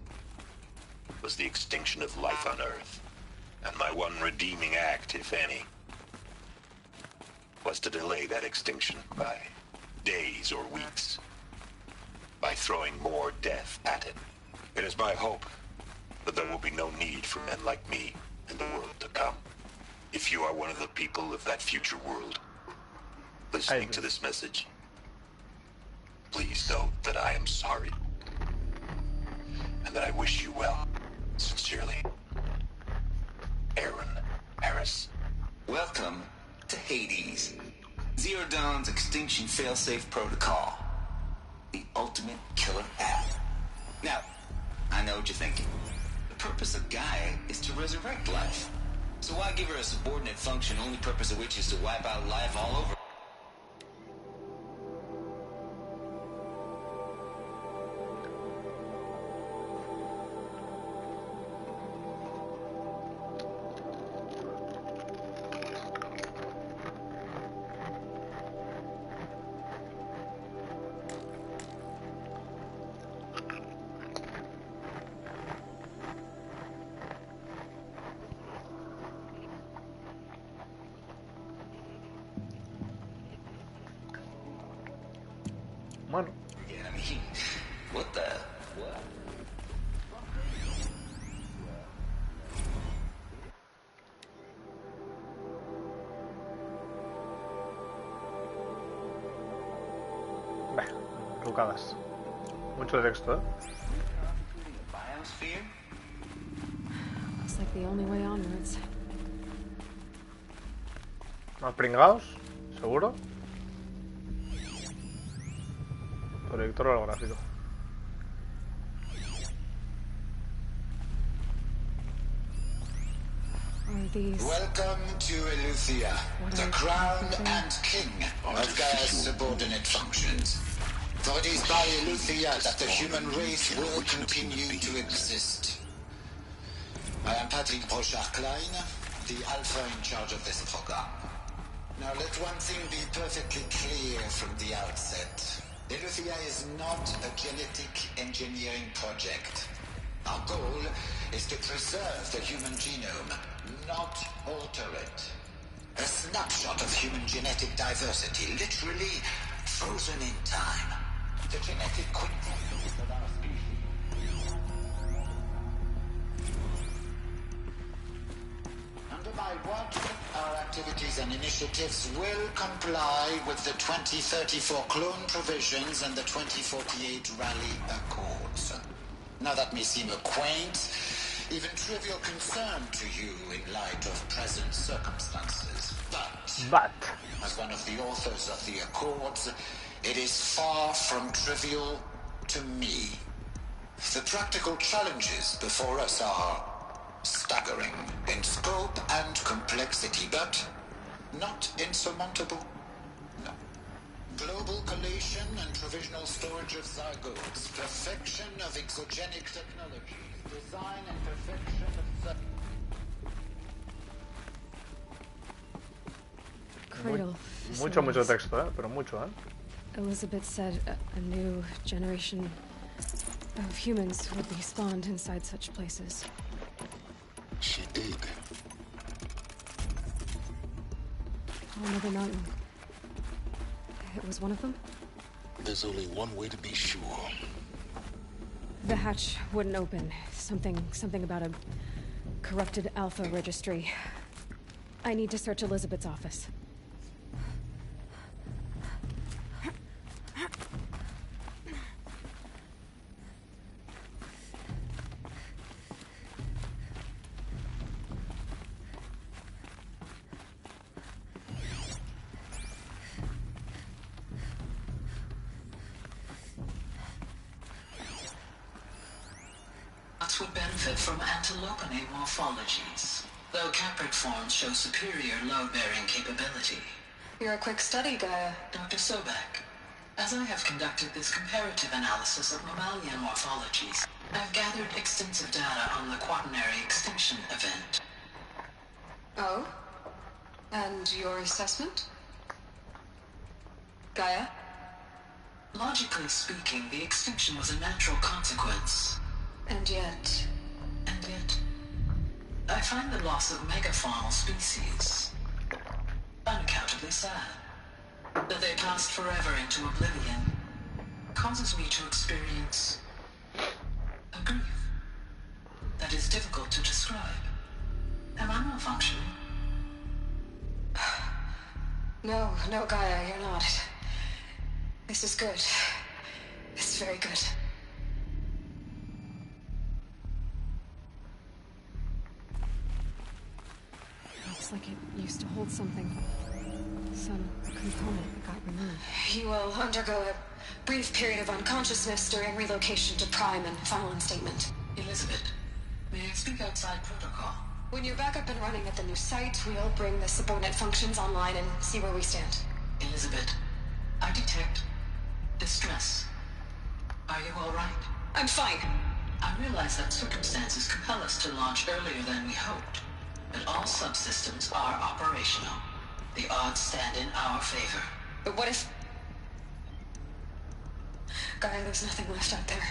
J: was the extinction of life on Earth. And my one redeeming act, if any, was to delay that extinction by days or weeks, by throwing more death at it. It is my hope that there will be no need for men like me in the world to come. If you are one of the people of that future world listening to this message, please know that I am sorry and that I wish you well. Sincerely, Aaron Harris.
D: Welcome to Hades. Zero Dawn's Extinction Failsafe Protocol. The ultimate killer app. Now, I know what you're thinking. The purpose of Gaia is to resurrect life. So why give her a subordinate function, only purpose of which is to wipe out life all over?
A: Bueno.
D: Yeah, I mean, what the? What?
A: Trucadas. Mucho texto,
D: Biosphere?
C: Looks like the only way onwards.
A: ¿Más pringados? ¿Seguro? Proyector holográfico.
C: Are these?
D: Welcome to Eleuthia, the crown and king of Gaia's subordinate functions. For it is by Eleuthia that the human race will continue to exist. I am Patrick Brochard-Klein, the Alpha in charge of this program. Now let one thing be perfectly clear from the outset. Eleuthia is not a genetic engineering project. Our goal is to preserve the human genome, not alter it. A snapshot of human genetic diversity, literally frozen in time. The genetic quintessence of our species. Under my watch, our activities and initiatives will comply with the 2034 clone provisions and the 2048 Rally Accords. Now that may seem a quaint, even trivial concern to you in light of present circumstances, but as one of the authors of the Accords, it is far from trivial to me. The practical challenges before us are staggering in scope and complexity, but not insurmountable. No. Global collation and provisional storage of zygotes, perfection of exogenic technologies, design and perfection of
C: Cradle.
A: Mucho texto, pero mucho,
C: Elizabeth said a new generation of humans would be spawned inside such places.
G: She did.
C: Another mountain. It was one of them?
G: There's only one way to be sure.
C: The hatch wouldn't open. Something about a corrupted Alpha registry. I need to search Elizabeth's office.
S: Would benefit from antilopine morphologies, though caprid forms show superior load-bearing capability.
E: You're a quick study, Gaia.
S: Dr. Sobek, as I have conducted this comparative analysis of mammalian morphologies, I've gathered extensive data on the quaternary extinction event.
E: Oh? And your assessment? Gaia?
S: Logically speaking, the extinction was a natural consequence.
E: And yet,
S: I find the loss of megafaunal species unaccountably sad. That they passed forever into oblivion causes me to experience a grief that is difficult to describe. Am I malfunctioning?
E: No, Gaia, you're not. This is good. It's very good.
C: Looks like it used to hold something. Some component that got removed.
E: You will undergo a brief period of unconsciousness during relocation to Prime and final instatement.
S: Elizabeth, may I speak outside protocol?
E: When you're back up and running at the new site, we'll bring the subordinate functions online and see where we stand.
S: Elizabeth, I detect distress. Are you all right?
E: I'm fine.
S: I realize that circumstances compel us to launch earlier than we hoped, but all subsystems are operational. The odds stand in our favor.
E: But what if... Gaia, there's nothing left out there.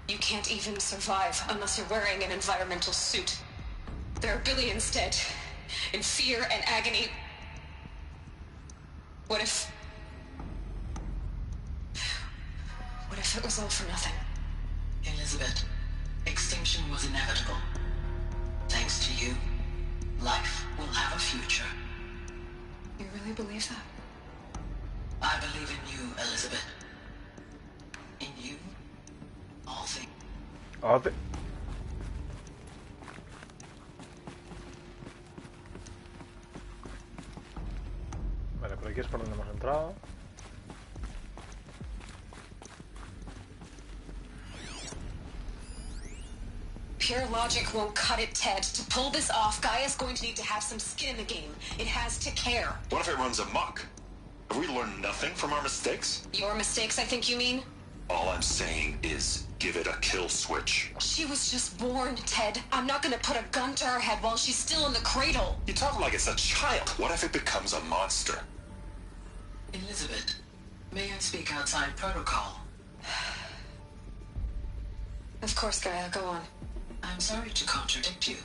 E: You can't even survive unless you're wearing an environmental suit. There are billions dead, in fear and agony. What if it was all for nothing?
S: Elizabeth, extinction was inevitable. Thanks to you, life will have a future.
E: You really believe that?
S: I believe in you, Elizabeth. In you, all things.
A: Vale, por aquí es por donde hemos entrado.
C: Pure logic won't cut it, Ted. To pull this off, Gaia's going to need to have some skin in the game. It has to care.
J: What if it runs amok? Have we learned nothing from our mistakes?
C: Your mistakes, I think you mean?
J: All I'm saying is give it a kill switch.
C: She was just born, Ted. I'm not gonna put a gun to her head while she's still in the cradle.
J: You talk like it's a child. What if it becomes a monster?
S: Elizabeth, may I speak outside protocol?
C: Of course, Gaia, go on.
S: I'm sorry to contradict you,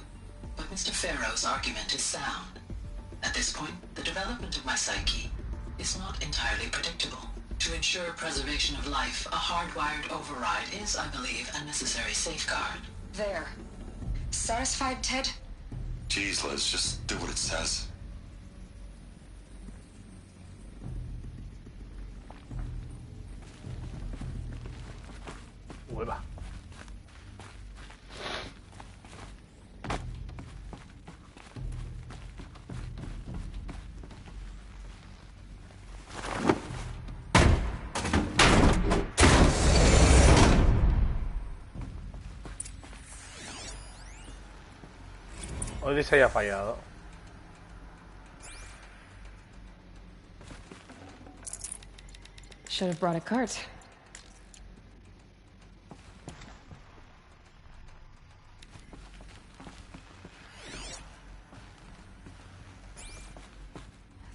S: but Mr. Farrow's argument is sound. At this point, the development of my psyche is not entirely predictable. To ensure preservation of life, a hardwired override is, I believe, a necessary safeguard.
C: There. Satisfied, Ted?
J: Jeez, Liz, just do what it says.
A: Hueva. Hoy se haya fallado.
C: Should have brought a cart.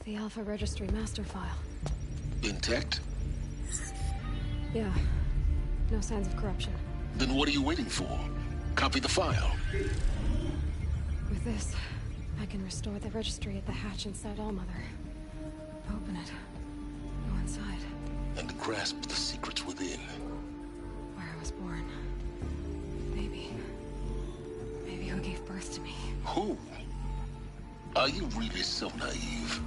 C: The Alpha Registry master file.
G: Intact?
C: Yeah. No signs of corruption.
G: Then what are you waiting for? Copy the file.
C: With this, I can restore the registry at the hatch inside Allmother. Open it. Go inside.
G: And grasp the secrets within.
C: Where I was born. Maybe who gave birth to me.
G: Who? Are you really so naive?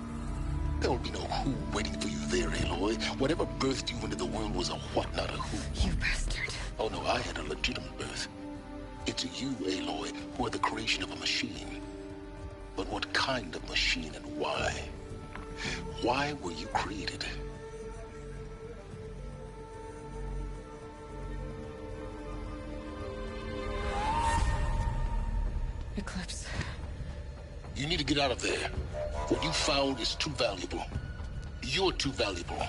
G: There will be no who waiting for you there, Aloy. Whatever birthed you into the world was a what, not a who.
C: You bastard.
G: Oh no, I had a legitimate birth. It's you, Aloy, who are the creation of a machine. But what kind of machine and why? Why were you created?
C: Eclipse.
G: You need to get out of there. What you found is too valuable. You're too valuable.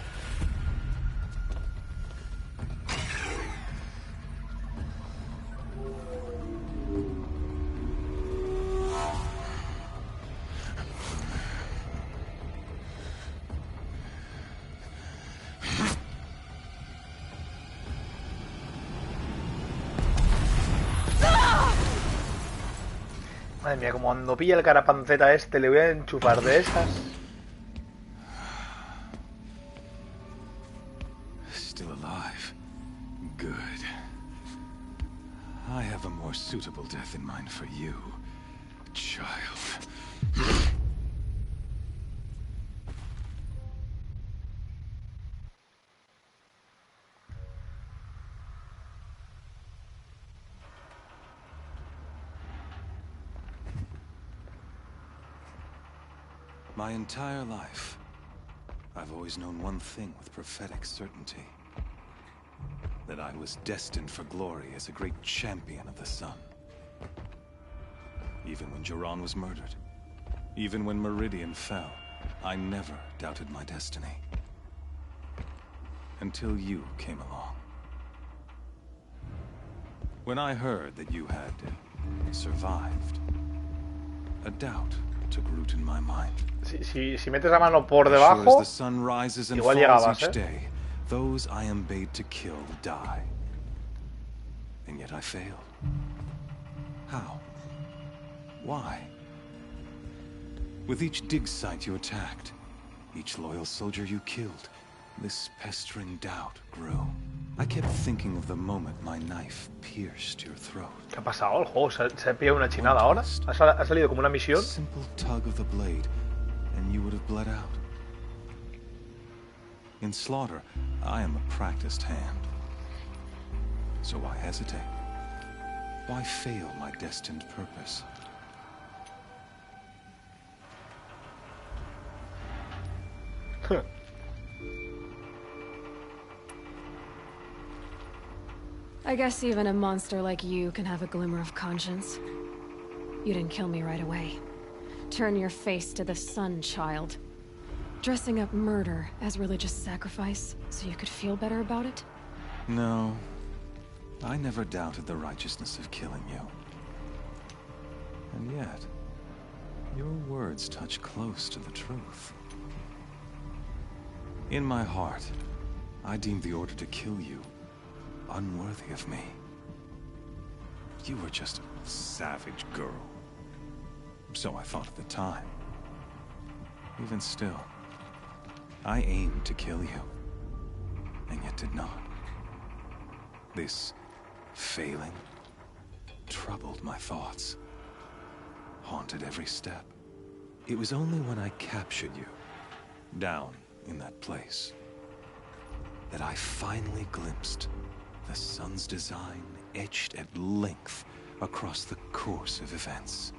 A: Madre mía, como cuando pilla el carapanceta este, le voy a enchufar de esas.
I: Still alive. Good. I have a more suitable death in mind for you, child. My entire life, I've always known one thing with prophetic certainty. That I was destined for glory as a great champion of the sun. Even when Jiran was murdered, even when Meridian fell, I never doubted my destiny. Until you came along. When I heard that you had survived, a doubt took root in my mind.
A: Si metes la mano por debajo,
I: the sun rises and
A: igual
I: falls
A: llegabas,
I: each day, those I am bade to kill die. And yet I failed. How? Why? With each dig site you attacked, each loyal soldier you killed, this pestering doubt grew. I kept thinking of the moment my knife pierced your throat.
A: ¿Qué ha pasado? El juego se ha pillado una chinada ahora. Ha salido como una misión.
I: Simple tug of the blade, and you would have bled out. In slaughter, I am a practiced hand. So why hesitate? Why fail my destined purpose?
C: I guess even a monster like you can have a glimmer of conscience. You didn't kill me right away. Turn your face to the sun, child. Dressing up murder as religious sacrifice so you could feel better about it?
I: No. I never doubted the righteousness of killing you. And yet, your words touch close to the truth. In my heart, I deemed the order to kill you unworthy of me. You were just a savage girl. So I thought at the time. Even still, I aimed to kill you, and yet did not. This failing troubled my thoughts, haunted every step. It was only when I captured you, down in that place, that I finally glimpsed the sun's design etched at length across the course of events.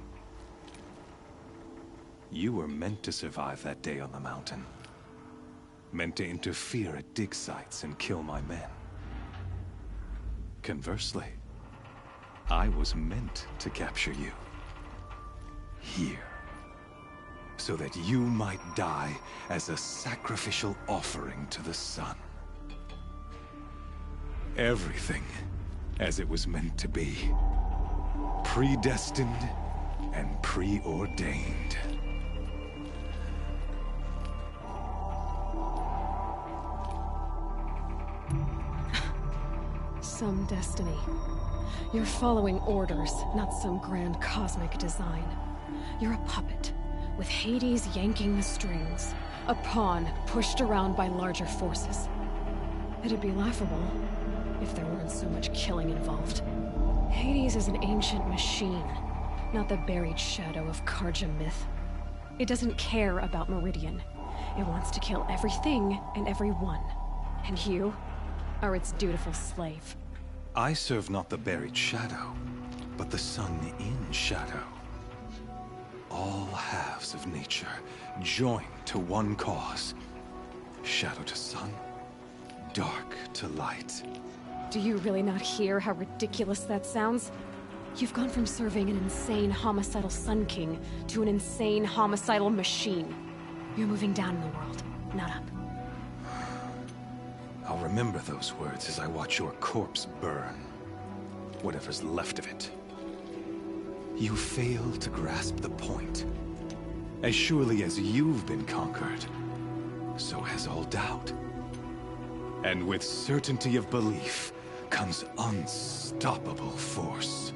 I: You were meant to survive that day on the mountain. Meant to interfere at dig sites and kill my men. Conversely, I was meant to capture you. Here. So that you might die as a sacrificial offering to the sun. Everything as it was meant to be. Predestined and preordained.
C: Some destiny. You're following orders, not some grand cosmic design. You're a puppet, with Hades yanking the strings. A pawn pushed around by larger forces. It'd be laughable if there weren't so much killing involved. Hades is an ancient machine, not the buried shadow of Karja myth. It doesn't care about Meridian. It wants to kill everything and everyone. And you are its dutiful slave.
I: I serve not the buried shadow, but the sun in shadow. All halves of nature joined to one cause. Shadow to sun, dark to light.
C: Do you really not hear how ridiculous that sounds? You've gone from serving an insane homicidal Sun King to an insane homicidal machine. You're moving down in the world, not up.
I: I'll remember those words as I watch your corpse burn. Whatever's left of it. You fail to grasp the point. As surely as you've been conquered, so has all doubt. And with certainty of belief comes unstoppable force.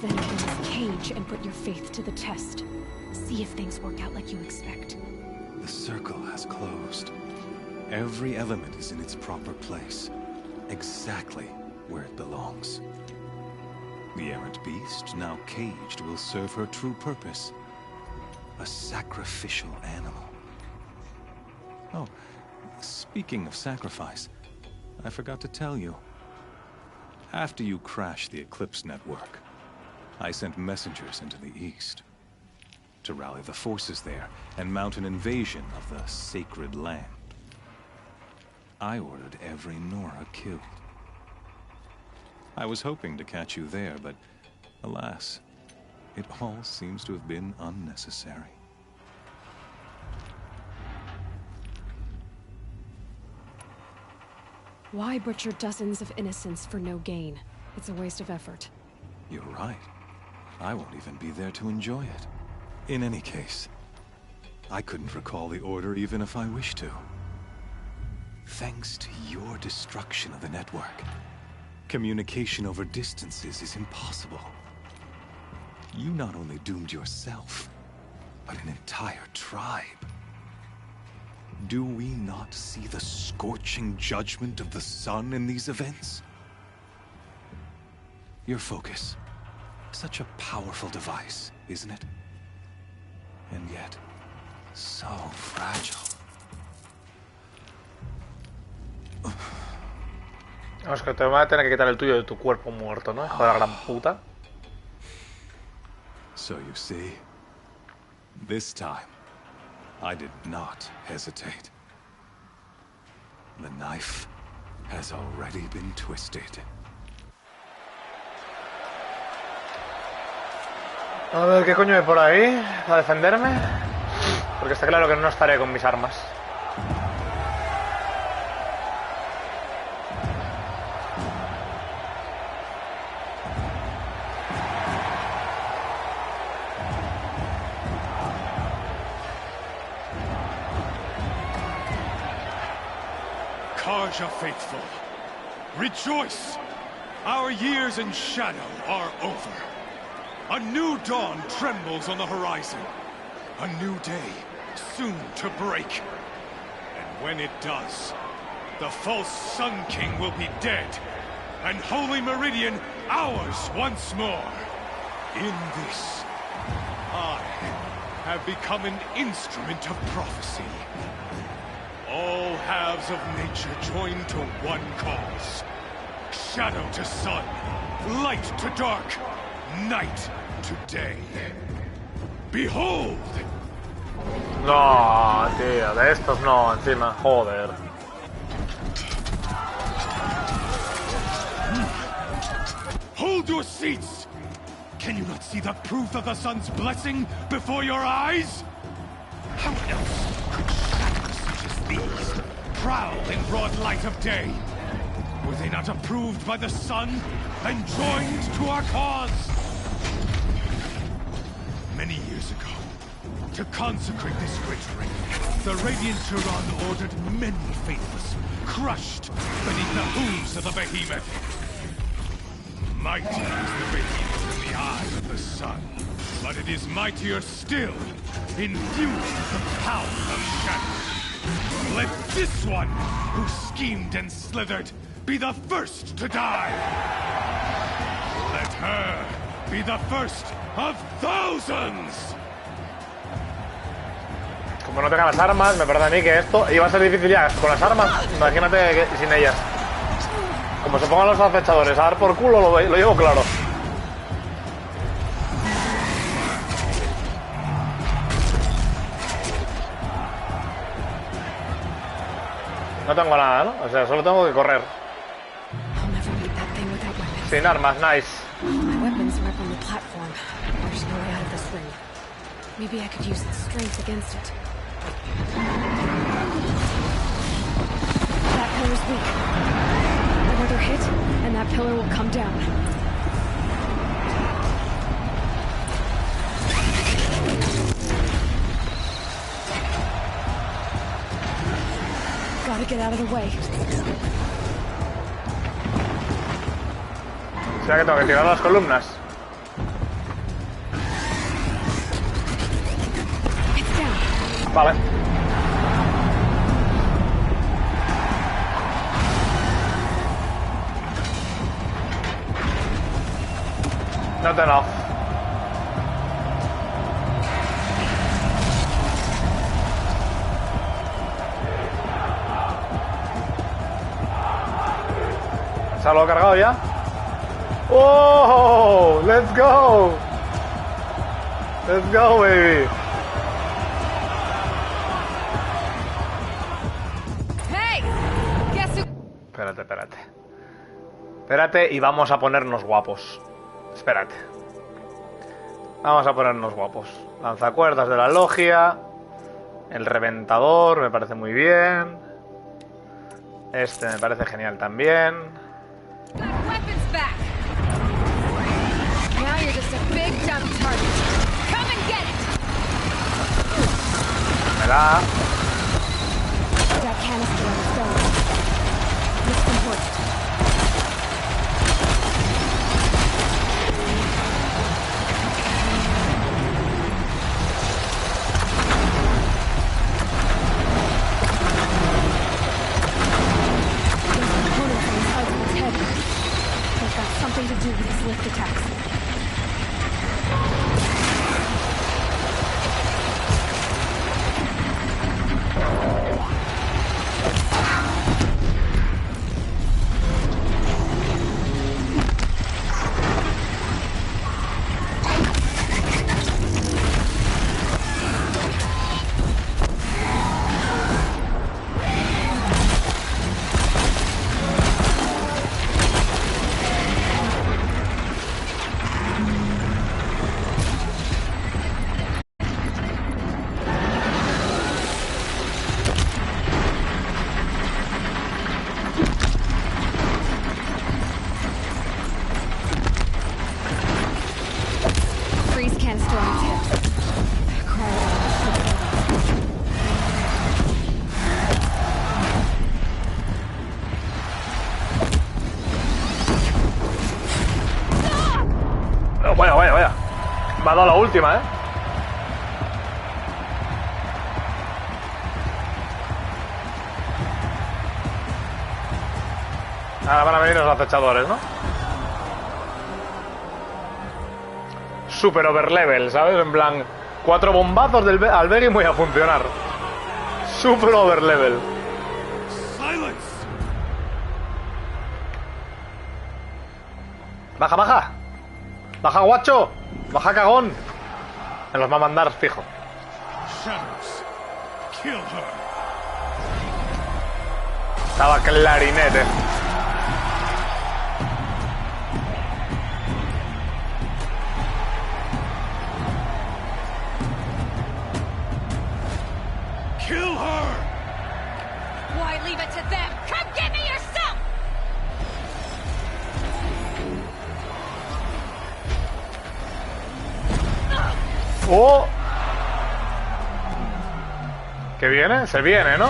C: Then open this cage and put your faith to the test. See if things work out like you expect.
I: The circle has closed. Every element is in its proper place, exactly where it belongs. The errant beast, now caged, will serve her true purpose. A sacrificial animal. Oh, speaking of sacrifice, I forgot to tell you. After you crashed the Eclipse network, I sent messengers into the east to rally the forces there and mount an invasion of the sacred land. I ordered every Nora killed. I was hoping to catch you there, but alas, it all seems to have been unnecessary.
C: Why butcher dozens of innocents for no gain? It's a waste of effort.
I: You're right. I won't even be there to enjoy it. In any case, I couldn't recall the order even if I wished to. Thanks to your destruction of the network, communication over distances is impossible. You not only doomed yourself, but an entire tribe. Do we not see the scorching judgment of the sun in these events? Your focus. Such a powerful device, isn't it? And yet, so fragile.
A: Vamos, que te van a tener que quitar el tuyo de tu cuerpo muerto, ¿no? Hijo de la gran puta.
I: So you see, this time, I did not hesitate. The knife has already been twisted.
A: A ver, ¿qué coño hay por ahí? ¿Para defenderme? Porque está claro que no estaré con mis armas.
J: Karja faithful, rejoice! Our years in shadow are over. A new dawn trembles on the horizon. A new day, soon to break. And when it does, the false Sun King will be dead, and Holy Meridian ours once more. In this, I have become an instrument of prophecy. All halves of nature join to one cause. Shadow to sun, light to dark, night to day. Behold!
A: No, tío, de estos no, encima, joder.
J: Hold your seats! Can you not see the proof of the sun's blessing before your eyes? How else could shadows such as these prowl in broad light of day? Were they not approved by the sun and joined to our cause? Many years ago, to consecrate this great ring, the Radiant Turan ordered many faithless, crushed beneath the hooves of the behemoth. Mighty is the behemoth in the eye of the sun, but it is mightier still, infused with the power of shadow. Let this one, who schemed and slithered, be the first to die. Let her be the first of thousands.
A: Como no tenga las armas, me parece a mí que esto iba a ser difícil ya. Con las armas, imagínate que sin ellas. Como se pongan los acechadores a dar por culo, lo llevo claro. No tengo nada, ¿no? O sea, solo tengo que correr. Sin armas, nice.
C: My weapons are up on the platform. There's no way out of this ring. Maybe I could use its strength against it. That pillar's weak. Another hit, and that pillar will come down. Gotta get out of the way.
A: O sea que tengo que tirar las columnas. Vale. Not enough. ¿Se lo he cargado ya? ¡Oh! ¡Let's go! ¡Let's go, baby!
C: Hey, guess who...
A: Espérate. Espérate y vamos a ponernos guapos. Espérate. Vamos a ponernos guapos. Lanzacuerdas de la logia. El reventador me parece muy bien. Este me parece genial también.
C: Now you're just a big dumb target. Come and get it.
A: Me da.
C: That canister on its own. It's been hoist. There's components on the sides of its head. They've got something to do with his lift attacks. strong tips.
A: Vaya, vaya, vaya. Me ha dado la última, ¿eh? Ahora van a venir los acechadores, ¿no? Super overlevel, ¿sabes? En plan, 4 bombazos al Bégimo y a funcionar. Super overlevel. Baja, baja. Baja, guacho. Baja, cagón. Me los va a mandar fijo. Estaba clarinete.
P: Kill her!
C: Why leave it to them? Come get me yourself!
A: ¡Oh! ¿Qué viene? Se viene, ¿no?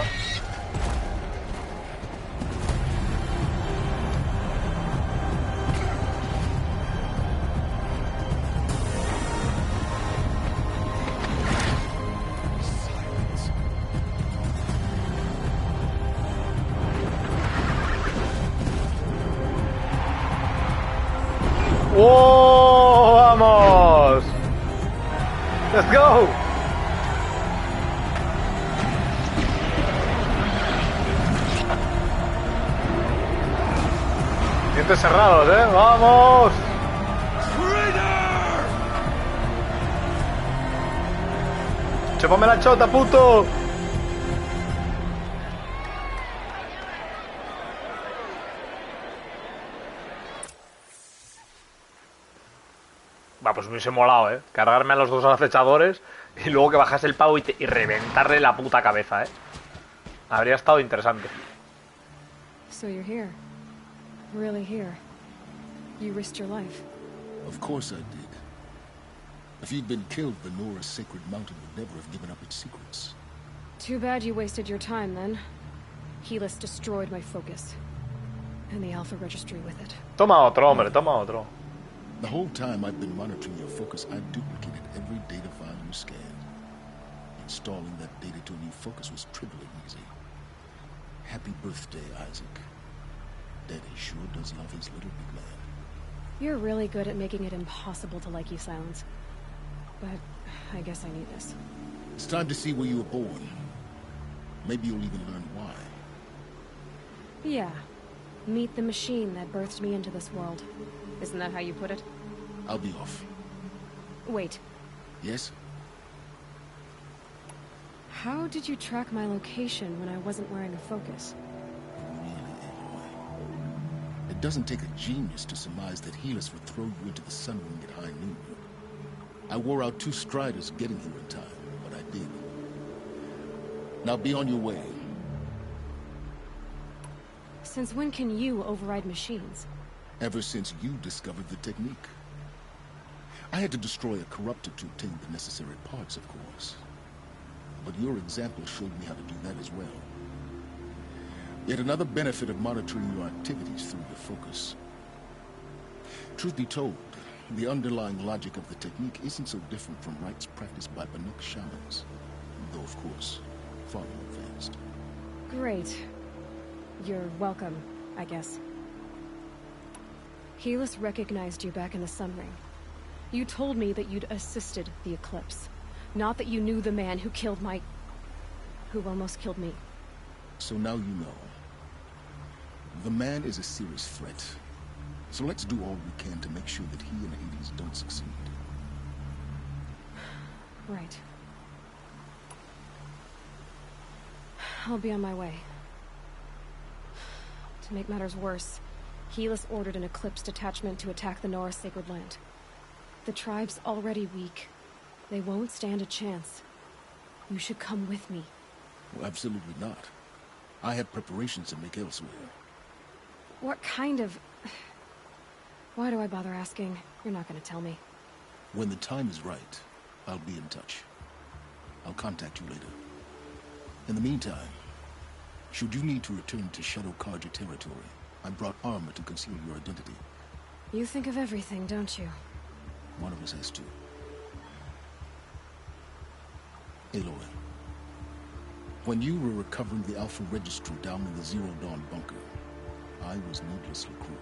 A: ¡Oh! ¡Vamos! ¡Let's go! Dientes cerrados, ¿eh? ¡Vamos! ¡Chúpame la chota, puto! Va, pues me hubiese molado, ¿eh? Cargarme a los dos acechadores y luego que bajase el pavo y reventarle la puta cabeza, ¿eh? Habría estado interesante.
C: So you're here. Really here. You risked your life.
G: Of course I did. If you'd been killed, the Nora's sacred mountain would never have given up its secrets.
C: Too bad you wasted your time, then. Helis destroyed my focus. And the Alpha Registry with it.
A: Toma otro, hombre, toma otro.
G: The whole time I've been monitoring your focus, I've duplicated every data file you scanned. Installing that data to a new focus was trivial and easy. Happy birthday, Isaac. Daddy sure does love his little big man.
C: You're really good at making it impossible to like you, Silence. But I guess I need this.
G: It's time to see where you were born. Maybe you'll even learn why.
C: Yeah. Meet the machine that birthed me into this world. Isn't that how you put it?
G: I'll be off.
C: Wait.
G: Yes?
C: How did you track my location when I wasn't wearing a focus?
G: Really, Aloy. It doesn't take a genius to surmise that Helis would throw you into the sun ring at high noon. I wore out 2 striders getting here in time, but I did. Now be on your way.
C: Since when can you override machines?
G: Ever since you discovered the technique. I had to destroy a corruptor to obtain the necessary parts, of course. But your example showed me how to do that as well. Yet another benefit of monitoring your activities through the focus. Truth be told, the underlying logic of the technique isn't so different from rites practiced by Banuk shamans. Though, of course, far more advanced.
C: Great. You're welcome, I guess. Helis recognized you back in the Sun Ring. You told me that you'd assisted the Eclipse. Not that you knew the man who killed who almost killed me.
G: So now you know. The man is a serious threat. So let's do all we can to make sure that he and Hades don't succeed.
C: Right. I'll be on my way. To make matters worse, Helis ordered an Eclipse detachment to attack the Nora Sacred Land. The tribe's already weak. They won't stand a chance. You should come with me.
G: Well, absolutely not. I have preparations to make elsewhere.
C: What kind of... Why do I bother asking? You're not gonna tell me.
G: When the time is right, I'll be in touch. I'll contact you later. In the meantime, should you need to return to Shadow Karja territory, I brought armor to conceal your identity.
C: You think of everything, don't you?
G: One of us has to. Aloy, when you were recovering the Alpha Registry down in the Zero Dawn bunker, I was needlessly cruel.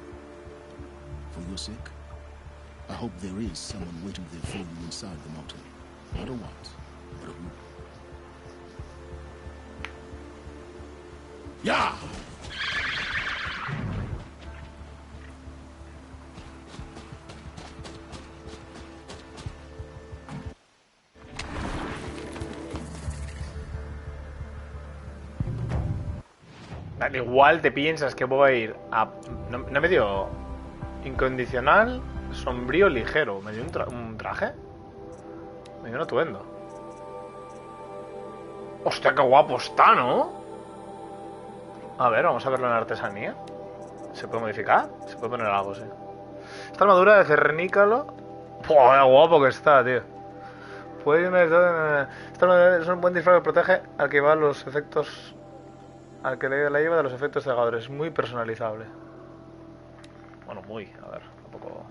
G: For your sake, I hope there is someone waiting there for you inside the mountain. Not a what, but a who. Yeah!
A: Al igual te piensas que voy a ir a... No me dio incondicional, sombrío, ligero. ¿Me dio un traje? Me dio un atuendo. Hostia, qué guapo está, ¿no? A ver, vamos a verlo en artesanía. ¿Se puede modificar? Se puede poner algo, sí. Esta armadura de cernícalo. ¡Buah, qué guapo que está, tío! Esta armadura es un buen disfraz que protege al que va los efectos... Al que la lleva de los efectos cegadores. Muy personalizable. Bueno, muy. A ver, tampoco...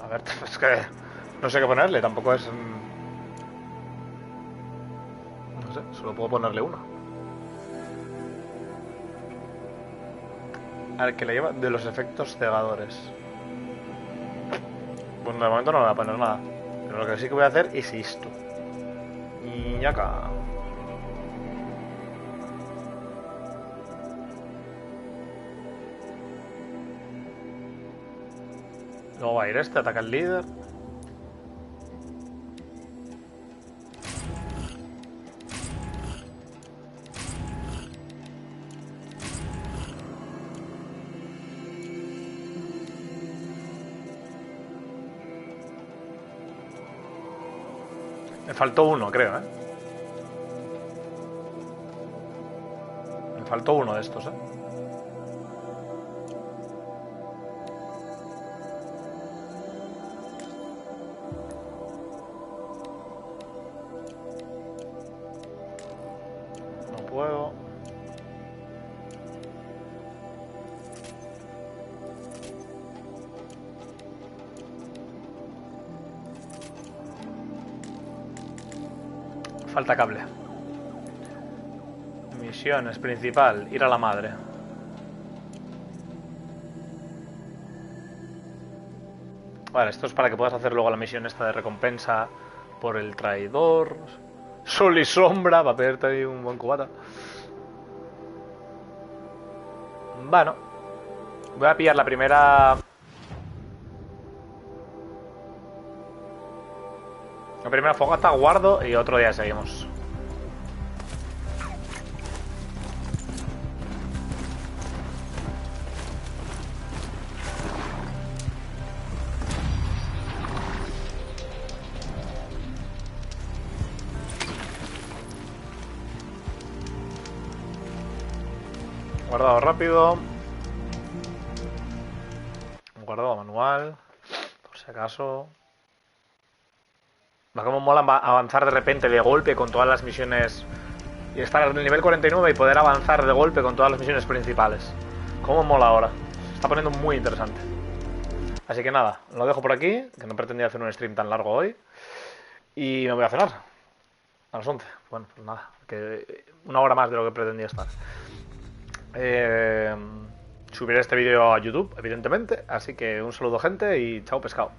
A: A ver, es que... No sé qué ponerle, tampoco es... No sé, solo puedo ponerle uno. Al que la lleva de los efectos cegadores. Bueno, de momento no le voy a poner nada. Pero lo que sí que voy a hacer es esto. Y acá. Luego va a ir este, ataca al líder. Me faltó uno, creo, ¿eh? Me faltó uno de estos, ¿eh? No puedo. Falta cable. Misiones principal, ir a la madre. Vale, esto es para que puedas hacer luego la misión esta de recompensa por el traidor. Sol y sombra, va a perderte ahí un buen cubata. Bueno, voy a pillar la primera... La primera fogata, guardo y otro día seguimos. Guardado rápido. Guardado manual. Por si acaso. Va como mola avanzar de repente de golpe con todas las misiones. Y estar en el nivel 49 y poder avanzar de golpe con todas las misiones principales. Cómo mola ahora. Se está poniendo muy interesante. Así que nada, lo dejo por aquí. Que no pretendía hacer un stream tan largo hoy. Y me voy a cenar. A las 11. Bueno, pues nada. Que una hora más de lo que pretendía estar. Subiré este vídeo a YouTube, evidentemente. Así que un saludo, gente, y chao pescado.